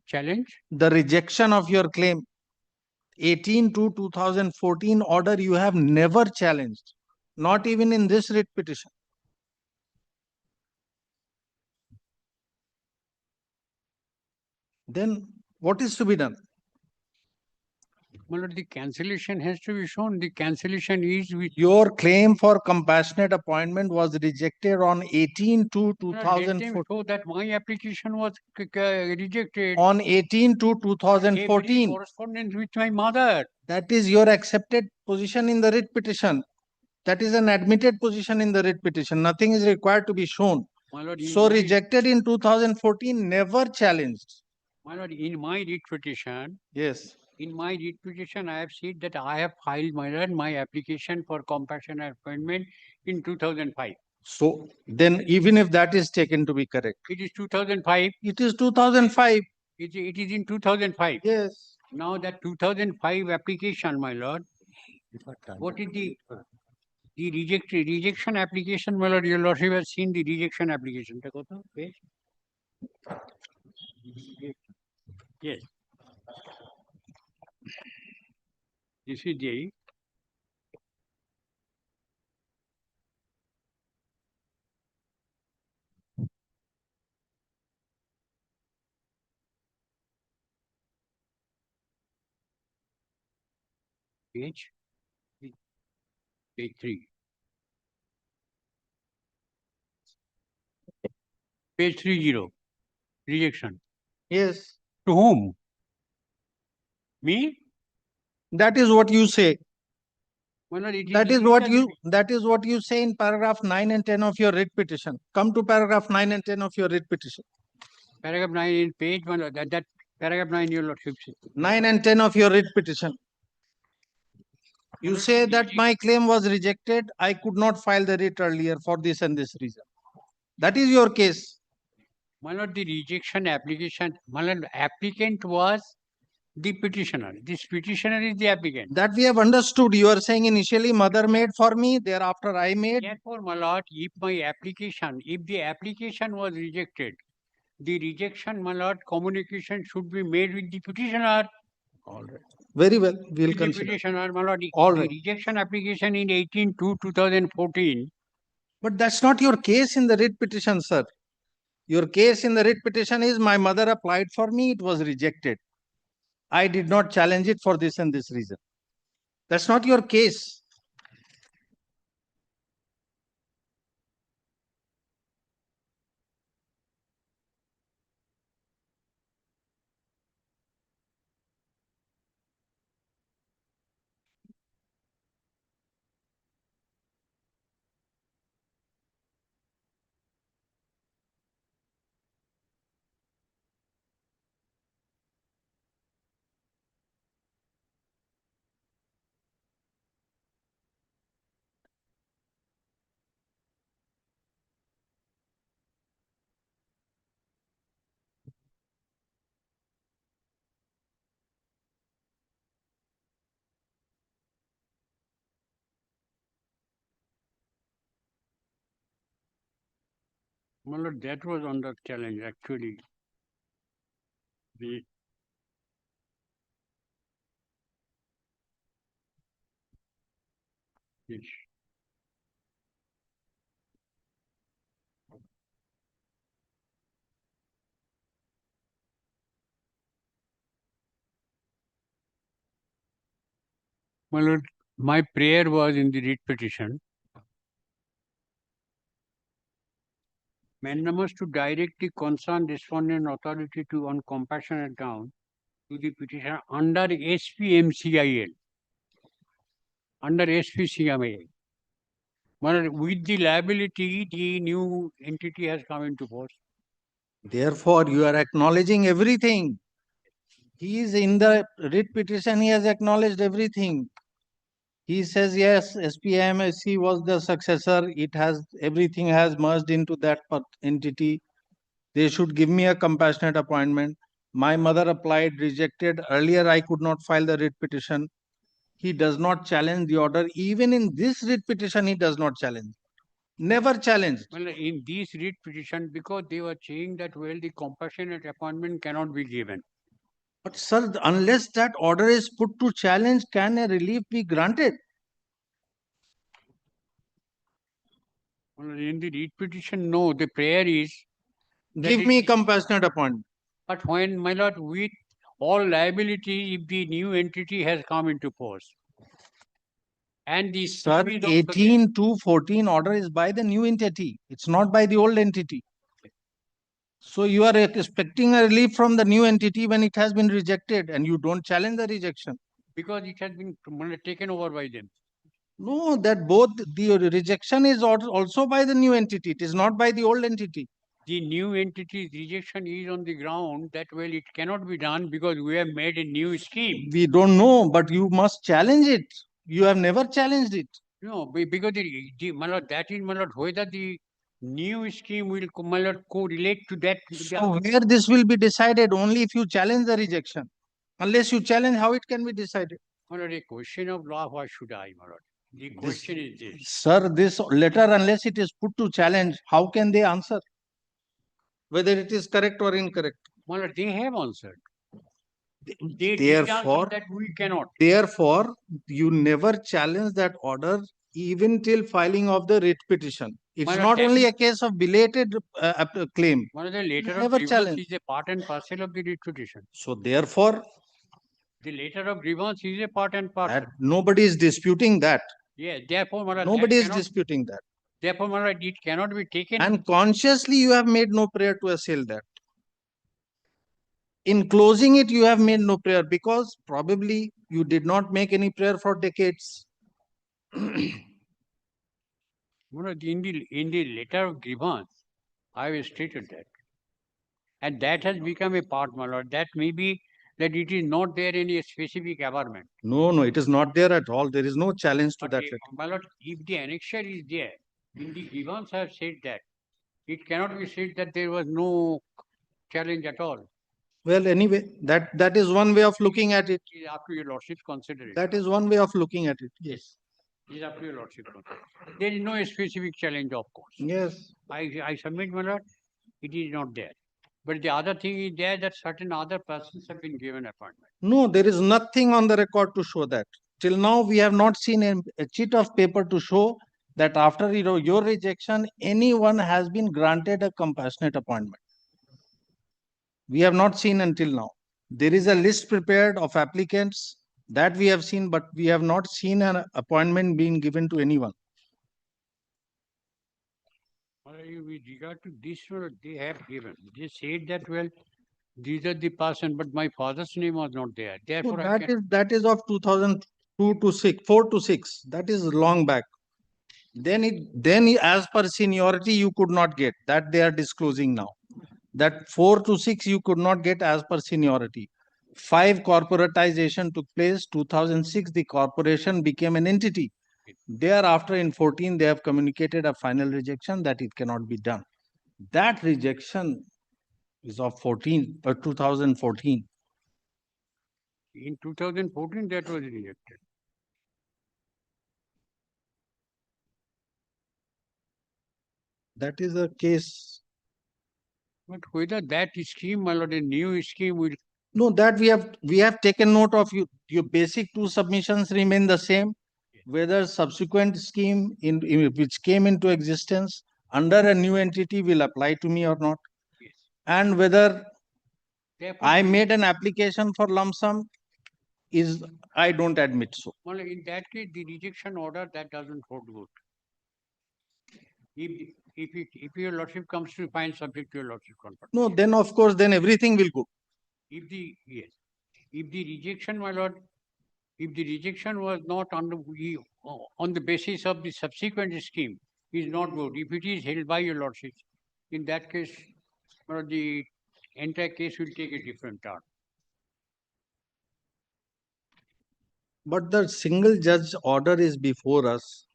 Challenge? The rejection of your claim. 18 to 2014 order you have never challenged. Not even in this writ petition. Then what is to be done? My lord, the cancellation has to be shown. The cancellation is with Your claim for compassionate appointment was rejected on 18 to my lord, let them 2014. show that my application was rejected. On 18 to Every 2014. correspondence with my mother. That is your accepted position in the writ petition. That is an admitted position in the writ petition. Nothing is required to be shown. My lord, So rejected in 2014, never challenged. My lord, in my writ petition, Yes. in my writ petition, I have said that I have filed, my lord, my application for compassionate appointment in 2005. So then even if that is taken to be correct. It is 2005. It is 2005. It is in 2005. Yes. Now that 2005 application, my lord, what is the rejection application, my lord? Your lordship has seen the rejection application. Yes. This is the page 3. Page 30. Rejection. Yes. To whom? Me? That is what you say. Well, no, it That is what you say in paragraph 9 and 10 of your writ petition. Come to paragraph 9 and 10 of your writ petition. Paragraph 9 in page 1. That paragraph 9, your lordship. 9 and 10 of your writ petition. You say that my claim was rejected. I could not file the writ earlier for this and this reason. That is your case. My lord, the rejection application, my lord, applicant was The petitioner. This petitioner is the applicant. That we have understood. You are saying initially mother made for me, thereafter I made. Therefore, my lord, if the application was rejected, the rejection, my lord, communication should be made with the petitioner. All right. Very well, we'll With the consider. petitioner, my lord, All the right. rejection application in 18/2/2014. But that's not your case in the writ petition, sir. Your case in the writ petition is my mother applied for me, it was rejected. I did not challenge it for this and this reason. That's not your case. My lord, that was under challenge actually. The yes. My lord, my prayer was in the writ petition. Mandamus to direct the concerned respondent authority to on compassionate ground to the petitioner under SPMCIL. Under SPCMIL. With the liability, the new entity has come into force. Therefore, you are acknowledging everything. He is in the writ petition, he has acknowledged everything. He says, yes, SPMSC was the successor. It has, everything has merged into that entity. They should give me a compassionate appointment. My mother applied, rejected. Earlier, I could not file the writ petition. He does not challenge the order. Even in this writ petition, he does not challenge. Never challenged. Well, in this writ petition, because they were saying that, well, the compassionate appointment cannot be given. But sir, unless that order is put to challenge, can a relief be granted? Well, in the writ petition, no, the prayer is. Give me compassionate appointment. But when, my lord, with all liability, if the new entity has come into force. And the Sir, 18 to 14 order is by the new entity. It's not by the old entity. So you are expecting a relief from the new entity when it has been rejected and you don't challenge the rejection. Because it has been taken over by them. No, that both the rejection is also by the new entity. It is not by the old entity. The new entity's rejection is on the ground that, well, it cannot be done because we have made a new scheme. We don't know, but you must challenge it. You have never challenged it. No, because my lord, that is, my lord, whether the new scheme will, my lord, correlate to that. So where this will be decided only if you challenge the rejection. Unless you challenge, how it can be decided? My lord, a question of law, why should I, my lord? The question is this. Sir, this letter, unless it is put to challenge, how can they answer? Whether it is correct or incorrect. My lord, they have answered. They did answer that we cannot. Therefore, you never challenge that order even till filing of the writ petition. It's not only a case of belated claim. One of the letter of Never grievance challenge. is a part and parcel of the writ petition. So therefore, the letter of grievance is a part and parcel. Nobody is disputing that. Yeah, therefore, my lord, Nobody is disputing that. Therefore, my lord, it cannot be taken. And consciously you have made no prayer to assail that. In closing it, you have made no prayer because probably you did not make any prayer for decades. In the letter of grievance, I have stated that. And that has become a part, my lord. That may be that it is not there in a specific averment. No, it is not there at all. There is no challenge to that. My lord, if the annexure is there, in the grievance I have said that. It cannot be said that there was no challenge at all. Well, anyway, that is one way of looking at it. It is up to your lordship's consideration. That is one way of looking at it. Yes. It is up to your lordship. There is no specific challenge, of course. Yes. I submit, my lord, it is not there. But the other thing is there that certain other persons have been given appointment. No, there is nothing on the record to show that. Till now, we have not seen a sheet of paper to show that after your rejection, anyone has been granted a compassionate appointment. We have not seen until now. There is a list prepared of applicants that we have seen, but we have not seen an appointment being given to anyone. With regard to this, they have given. They said that, well, these are the person, but my father's name was not there. So Therefore, that is of 2002 to 6, 4 to 6. That is long back. Then as per seniority, you could not get that they are disclosing now. That 4 to 6 you could not get as per seniority. 5 corporatization took place. 2006 the corporation became an entity. Thereafter in 14 they have communicated a final rejection that it cannot be done. That rejection is of 2014. in 2014, that was rejected. That is a case. But whether that scheme, my lord, a new scheme will. No, that we have taken note of. Your basic 2 submissions remain the same. Whether subsequent scheme which came into existence under a new entity will apply to me or not. Yes. And whether Therefore, I made an application for lump sum I don't admit so. Well, in that case, the rejection order that doesn't hold good. If your lordship comes to find subject to your lordship confirmation. No, then of course, then everything will go. If the rejection, my lord, if the rejection was not on the basis of the subsequent scheme, is not good. If it is held by your lordship, in that case, my lord, the entire case will take a different turn. But the single judge order is before us.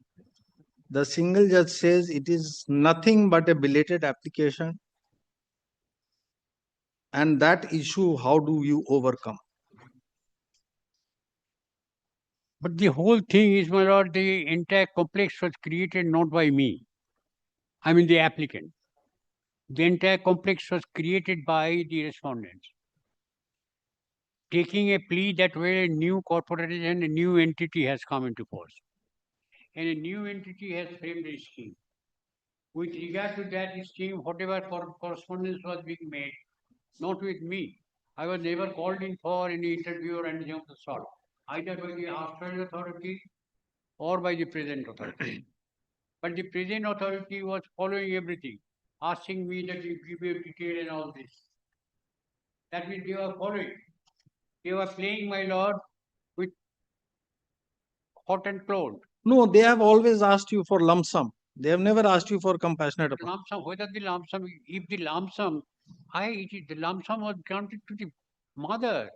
The single judge says it is nothing but a belated application. And that issue, how do you overcome? But the whole thing is, my lord, the entire complex was created not by me. I mean the applicant. The entire complex was created by the respondents. Taking a plea that where a new corporation, a new entity has come into force. And a new entity has framed a scheme. With regard to that scheme, whatever correspondence was being made, not with me. I was never called in for any interview or anything of the sort, either by the outside authority or by the present authority. But the present authority was following everything, asking me that you give me a detail and all this. That means they were following. They were playing, my lord, with hot and cold. No, they have always asked you for lump sum. They have never asked you for compassionate approach. Lump sum, whether the lump sum, if the lump sum, the lump sum was granted to the mother,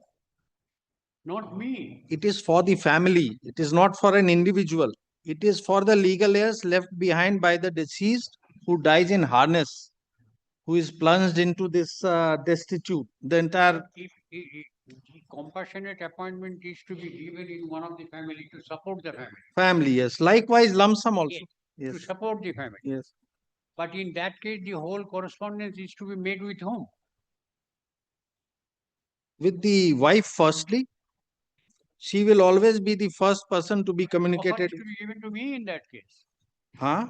not me. It is for the family. It is not for an individual. It is for the legal heirs left behind by the deceased who dies in harness, who is plunged into this destitute. The entire. If the compassionate appointment is to be given in one of the family to support the family. Family, yes. Likewise, lump sum also. Yes. To support the family. Yes. But in that case, the whole correspondence is to be made with whom? With the wife, firstly. She will always be the first person to be communicated. The offer is to be given to me in that case. Huh?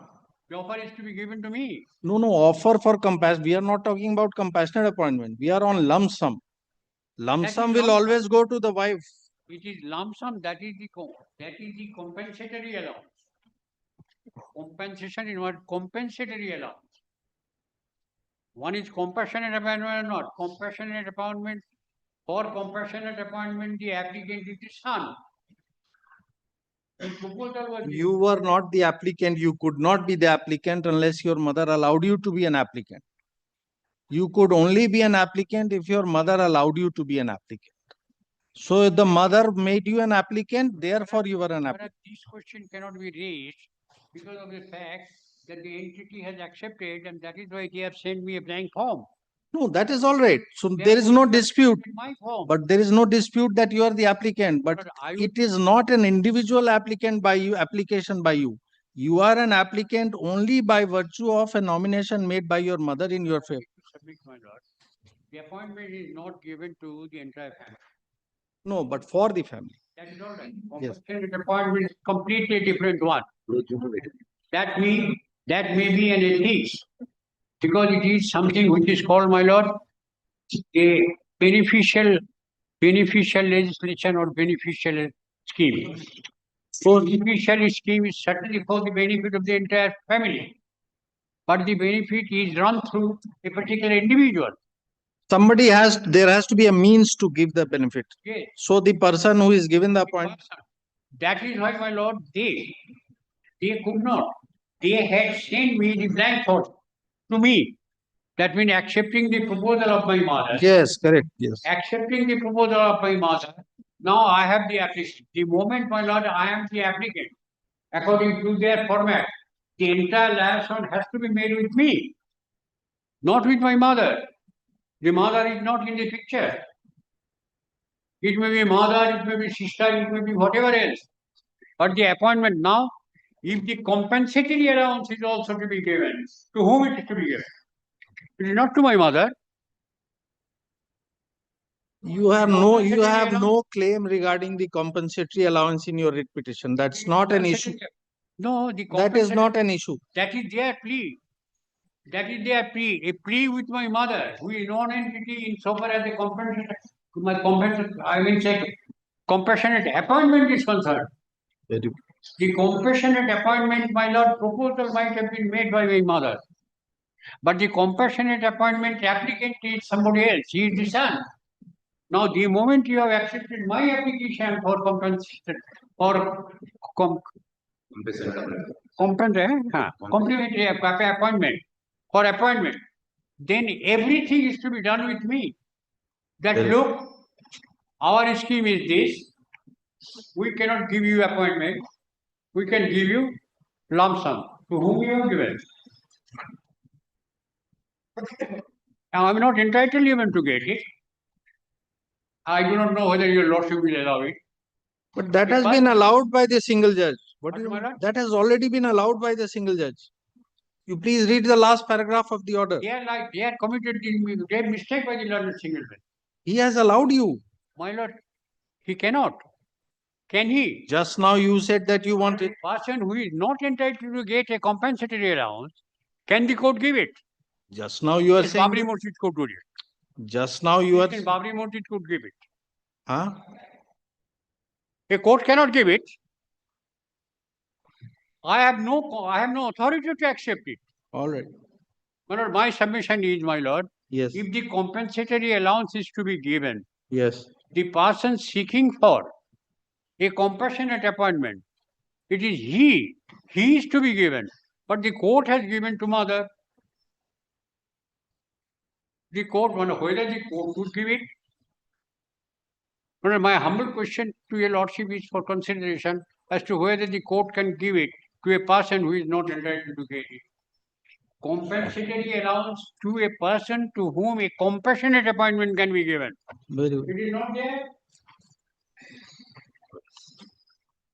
The offer is to be given to me. No, offer for compassion. We are not talking about compassionate appointment. We are on lump sum. Lump sum will always go to the wife. It is lump sum, that is the compensatory allowance. Compensation in what? Compensatory allowance. One is compassionate appointment or not. Compassionate appointment. For compassionate appointment, the applicant is the son. You were not the applicant. You could not be the applicant unless your mother allowed you to be an applicant. You could only be an applicant if your mother allowed you to be an applicant. So the mother made you an applicant, therefore you were an applicant. This question cannot be raised because of the fact that the entity has accepted, and that is why they have sent me a blank form. No, that is all right. So They there are is no going to dispute, in my form. but there is no dispute that you are the applicant, but But I it is not an individual applicant by you, application by you. You are an applicant only by virtue of a nomination made by your mother in your favor. submit, my lord. The appointment is not given to the entire family. No, but for the family. That is all right. Yes. Compulsory appointment is completely different one. That may be an ethics, because it is something which is called, my lord, a beneficial legislation or beneficial scheme. So beneficial scheme is certainly for the benefit of the entire family, but the benefit is run through a particular individual. There has to be a means to give the benefit. Yes. So the person who is given the appointment. That is why, my lord, they could not. They had sent me the blank thought to me. That means accepting the proposal of my mother. Yes, correct. Yes. Accepting the proposal of my mother. Now I have the application. The moment, my lord, I am the applicant, according to their format, the entire liaison has to be made with me, not with my mother. The mother is not in the picture. It may be mother, it may be sister, it may be whatever else. But the appointment now, if the compensatory allowance is also to be given, to whom it is to be given? It is not to my mother. You have no claim regarding the compensatory allowance in your writ petition. That's not an issue. No, the That is not an issue. That is their plea. That is their plea. A plea with my mother, who is non-entity insofar as the compassionate appointment is concerned. The compassionate appointment, my lord, proposal might have been made by my mother. But the compassionate appointment applicant is somebody else. He is the son. Now, the moment you have accepted my application for compensation or complimentary appointment, then everything is to be done with me. That look, our scheme is this. We cannot give you appointment. We can give you lump sum to whom you have given. Now, I am not entitled even to get it. I do not know whether your lordship will allow it. But that has been allowed by the single judge. What do you mean? That has already been allowed by the single judge. You please read the last paragraph of the order. They are committed the grave mistake by the learned single judge. He has allowed you. My lord, he cannot. Can he? Just now you said that you wanted. A person who is not entitled to get a compensatory allowance, can the court give it? Just now you are saying. Babri Masjid court would it. Just now you are. Babri Masjid could give it. Huh? A court cannot give it. I have no authority to accept it. All right. My lord, my submission is, my lord, Yes. if the compensatory allowance is to be given, Yes. the person seeking for a compassionate appointment, it is he is to be given, but the court has given to mother. The court, whether the court would give it. Well, my humble question to your lordship is for consideration as to whether the court can give it to a person who is not entitled to get it. Compensatory allowance to a person to whom a compassionate appointment can be given. Very good. It is not there.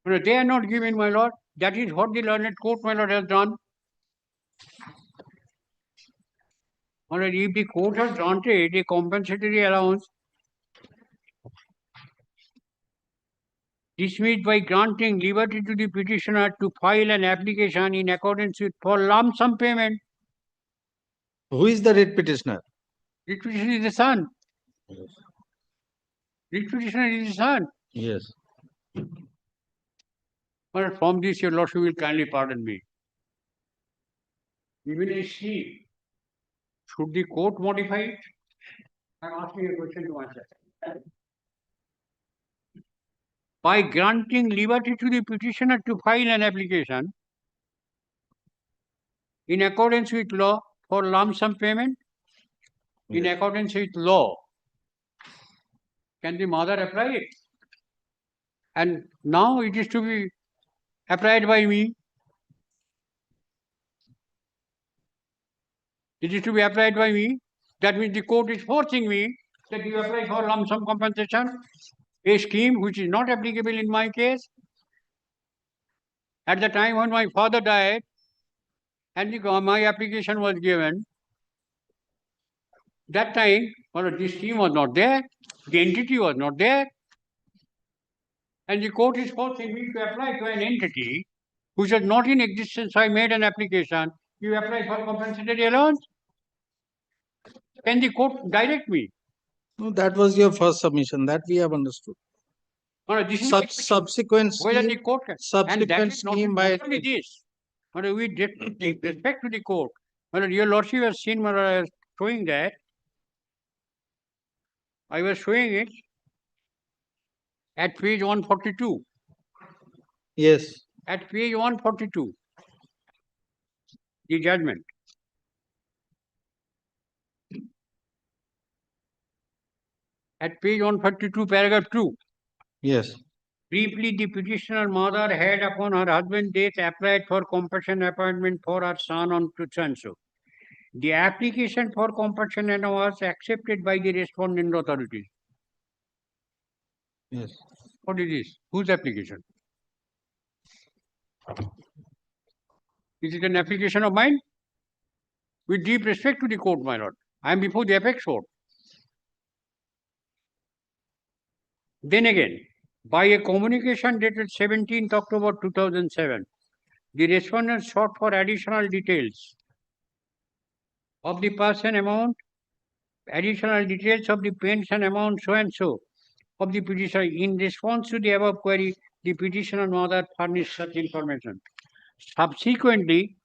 No, they are not given, my lord. That is what the learned court, my lord, has done. My lord, if the court has granted a compensatory allowance, dismissed by granting liberty to the petitioner to file an application in accordance with for lump sum payment. Who is the writ petitioner? Writ petitioner is the son. Writ petitioner is the son. Yes. But from this, your lordship will kindly pardon me. Even a scheme, should the court modify it? I am asking a question to myself. By granting liberty to the petitioner to file an application in accordance with law for lump sum payment, in accordance with law, can the mother apply it? And now it is to be applied by me. It is to be applied by me. That means the court is forcing me that you apply for lump sum compensation, a scheme which is not applicable in my case. At the time when my father died and my application was given, that time, well, this scheme was not there, the entity was not there, and the court is forcing me to apply to an entity which was not in existence. I made an application. You apply for compensatory allowance? Can the court direct me? No, that was your first submission, that we have understood. No, this is my question. Subsequent Whether the scheme, court can. And that subsequent is not scheme by, only this. But we did take respect to the court. But your lordship has seen when I was showing that. I was showing it at page 142. yes, At page 142. The judgment. At page 142, paragraph 2. yes, Briefly, the petitioner mother had upon her husband's death applied for compassion appointment for her son on to so. The application for compassion was accepted by the respondent authorities. yes. What is this? Whose application? Is it an application of mine? With deep respect to the court, my lord. I am before the apex court. Then again, by a communication dated 17th October 2007, the respondent sought for additional details of the person amount, additional details of the pension amount so and so of the petitioner. In response to the above query, the petitioner mother furnished such information. Subsequently,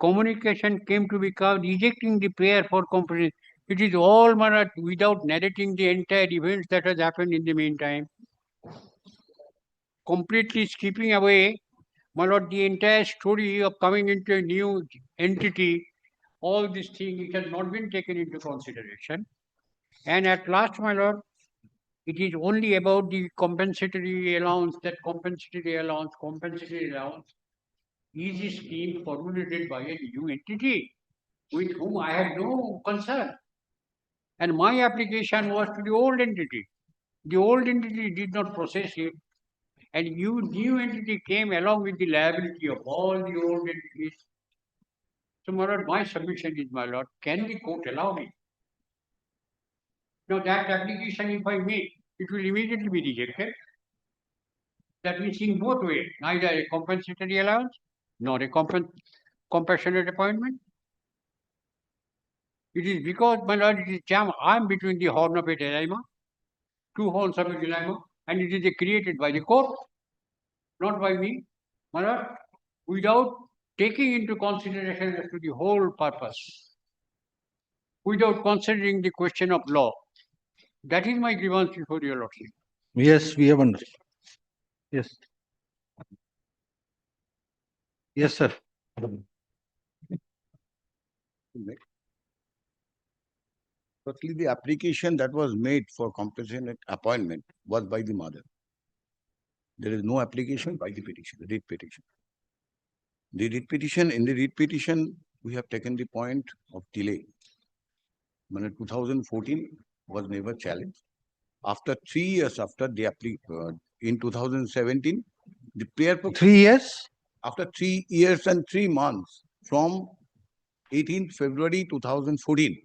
communication came to be called rejecting the prayer for compensation. It is all manner without narrating the entire events that has happened in the meantime. Completely skipping away, my lord, the entire story of coming into a new entity, all these things, it has not been taken into consideration. And at last, my lord, it is only about the compensatory allowance, compensatory allowance is a scheme formulated by a new entity with whom I had no concern. And my application was to the old entity. The old entity did not process it. And new entity came along with the liability of all the old entities. So, my lord, my submission is, my lord, can the court allow me? Now, that application, if I make, it will immediately be rejected. That means in both ways, neither a compensatory allowance nor a compassionate appointment. It is because, my lord, it is jam. I am between the horn of a dilemma, two horns of a dilemma, and it is created by the court, not by me, my lord, without taking into consideration as to the whole purpose, without considering the question of law. That is my grievance before your lordship. Yes, we have understood. Yes. Yes, sir. Firstly, the application that was made for compassionate appointment was by the mother. There is no application by the petition, the writ petition. The writ petition, in the writ petition, we have taken the point of delay. When 2014 was never challenged. After 3 years after the in 2017, the prayer for 3 years? After 3 years and 3 months from 18th February 2014,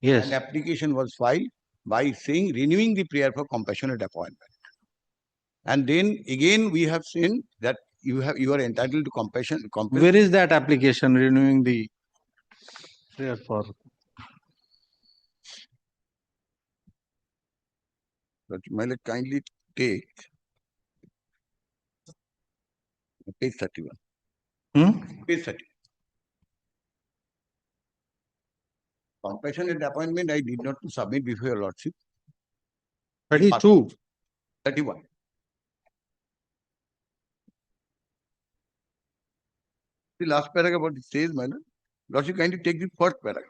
yes, an application was filed by saying renewing the prayer for compassionate appointment. And then again we have seen that you are entitled to compassion. Where is that application renewing the prayer for? But may I kindly take page 31. Page 30. Compassionate appointment I did not submit before your lordship. 32. 31. The last paragraph what it says, my lordship, kindly take the first paragraph.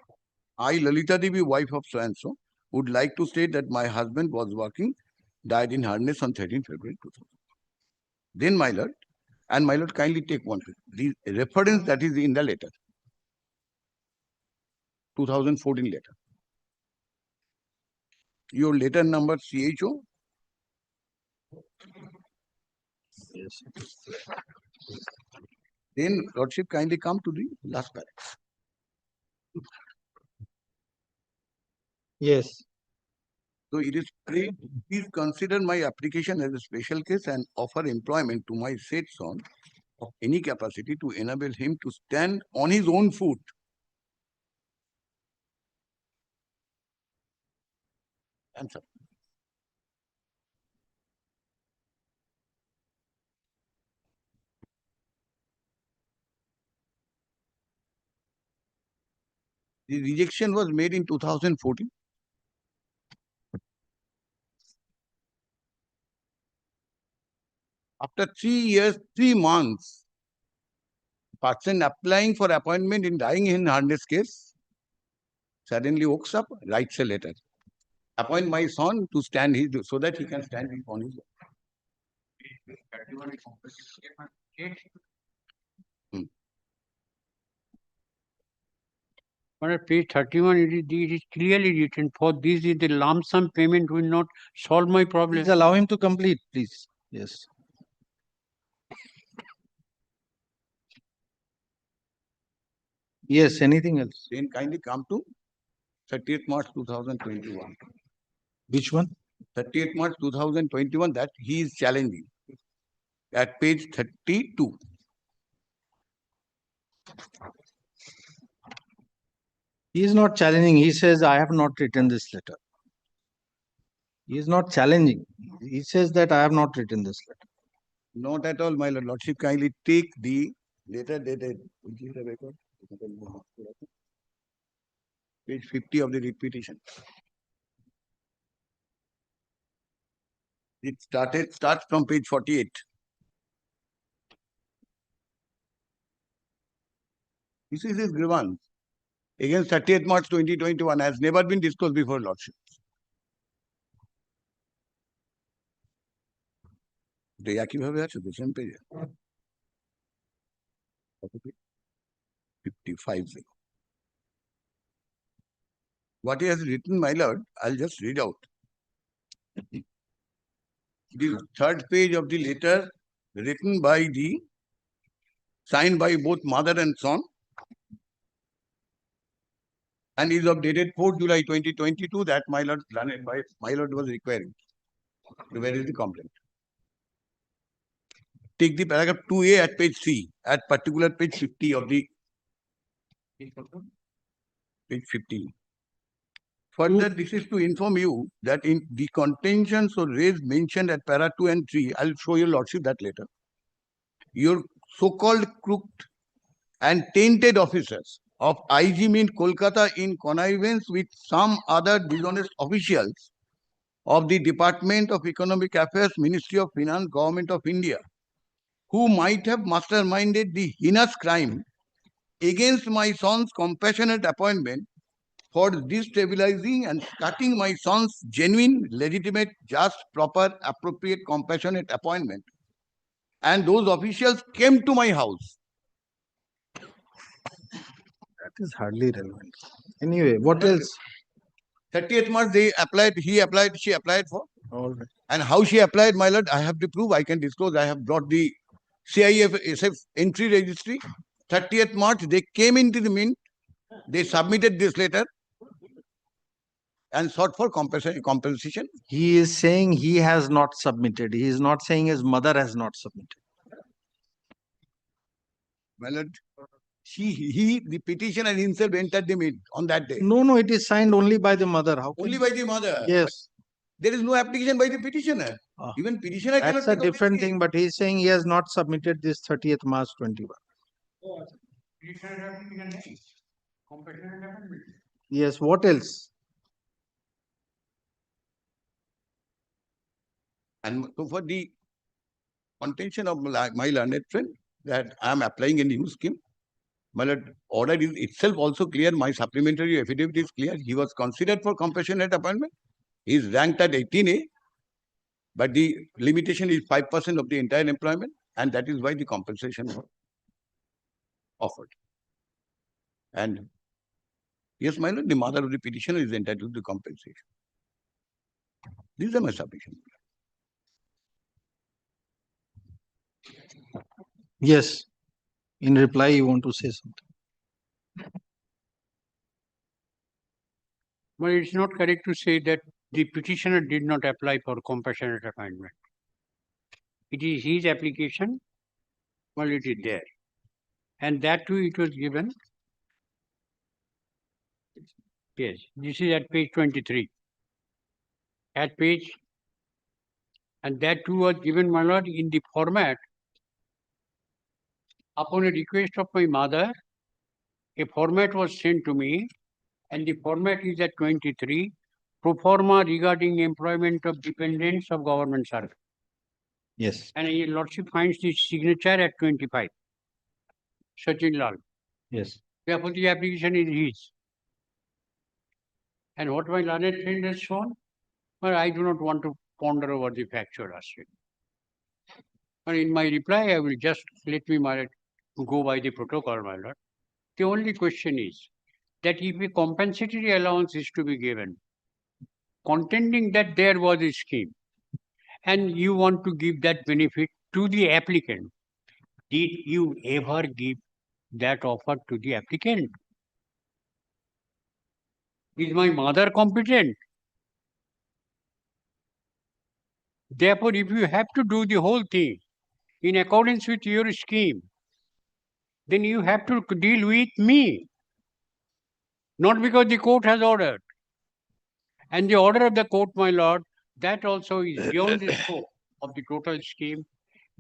I, Lalita Devi, wife of so and so, would like to state that my husband was working, died in harness on 13th February 2000. Then, my lord, and my lord, kindly take one. The reference that is in the letter, 2014 letter. your letter number CHO. Yes. Then Lordship kindly come to the last paragraph. Yes. So it is please consider my application as a special case and offer employment to my said son of any capacity to enable him to stand on his own foot. Answer. The rejection was made in 2014. After 3 years, 3 months, person applying for appointment in dying in harness case suddenly wakes up, writes a letter. Appoint my son to stand his, so that he can stand on his own. On page 31, it is clearly written, for this is the lump sum payment will not solve my problem. Please allow him to complete, please. Yes. Yes, anything else? Then kindly come to 30th March 2021. Which one? 30th March 2021, that he is challenging at page 32. He is not challenging. He says, I have not written this letter. He is not challenging. He says that I have not written this letter. Not at all, my lordship. Kindly take the letter dated, which is the record, page 50 of the repetition. It starts from page 48. This is his grievance against 30th March 2021 has never been disclosed before lordship. একইভাবে আছে the same page. 55. What he has written, my lord, I'll just read out. The third page of the letter written by signed by both mother and son, and is of dated 4 July 2022, that my lord was requiring. Where is the complaint? Take the paragraph 2A at page 3, at particular page 50 of the page 50. Further, this is to inform you that in the contentions or raised mentioned at para 2 and 3, I'll show your lordship that later. Your so-called crooked and tainted officers of IG Mint Kolkata in connivance with some other dishonest officials of the Department of Economic Affairs, Ministry of Finance, Government of India, who might have masterminded the heinous crime against my son's compassionate appointment for destabilizing and cutting my son's genuine, legitimate, just, proper, appropriate, compassionate appointment. And those officials came to my house. That is hardly relevant. Anyway, what else? 30th March, he applied, she applied for. All right. And how she applied, my lord, I have to prove, I can disclose. I have brought the CIF SF entry registry. 30th March, they came into the mint, they submitted this letter and sought for compensation. He is saying he has not submitted. He is not saying his mother has not submitted. My lord, the petitioner himself entered the mint on that day. No, it is signed only by the mother. How Only by the mother. Yes. There is no application by the petitioner. Even petitioner cannot. That's a different thing, but he is saying he has not submitted this 30th March 21. Yes, what else? And so for the contention of my learned friend that I am applying a new scheme, my lord, order is itself also clear. My supplementary affidavit is clear. He was considered for compassionate appointment. He is ranked at 18A, but the limitation is 5% of the entire employment, and that is why the compensation was offered. And yes, my lord, the mother of the petitioner is entitled to compensation. These are my submission. Yes, in reply, you want to say something? Well, it's not correct to say that the petitioner did not apply for compassionate appointment. It is his application, well, it is there. And that too, it was given. Yes, this is at page 23. At page, and that too was given, my lord, in the format. Upon a request of my mother, a format was sent to me, and the format is at 23, pro forma regarding employment of dependents of government service. Yes. And your lordship finds the signature at 25. Sachin Lal. Yes. Therefore, the application is his. And what my learned friend has shown, well, I do not want to ponder over the factual aspect. But in my reply, I will just let me go by the protocol, my lord. The only question is that if a compensatory allowance is to be given, contending that there was a scheme, and you want to give that benefit to the applicant, did you ever give that offer to the applicant? Is my mother competent? Therefore, if you have to do the whole thing in accordance with your scheme, then you have to deal with me. Not because the court has ordered. And the order of the court, my lord, that also is beyond the scope of the total scheme,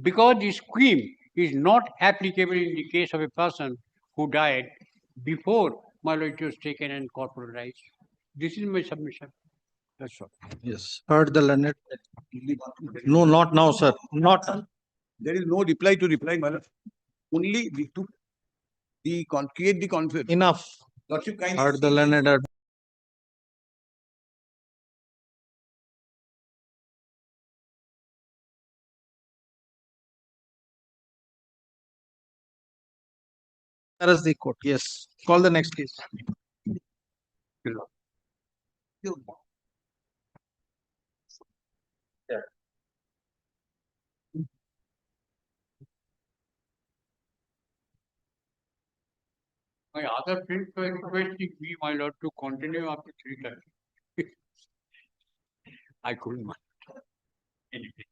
because the scheme is not applicable in the case of a person who died before my lord it was taken and corporatized. This is my submission. That's all. Yes. Heard the learned. No, not now, sir. Not. There is no reply to reply, my lord. Only we took create the conflict. Enough. Lordship kindly. Heard the learned. There is the court. Yes. Call the next case. My other friends were requesting me, my lord, to continue up to 3:30. I couldn't. Anyway.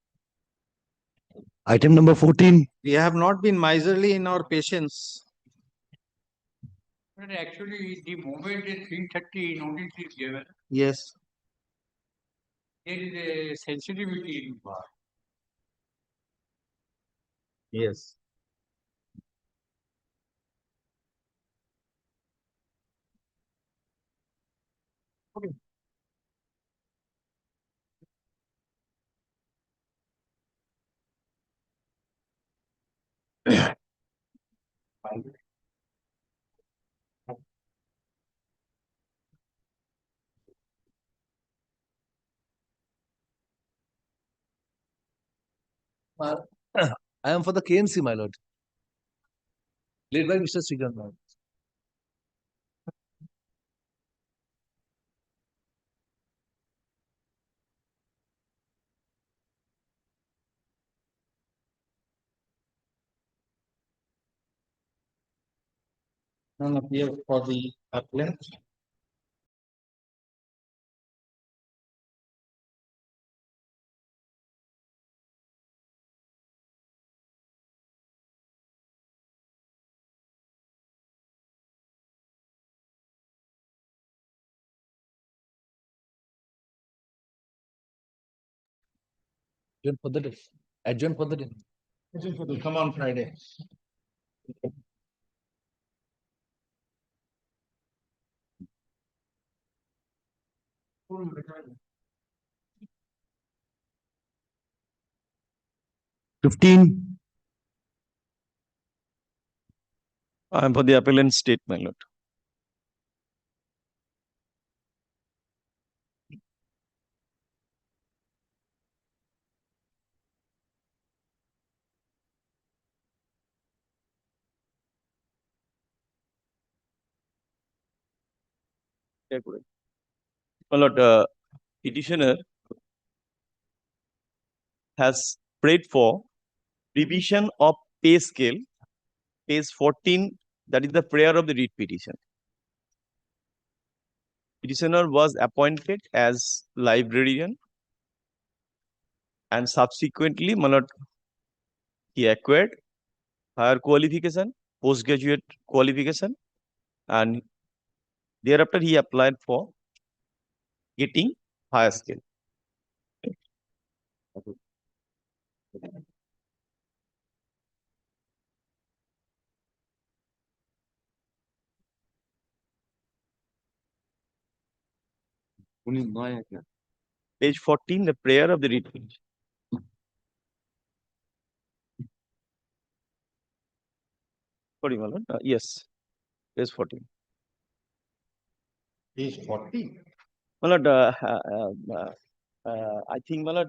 Item number 14. We have not been miserly in our patience. But actually, the moment is 3:30 notice is given, Yes. there is a sensitivity involved. Yes. Okay. I am for the KMC, my lord. Led by Mr. Srijan, my lord. None appear for the applicant. Adjourn for the day. Adjourn for the day. Will come on Friday. I am for the appellant state, my lord. My lord, petitioner has prayed for revision of pay scale, page 14, that is the prayer of the writ petition. Petitioner was appointed as librarian and subsequently, my lord, he acquired higher qualification, postgraduate qualification, and thereafter he applied for getting higher skill. Page 14, the prayer of the writ petition. Sorry, my lord. Yes, page 14. Page 40. My lord, I think, my lord,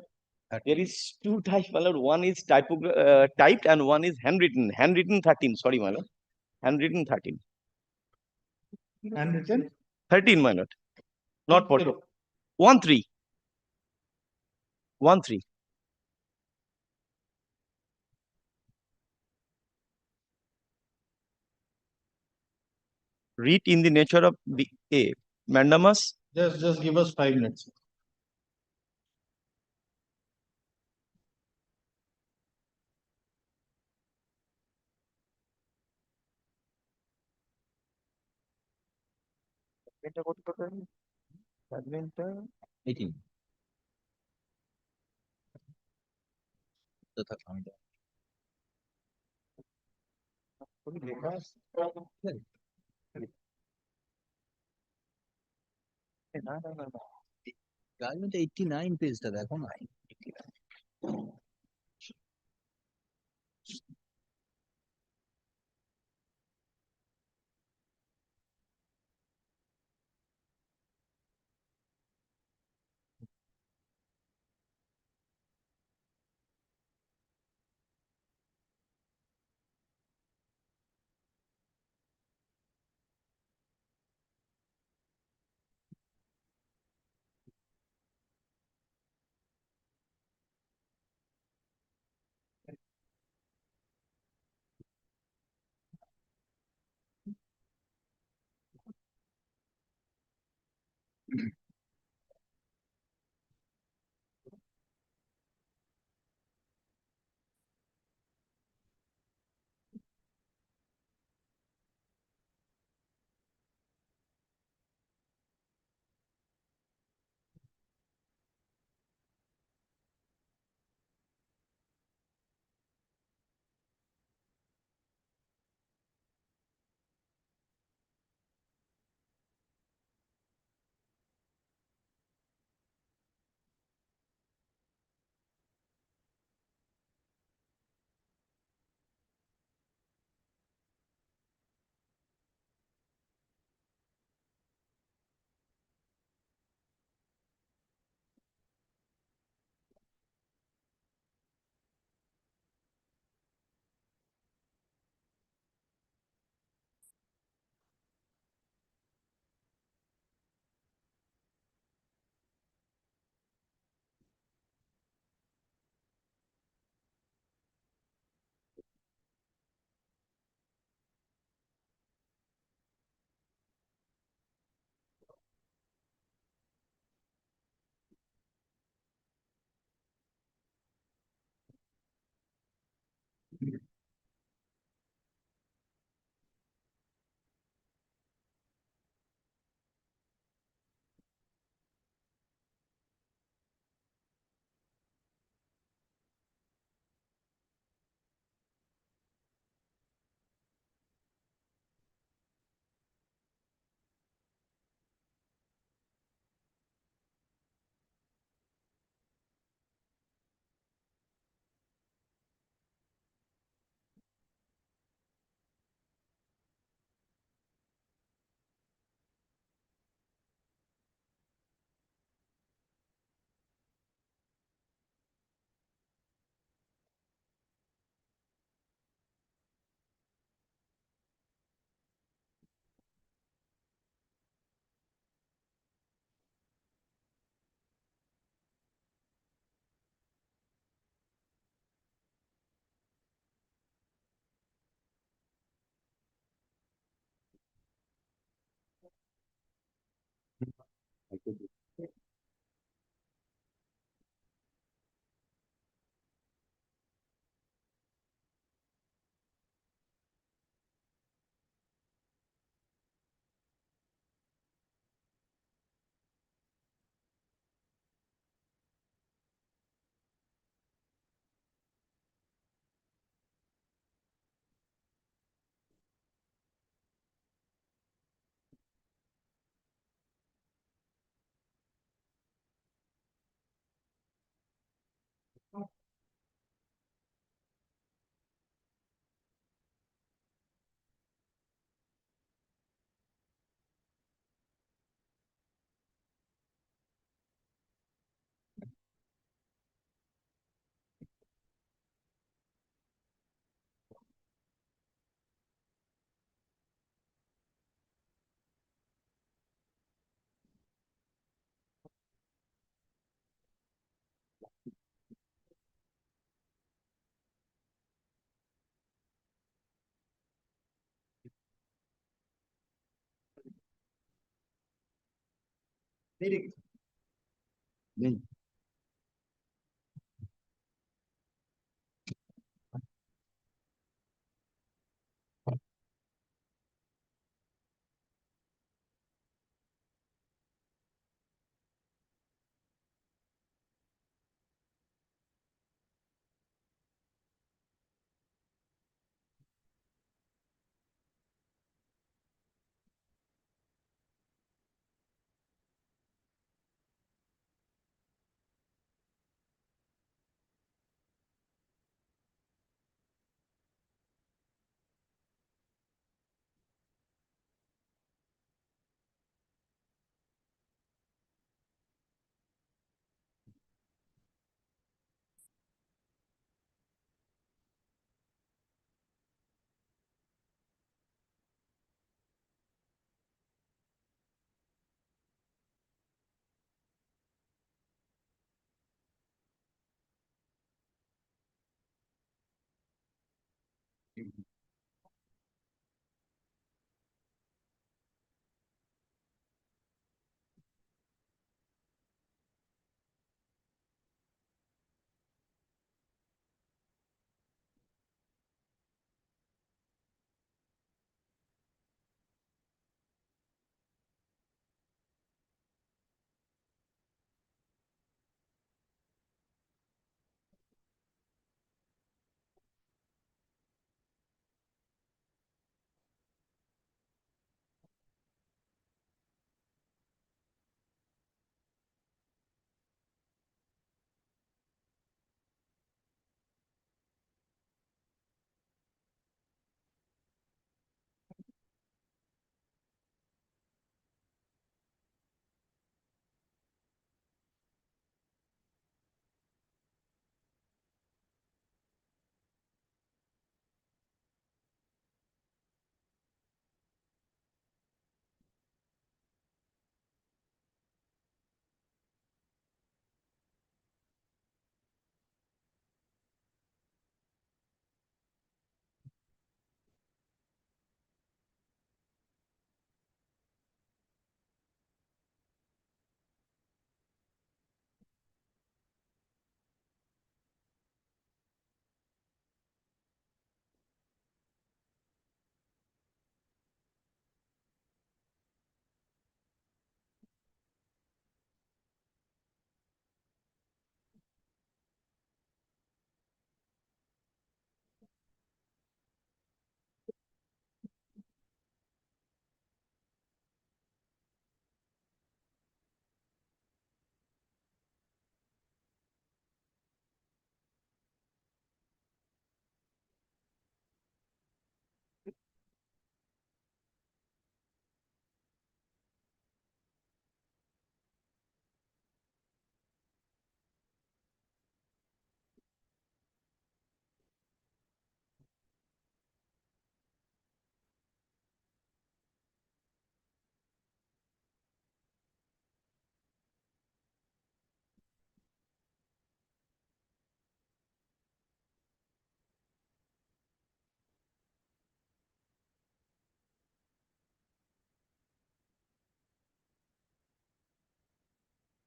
there is two types, my lord. One is typed and one is handwritten. Handwritten 13. Sorry, my lord. Handwritten 13. Handwritten? 13, my lord. Not 14. 1 3. 1 3. Read in the nature of the A. Mandamus. Just give us 5 minutes. Badminton. 18. Garment 89 পেজটা দেখো না 89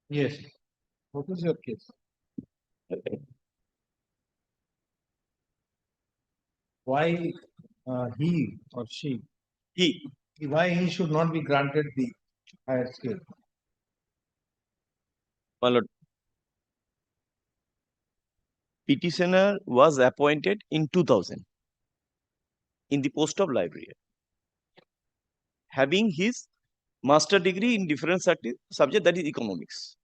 Yes. What is your case? Why he or she? He. Why he should not be granted the higher scale? My lord, petitioner was appointed in 2000 in the post of librarian, having his master degree in different subject, that is economics.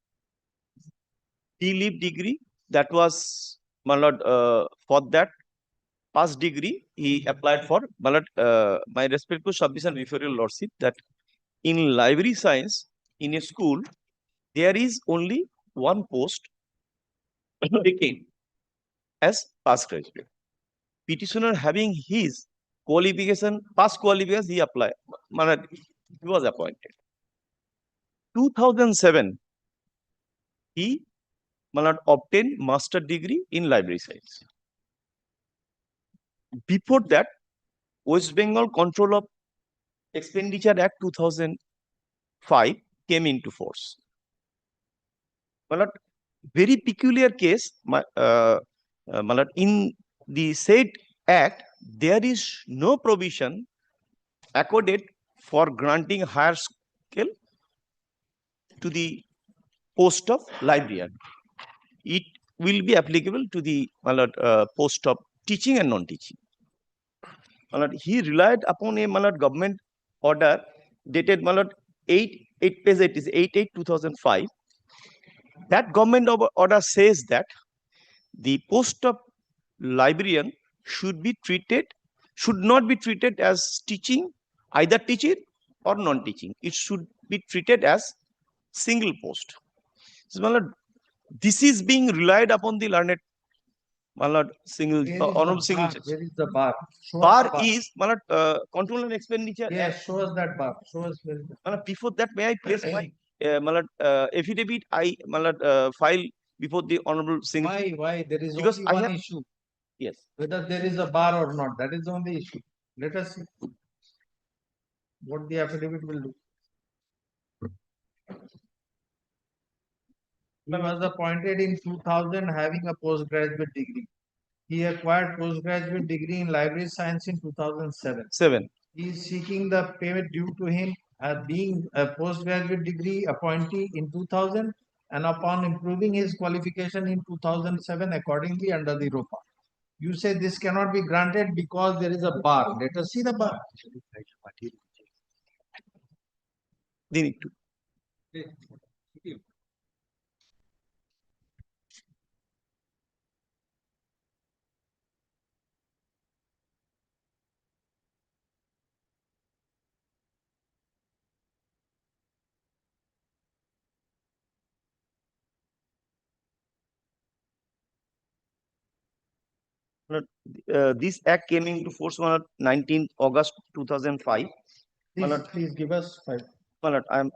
T-leave degree, that was, my lord, for that past degree he applied for, my lord, my respectful submission before your lordship, that in library science in a school there is only one post taken as past graduate. Petitioner having his qualification, past qualifications, he applied, he was appointed. 2007, he obtained master degree in library science. Before that, West Bengal Control of Expenditure Act 2005 came into force. Very peculiar case, in the said act, there is no provision accorded for granting higher scale to the post of librarian. It will be applicable to the post of teaching and non-teaching. He relied upon a government order dated 8/8/2005. That government order says that the post of librarian should not be treated as teaching, either teaching or non-teaching. It should be treated as single post. So, this is being relied upon the learned, honorable single. Where is the bar? Show us Bar the bar. is control and expenditure. Yes, show us that bar. Show us where is the Before that, may I place my affidavit I file before the honorable single. Why? There is Because only I one have, issue. yes. Whether there is a bar or not, that is the only issue. Let us see what the affidavit will do. He was appointed in 2000 having a postgraduate degree. He acquired postgraduate degree in library science in 2007. 7. He is seeking the payment due to him as being a postgraduate degree appointee in 2000 and upon improving his qualification in 2007 accordingly under the ROPA. You say this cannot be granted because there is a bar. Let us see the bar. They need to. This act came into force on 19th August 2005. Please give us 5. I'm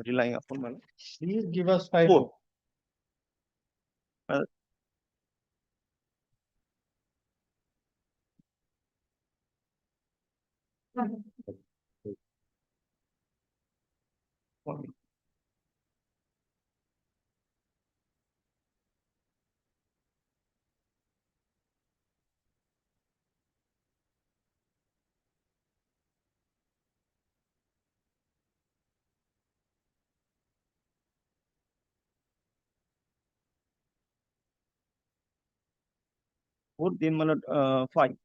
relying upon my. Please give us 5. 4. Then 5.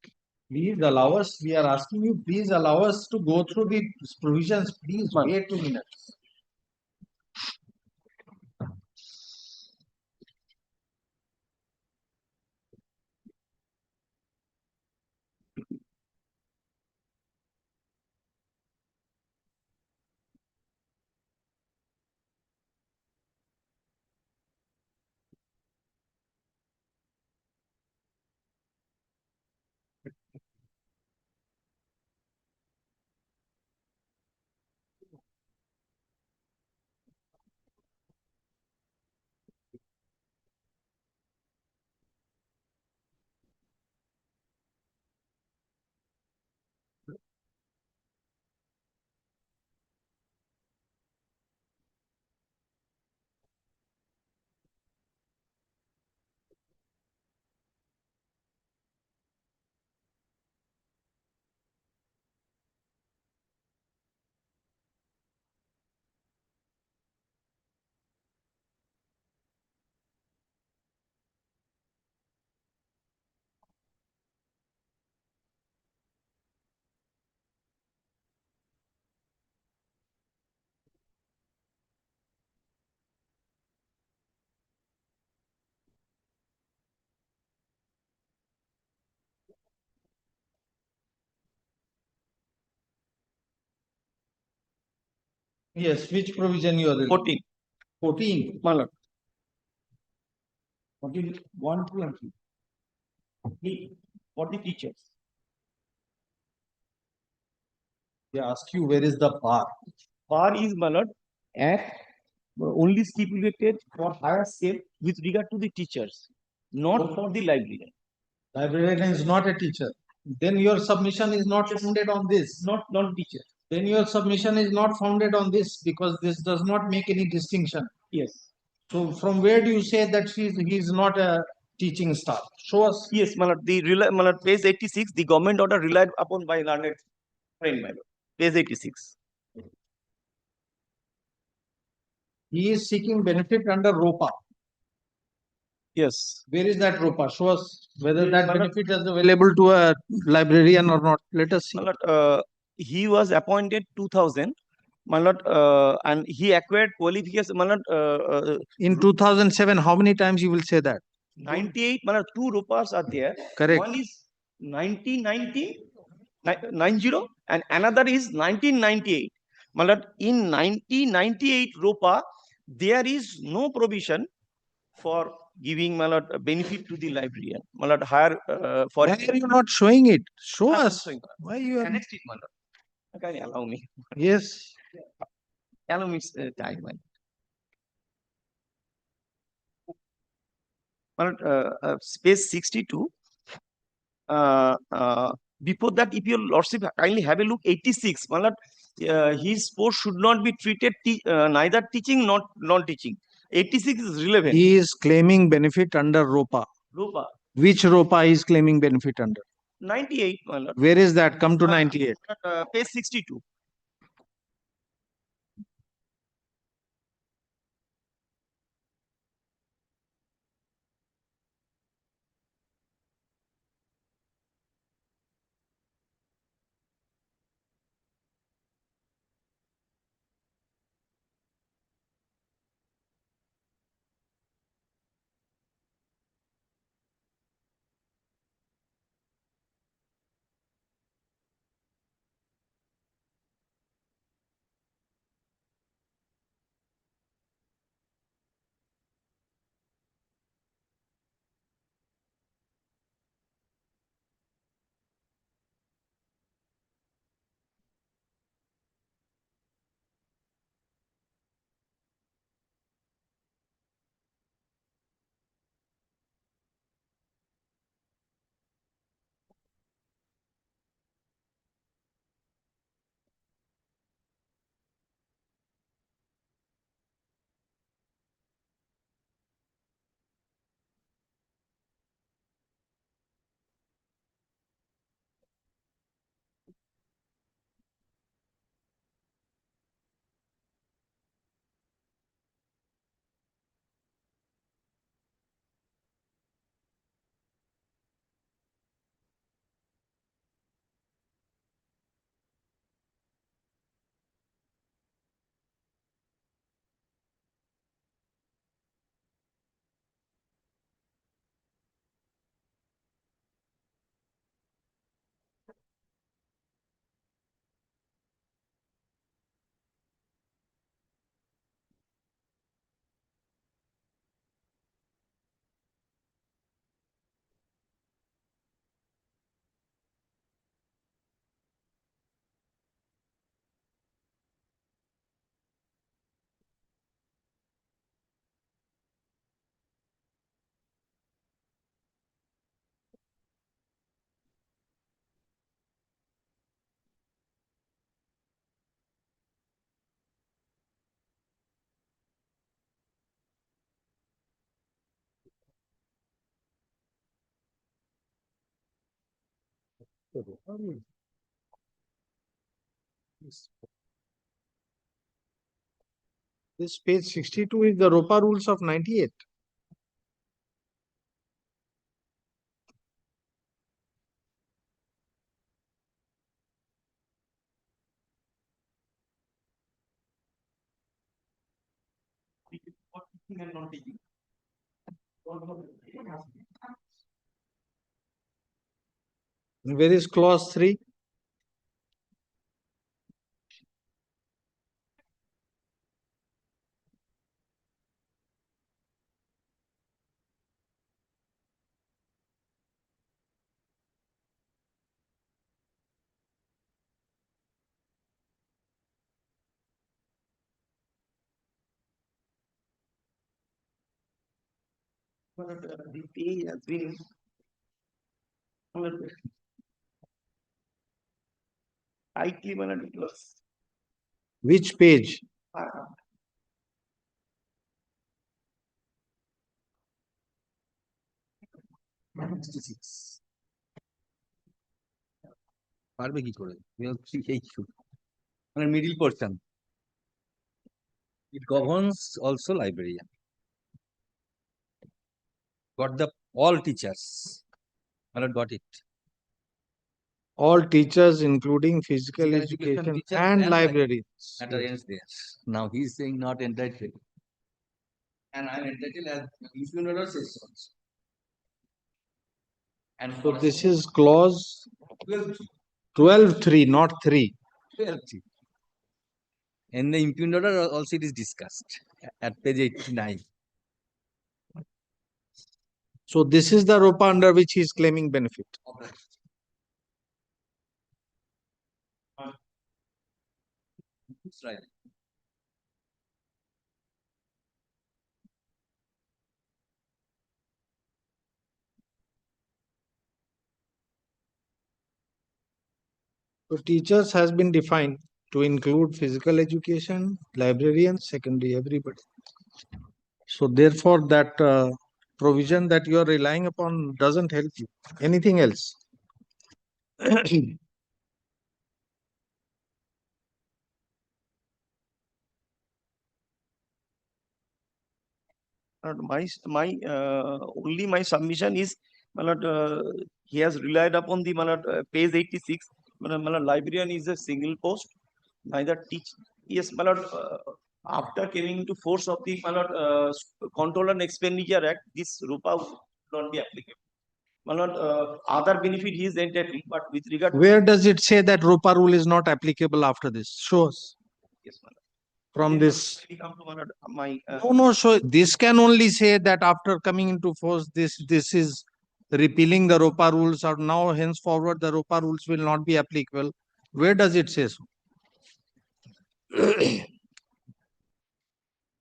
Please allow us. We are asking you. Please allow us to go through the provisions. Please wait 2 minutes. Yes, which provision you are reading? 14. 14. My lord. 14, 1, 2 and 3. For the teachers. They ask you where is the bar? Bar is, my lord, act only stipulated for higher scale with regard to the teachers, not for the librarian. Librarian is not a teacher. Then your submission is not founded on this. Not teacher. Then your submission is not founded on this because this does not make any distinction. Yes. So from where do you say that he is not a teaching staff? Show us. Yes, my lord. My lord, page 86, the government order relied upon by learned friend, my lord. Page 86. He is seeking benefit under ROPA. Yes. Where is that ROPA? Show us whether Yes, that my lord. benefit is available to a librarian or not. Let us see. My lord, he was appointed 2000, my lord, and he acquired qualification, my lord, In 2007, how many times you will say that? 98, my lord, two ROPAs are there. Correct. One is 1990, and another is 1998. My lord, in 1998 ROPA, there is no provision for giving, my lord, a benefit to the librarian. My lord, higher for. Why are you not showing it? Show I'm us. showing. Why you are? Annexed it, my lord. Can you allow me? Yes. Allow me time, my lord. My lord, space 62. Before that, if your lordship kindly have a look, 86. My lord, his post should not be treated neither teaching nor non-teaching. 86 is relevant. He is claiming benefit under ROPA. ROPA. Which ROPA is claiming benefit under? 98, my lord. Where is that? Come to 98. Page 62. This page 62 is the ROPA rules of 98. Where is clause 3? The page has been tightly it was. Which page? পারবে কি করে? মানে middle portion. It governs also librarian. Got the all teachers. Got it. All teachers, including physical Physical education teachers and and librarians. Matter ends there. Now he is saying not entitled. And I am entitled as if you know says so. And So this is clause 12.3, not 3. 12. And the impugned order also it is discussed at page 89. So this is the ROPA under which he is claiming benefit. That's right. So teachers has been defined to include physical education, librarians, secondary, everybody. So therefore that provision that you are relying upon doesn't help you. Anything else? Only my submission is he has relied upon the page 86. Librarian is a single post, neither teach. Yes, after coming to force of the Control and Expenditure Act, this RUPA will not be applicable. Other benefit he is entitled, but with regard Where does it say that ROPA rule is not applicable after this? Show us. Yes, From this. come to my No, so this can only say that after coming into force, this is repealing the ROPA rules, or now henceforward the ROPA rules will not be applicable. Where does it say so?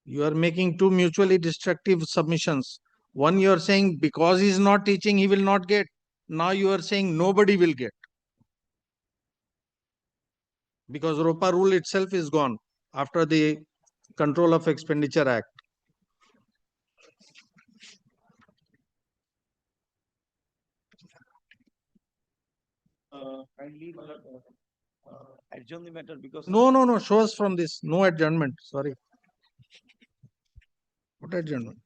You are making two mutually destructive submissions. One, you are saying because he is not teaching, he will not get. Now you are saying nobody will get. Because ROPA rule itself is gone after the Control of Expenditure Act. kindly adjourn the matter because No, show us from this. No adjournment. Sorry. What adjournment?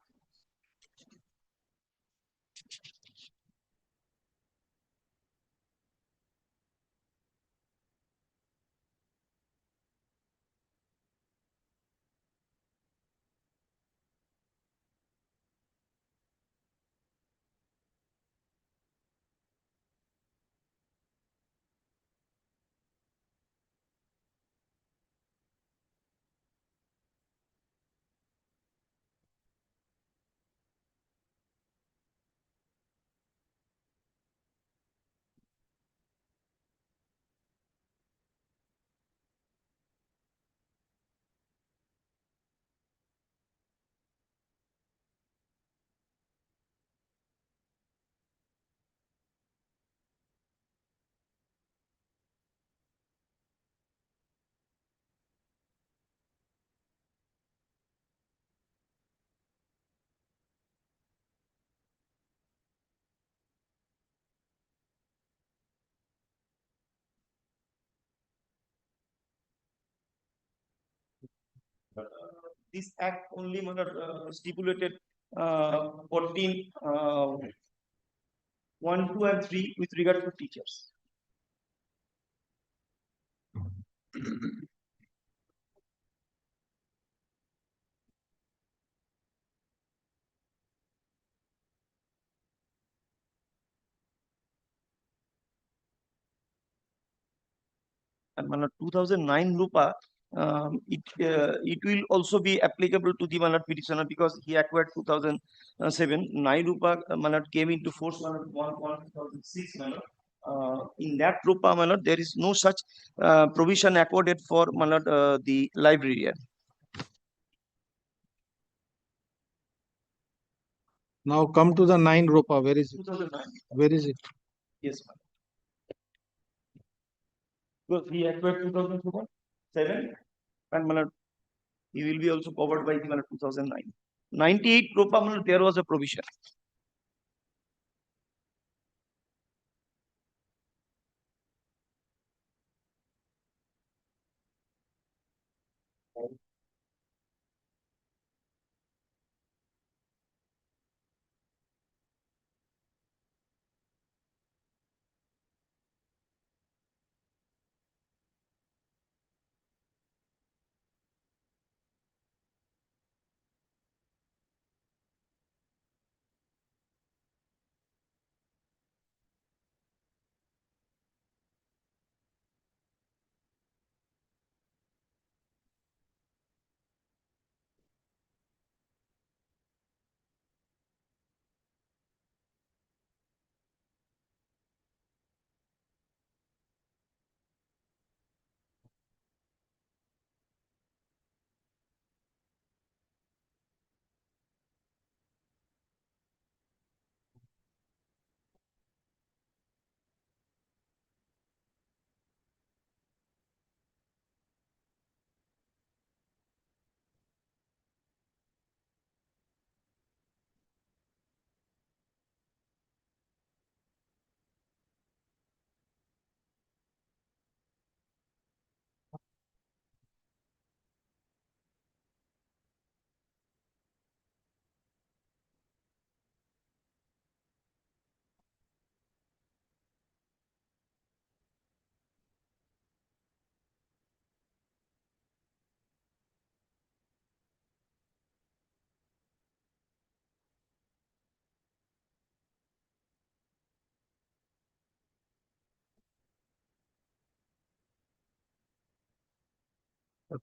this act only stipulated 14 1, 2 and 3 with regard to teachers. And 2009 RUPA, it will also be applicable to the petitioner because he acquired 2007. 9 RUPA came into force 2006. In that RUPA, there is no such provision accorded for the librarian. Now come to the 9 Ropa. Where is it? 2009. Where is it? Yes, ma'am. Because he acquired 2007 and Malad, he will be also covered by the 2009. 98 Ropa, Malad, there was a provision.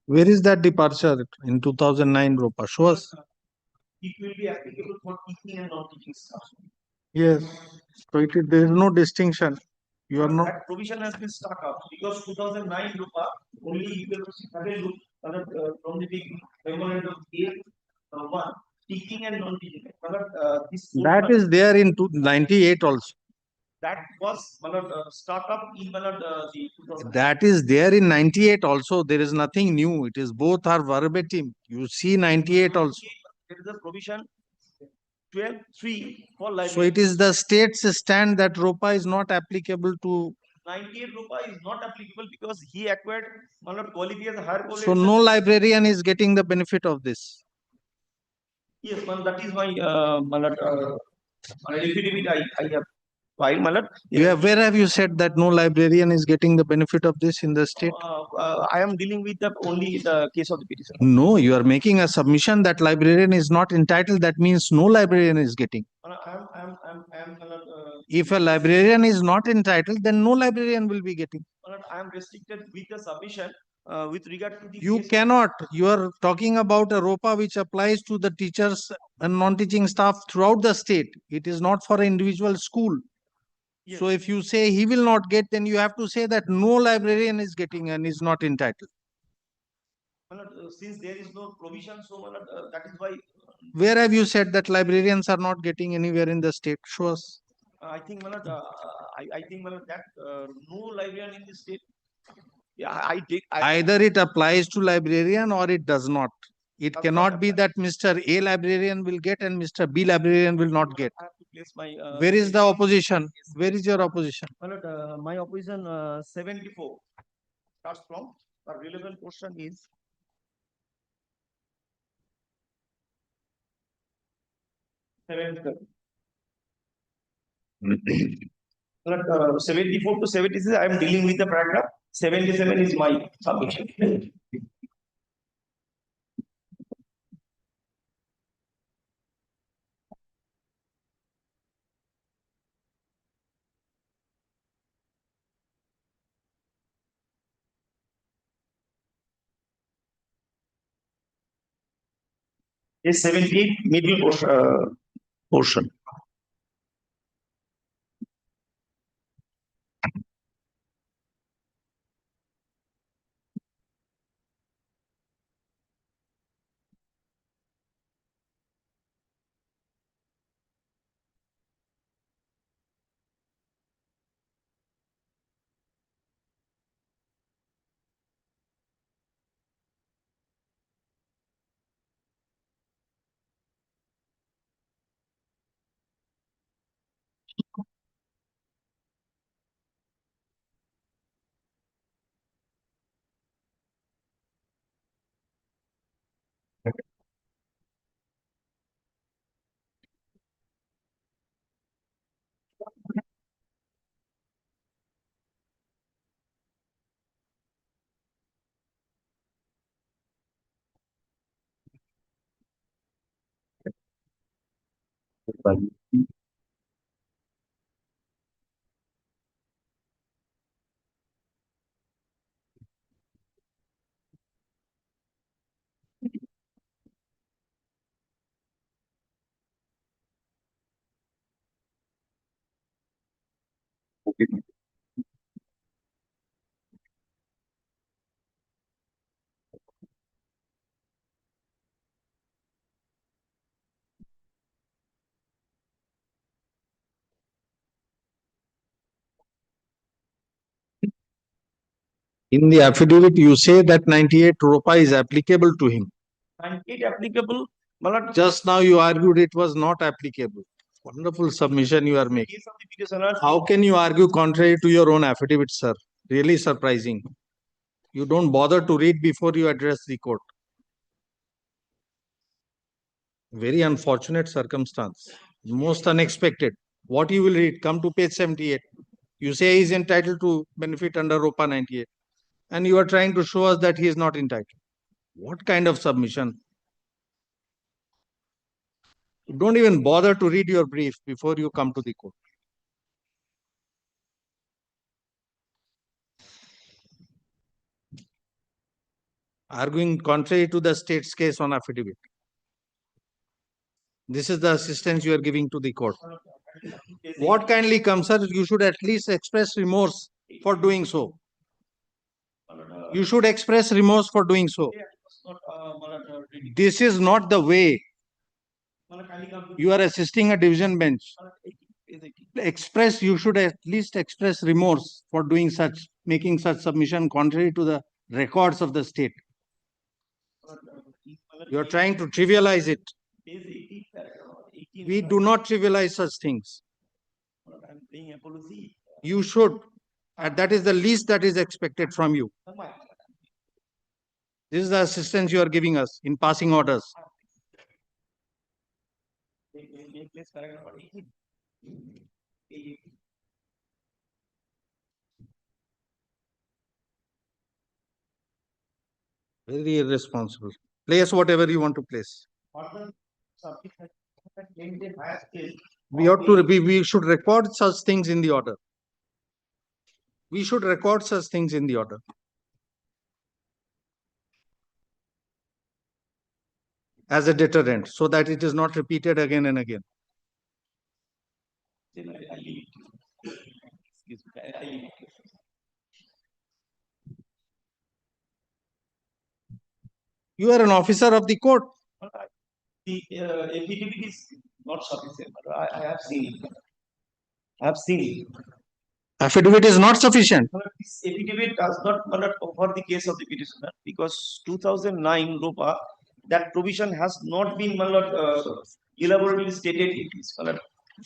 Where is that departure in 2009 Ropa? Show us. It will be applicable for teaching and non-teaching staff. Yes. So there is no distinction. You are not. That provision has been stuck up because 2009 Rupa only you will have a look from the big memorandum A1 teaching and non-teaching. This That is there in 98 also. that was stuck up in the 2000. That is there in 98 also. There is nothing new. It is both are verbatim. You see 98 also. There is a provision 12.3 for library. So it is the state's stand that Ropa is not applicable to. 98 Rupa is not applicable because he acquired quality as a higher quality. So no librarian is getting the benefit of this. Yes, man, that is why affidavit I have filed, Malad. Where have you said that no librarian is getting the benefit of this in the state? I am dealing with only the case of the petition. No, you are making a submission that librarian is not entitled. That means no librarian is getting. If a librarian is not entitled, then no librarian will be getting. I am restricted with the submission with regard to the. You cannot. You are talking about a ROPA which applies to the teachers and non-teaching staff throughout the state. It is not for an individual school. Yes. So if you say he will not get, then you have to say that no librarian is getting and is not entitled. Since there is no provision, so that is why. Where have you said that librarians are not getting anywhere in the state? Show us. I think, I think that no librarian in the state. Yeah, I did. Either it applies to librarian or it does not. It cannot be that Mr. A librarian will get and Mr. B librarian will not get. I have to place my. Where is the opposition? Where is your opposition? My opposition 74 starts from the relevant portion is. 74 to 76, I am dealing with the paragraph. 77 is my submission. Is 78 middle portion. In the affidavit, you say that 98 ROPA is applicable to him. 98 applicable, my lord. Just now you argued it was not applicable. Wonderful submission you are making. Case of the petitioner. How can you argue contrary to your own affidavit, sir? Really surprising. You don't bother to read before you address the court. Very unfortunate circumstance. Most unexpected. What you will read? Come to page 78. You say he is entitled to benefit under ROPA 98. And you are trying to show us that he is not entitled. What kind of submission? Don't even bother to read your brief before you come to the court. Arguing contrary to the state's case on affidavit. This is the assistance you are giving to the court. What kindly comes, sir? You should at least express remorse for doing so. You should express remorse for doing so. This is not the way. You are assisting a division bench. You should at least express remorse for doing such, making such submission contrary to the records of the state. You are trying to trivialize it. We do not trivialize such things. You should. And that is the least that is expected from you. This is the assistance you are giving us in passing orders. Very irresponsible. Place whatever you want to place. We should record such things in the order. We should record such things in the order. As a deterrent, so that it is not repeated again and again. You are an officer of the court. The affidavit is not sufficient. I have seen it. I have seen it. Affidavit is not sufficient. This affidavit does not cover the case of the petitioner because 2009 ROPA, that provision has not been elaborately stated.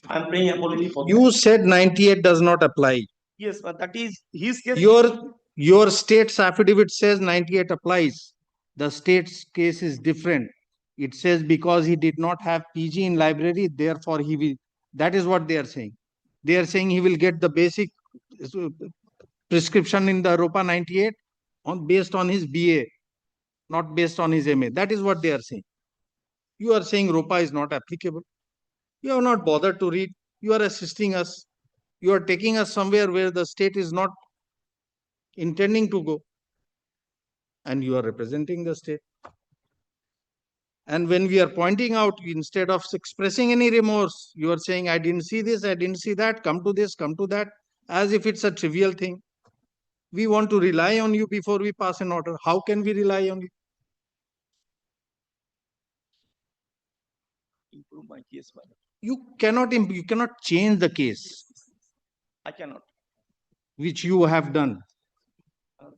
I am praying apology for You said 98 does not apply. Yes, but that is his case. Your state's affidavit says 98 applies. The state's case is different. It says because he did not have PG in library, therefore he will. That is what they are saying. They are saying he will get the basic prescription in the ROPA 98 based on his BA, not based on his MA. That is what they are saying. You are saying ROPA is not applicable. You have not bothered to read. You are assisting us. You are taking us somewhere where the state is not intending to go. And you are representing the state. And when we are pointing out, instead of expressing any remorse, you are saying, I didn't see this, I didn't see that, come to this, come to that, as if it's a trivial thing. We want to rely on you before we pass an order. How can we rely on you? Improve my case. You cannot change the case. I cannot. Which you have done.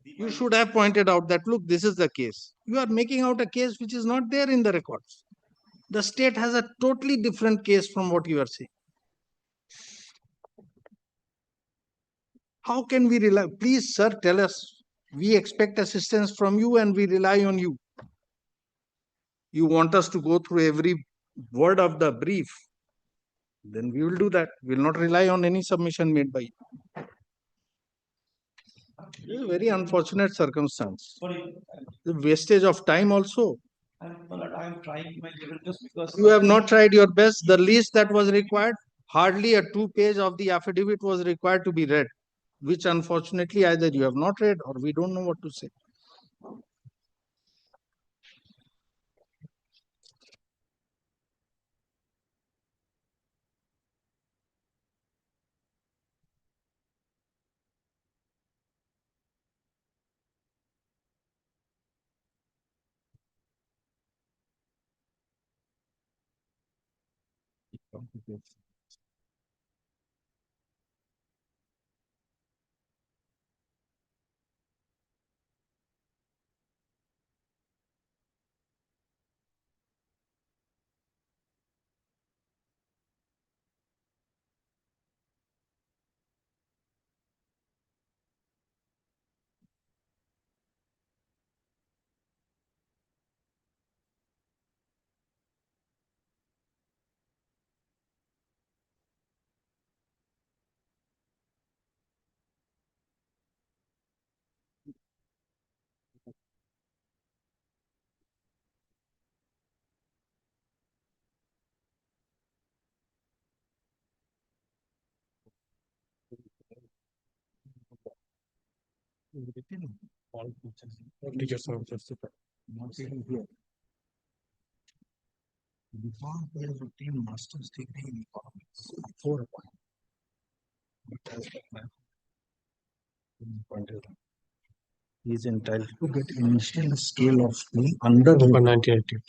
You should have pointed out that, look, this is the case. You are making out a case which is not there in the records. The state has a totally different case from what you are saying. How can we rely? Please, sir, tell us. We expect assistance from you and we rely on you. You want us to go through every word of the brief. Then we will do that. We will not rely on any submission made by you. It is a very unfortunate circumstance. The wastage of time also. I am trying my level just because. You have not tried your best. The least that was required, hardly a 2 page of the affidavit was required to be read, which unfortunately either you have not read or we don't know what to say. All teachers are justified. Not even here. Before they have obtained master's degree in economics, before applying. But as the plan pointed out, he is entitled to get initial scale of fee under ROPA 1988.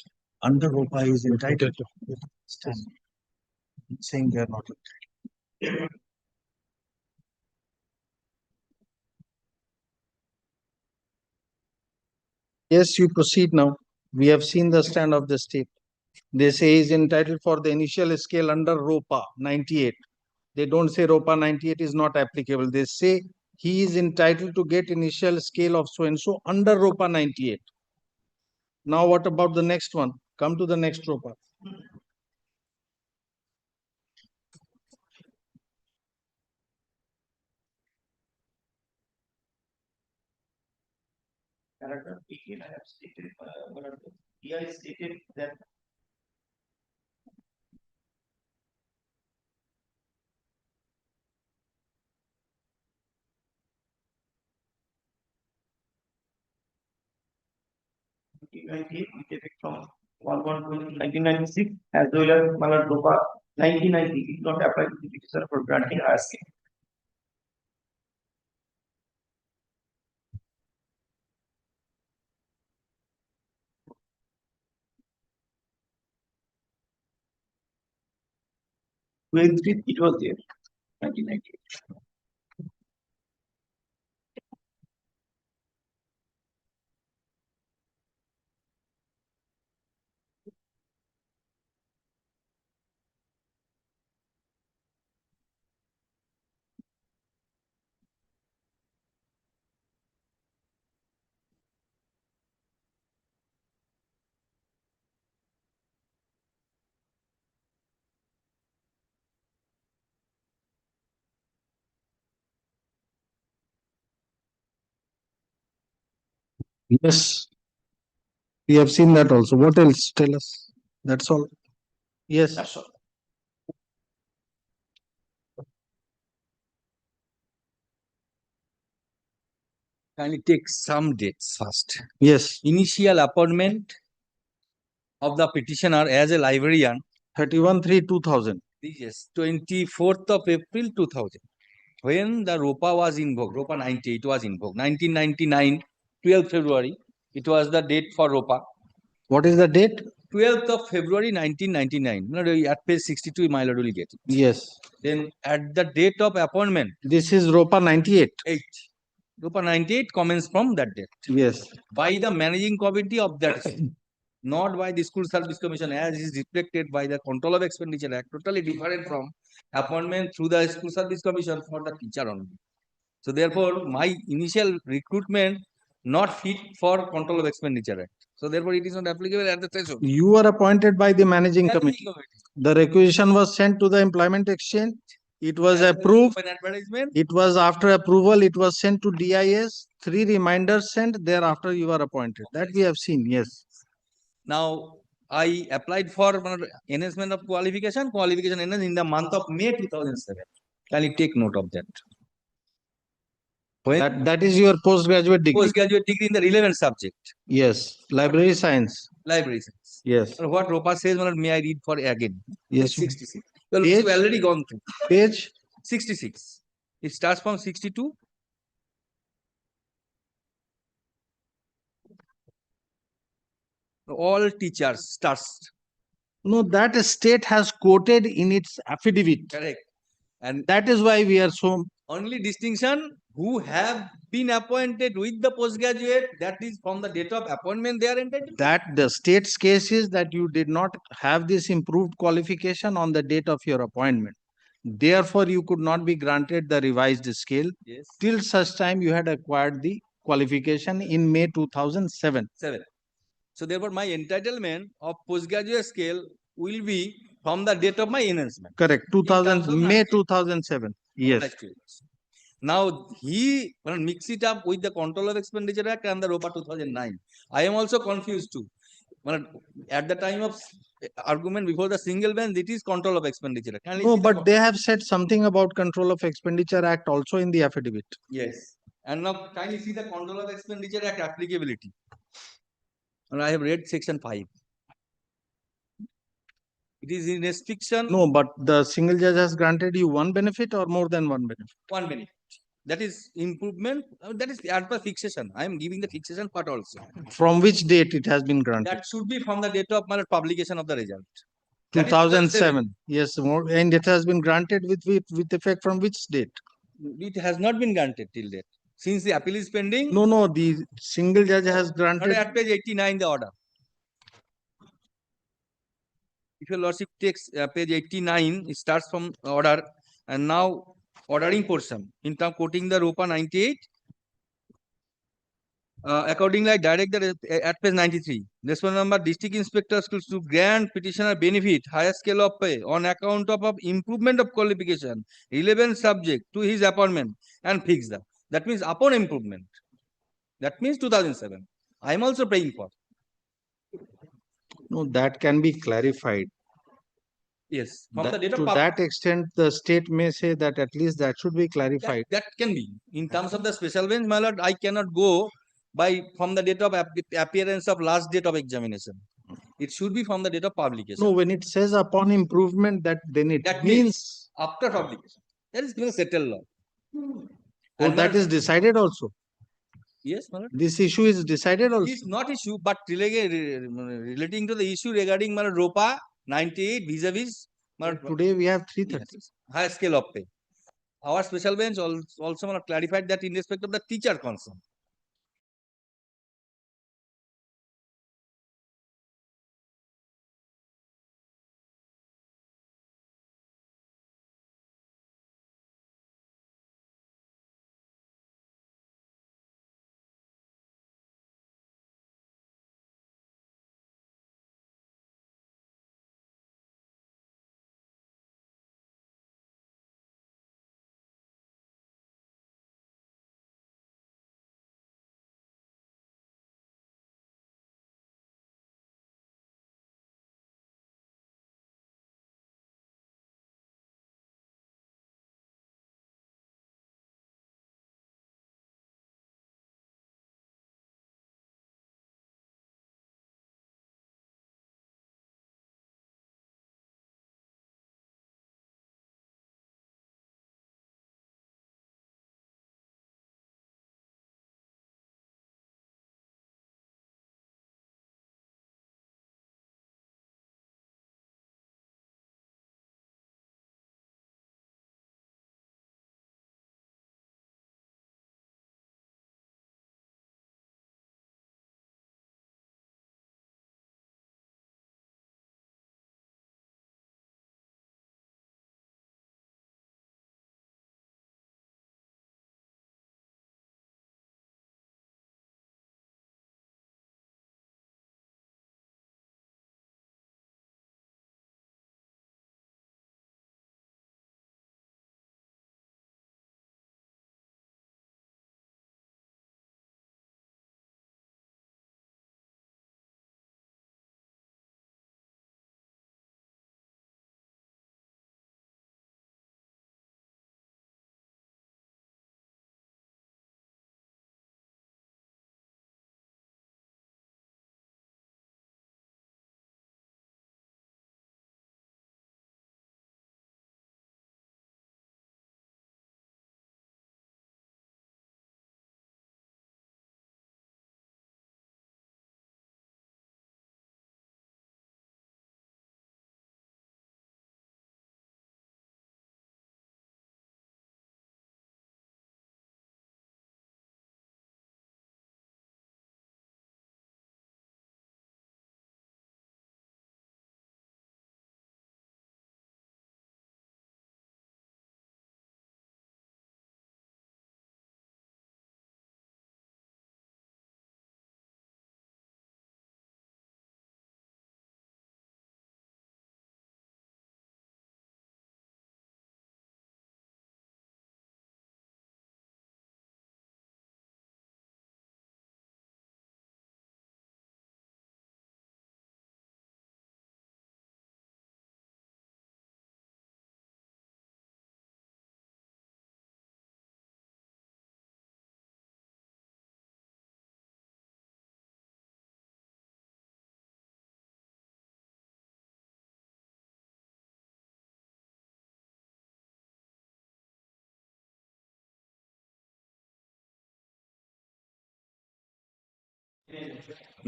Under ROPA, he is entitled to stand. Saying they are not entitled. Yes, you proceed now. We have seen the stand of the state. They say he is entitled for the initial scale under ROPA 98. They don't say ROPA 98 is not applicable. They say he is entitled to get initial scale of so and so under ROPA 98. Now what about the next one? Come to the next ROPA. Paragraph 18, I have stated, here is stated that we take it from 1996 as well as Malad ROPA 1990 is not applied to the petitioner for granting RSK. It was there, 1998. Yes. We have seen that also. What else? Tell us. That's all. Yes. That's all. Kindly take some dates first. Yes. Initial appointment of the petitioner as a librarian. 31/3/2000. Yes, 24th of April 2000. When the ROPA was invoked, ROPA 90, it was invoked. 1999, 12th February, it was the date for ROPA. What is the date? 12th of February 1999. No, at page 62, my lord will get it. Yes. Then at the date of appointment. This is ROPA 98. 8. ROPA 98 comments from that date. Yes. By the managing committee of that, not by the School Service Commission, as is reflected by the Control of Expenditure Act, totally different from appointment through the School Service Commission for the teacher only. So therefore, my initial recruitment not fit for Control of Expenditure Act. So therefore, it is not applicable at the threshold. You are appointed by the managing committee. The requisition was sent to the employment exchange. It was approved. It was after approval. It was sent to DIS. 3 reminders sent. Thereafter, you are appointed. That we have seen. Yes. Now, I applied for enhancement of qualification enhanced in the month of May 2007. Can you take note of that? That is your postgraduate degree. Postgraduate degree in the relevant subject. Yes, library science. Library science. Yes. And what Ropa says, may I read for again? Yes. 66. Well, Page? we've already gone through. Page? 66. It starts from 62. All teachers starts. No, that state has quoted in its affidavit. Correct. And that is why we are so. Only distinction who have been appointed with the postgraduate, that is from the date of appointment they are entitled. That the state's case is that you did not have this improved qualification on the date of your appointment. Therefore, you could not be granted the revised scale Yes. till such time you had acquired the qualification in May 2007. So therefore, my entitlement of postgraduate scale will be from the date of my enhancement. Correct. In terms of May 19. 2007. Yes. Actually. Now he mix it up with the Control of Expenditure Act and the ROPA 2009. I am also confused too. At the time of argument before the single bench, it is Control of Expenditure Act. No, but they have said something about Control of Expenditure Act also in the affidavit. Yes. And now kindly see the Control of Expenditure Act applicability. And I have read section 5. It is in restriction. No, but the single judge has granted you one benefit or more than one benefit? One benefit. That is improvement. That is as per fixation. I am giving the fixation part also. From which date it has been granted? That should be from the date of my publication of the result. That is 2007. Yes, more, and it has been granted with effect from which date? It has not been granted till date. Since the appeal is pending. No, the single judge has granted. Not at page 89 the order. If your lordship takes page 89, it starts from order and now ordering portion. In term quoting the ROPA 98. Accordingly, I direct the at page 93. This one number district inspectors to grant petitioner benefit higher scale of pay on account of improvement of qualification relevant subject to his appointment and fix that. That means upon improvement. That means 2007. I am also praying for. No, that can be clarified. Yes, from the date of to that extent, the state may say that at least that should be clarified. That can be. In terms of the special bench, my lord, I cannot go by from the date of appearance of last date of examination. It should be from the date of publication. No, when it says upon improvement, that that means after publication. That is being settled law. Oh, that is decided also. Yes, my lord. This issue is decided also. It is not issue, but relating to the issue regarding ROPA 98 vis-a-vis. Today we have 330. Yes, higher scale of pay. Our special bench also clarified that in respect of the teacher concern.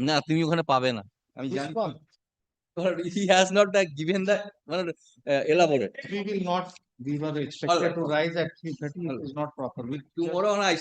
না তুমি ওখানে পাবে না আমি জানি he has not given the elaborate We will not, we were expected to rise at 3:30, it is not proper. tomorrow on I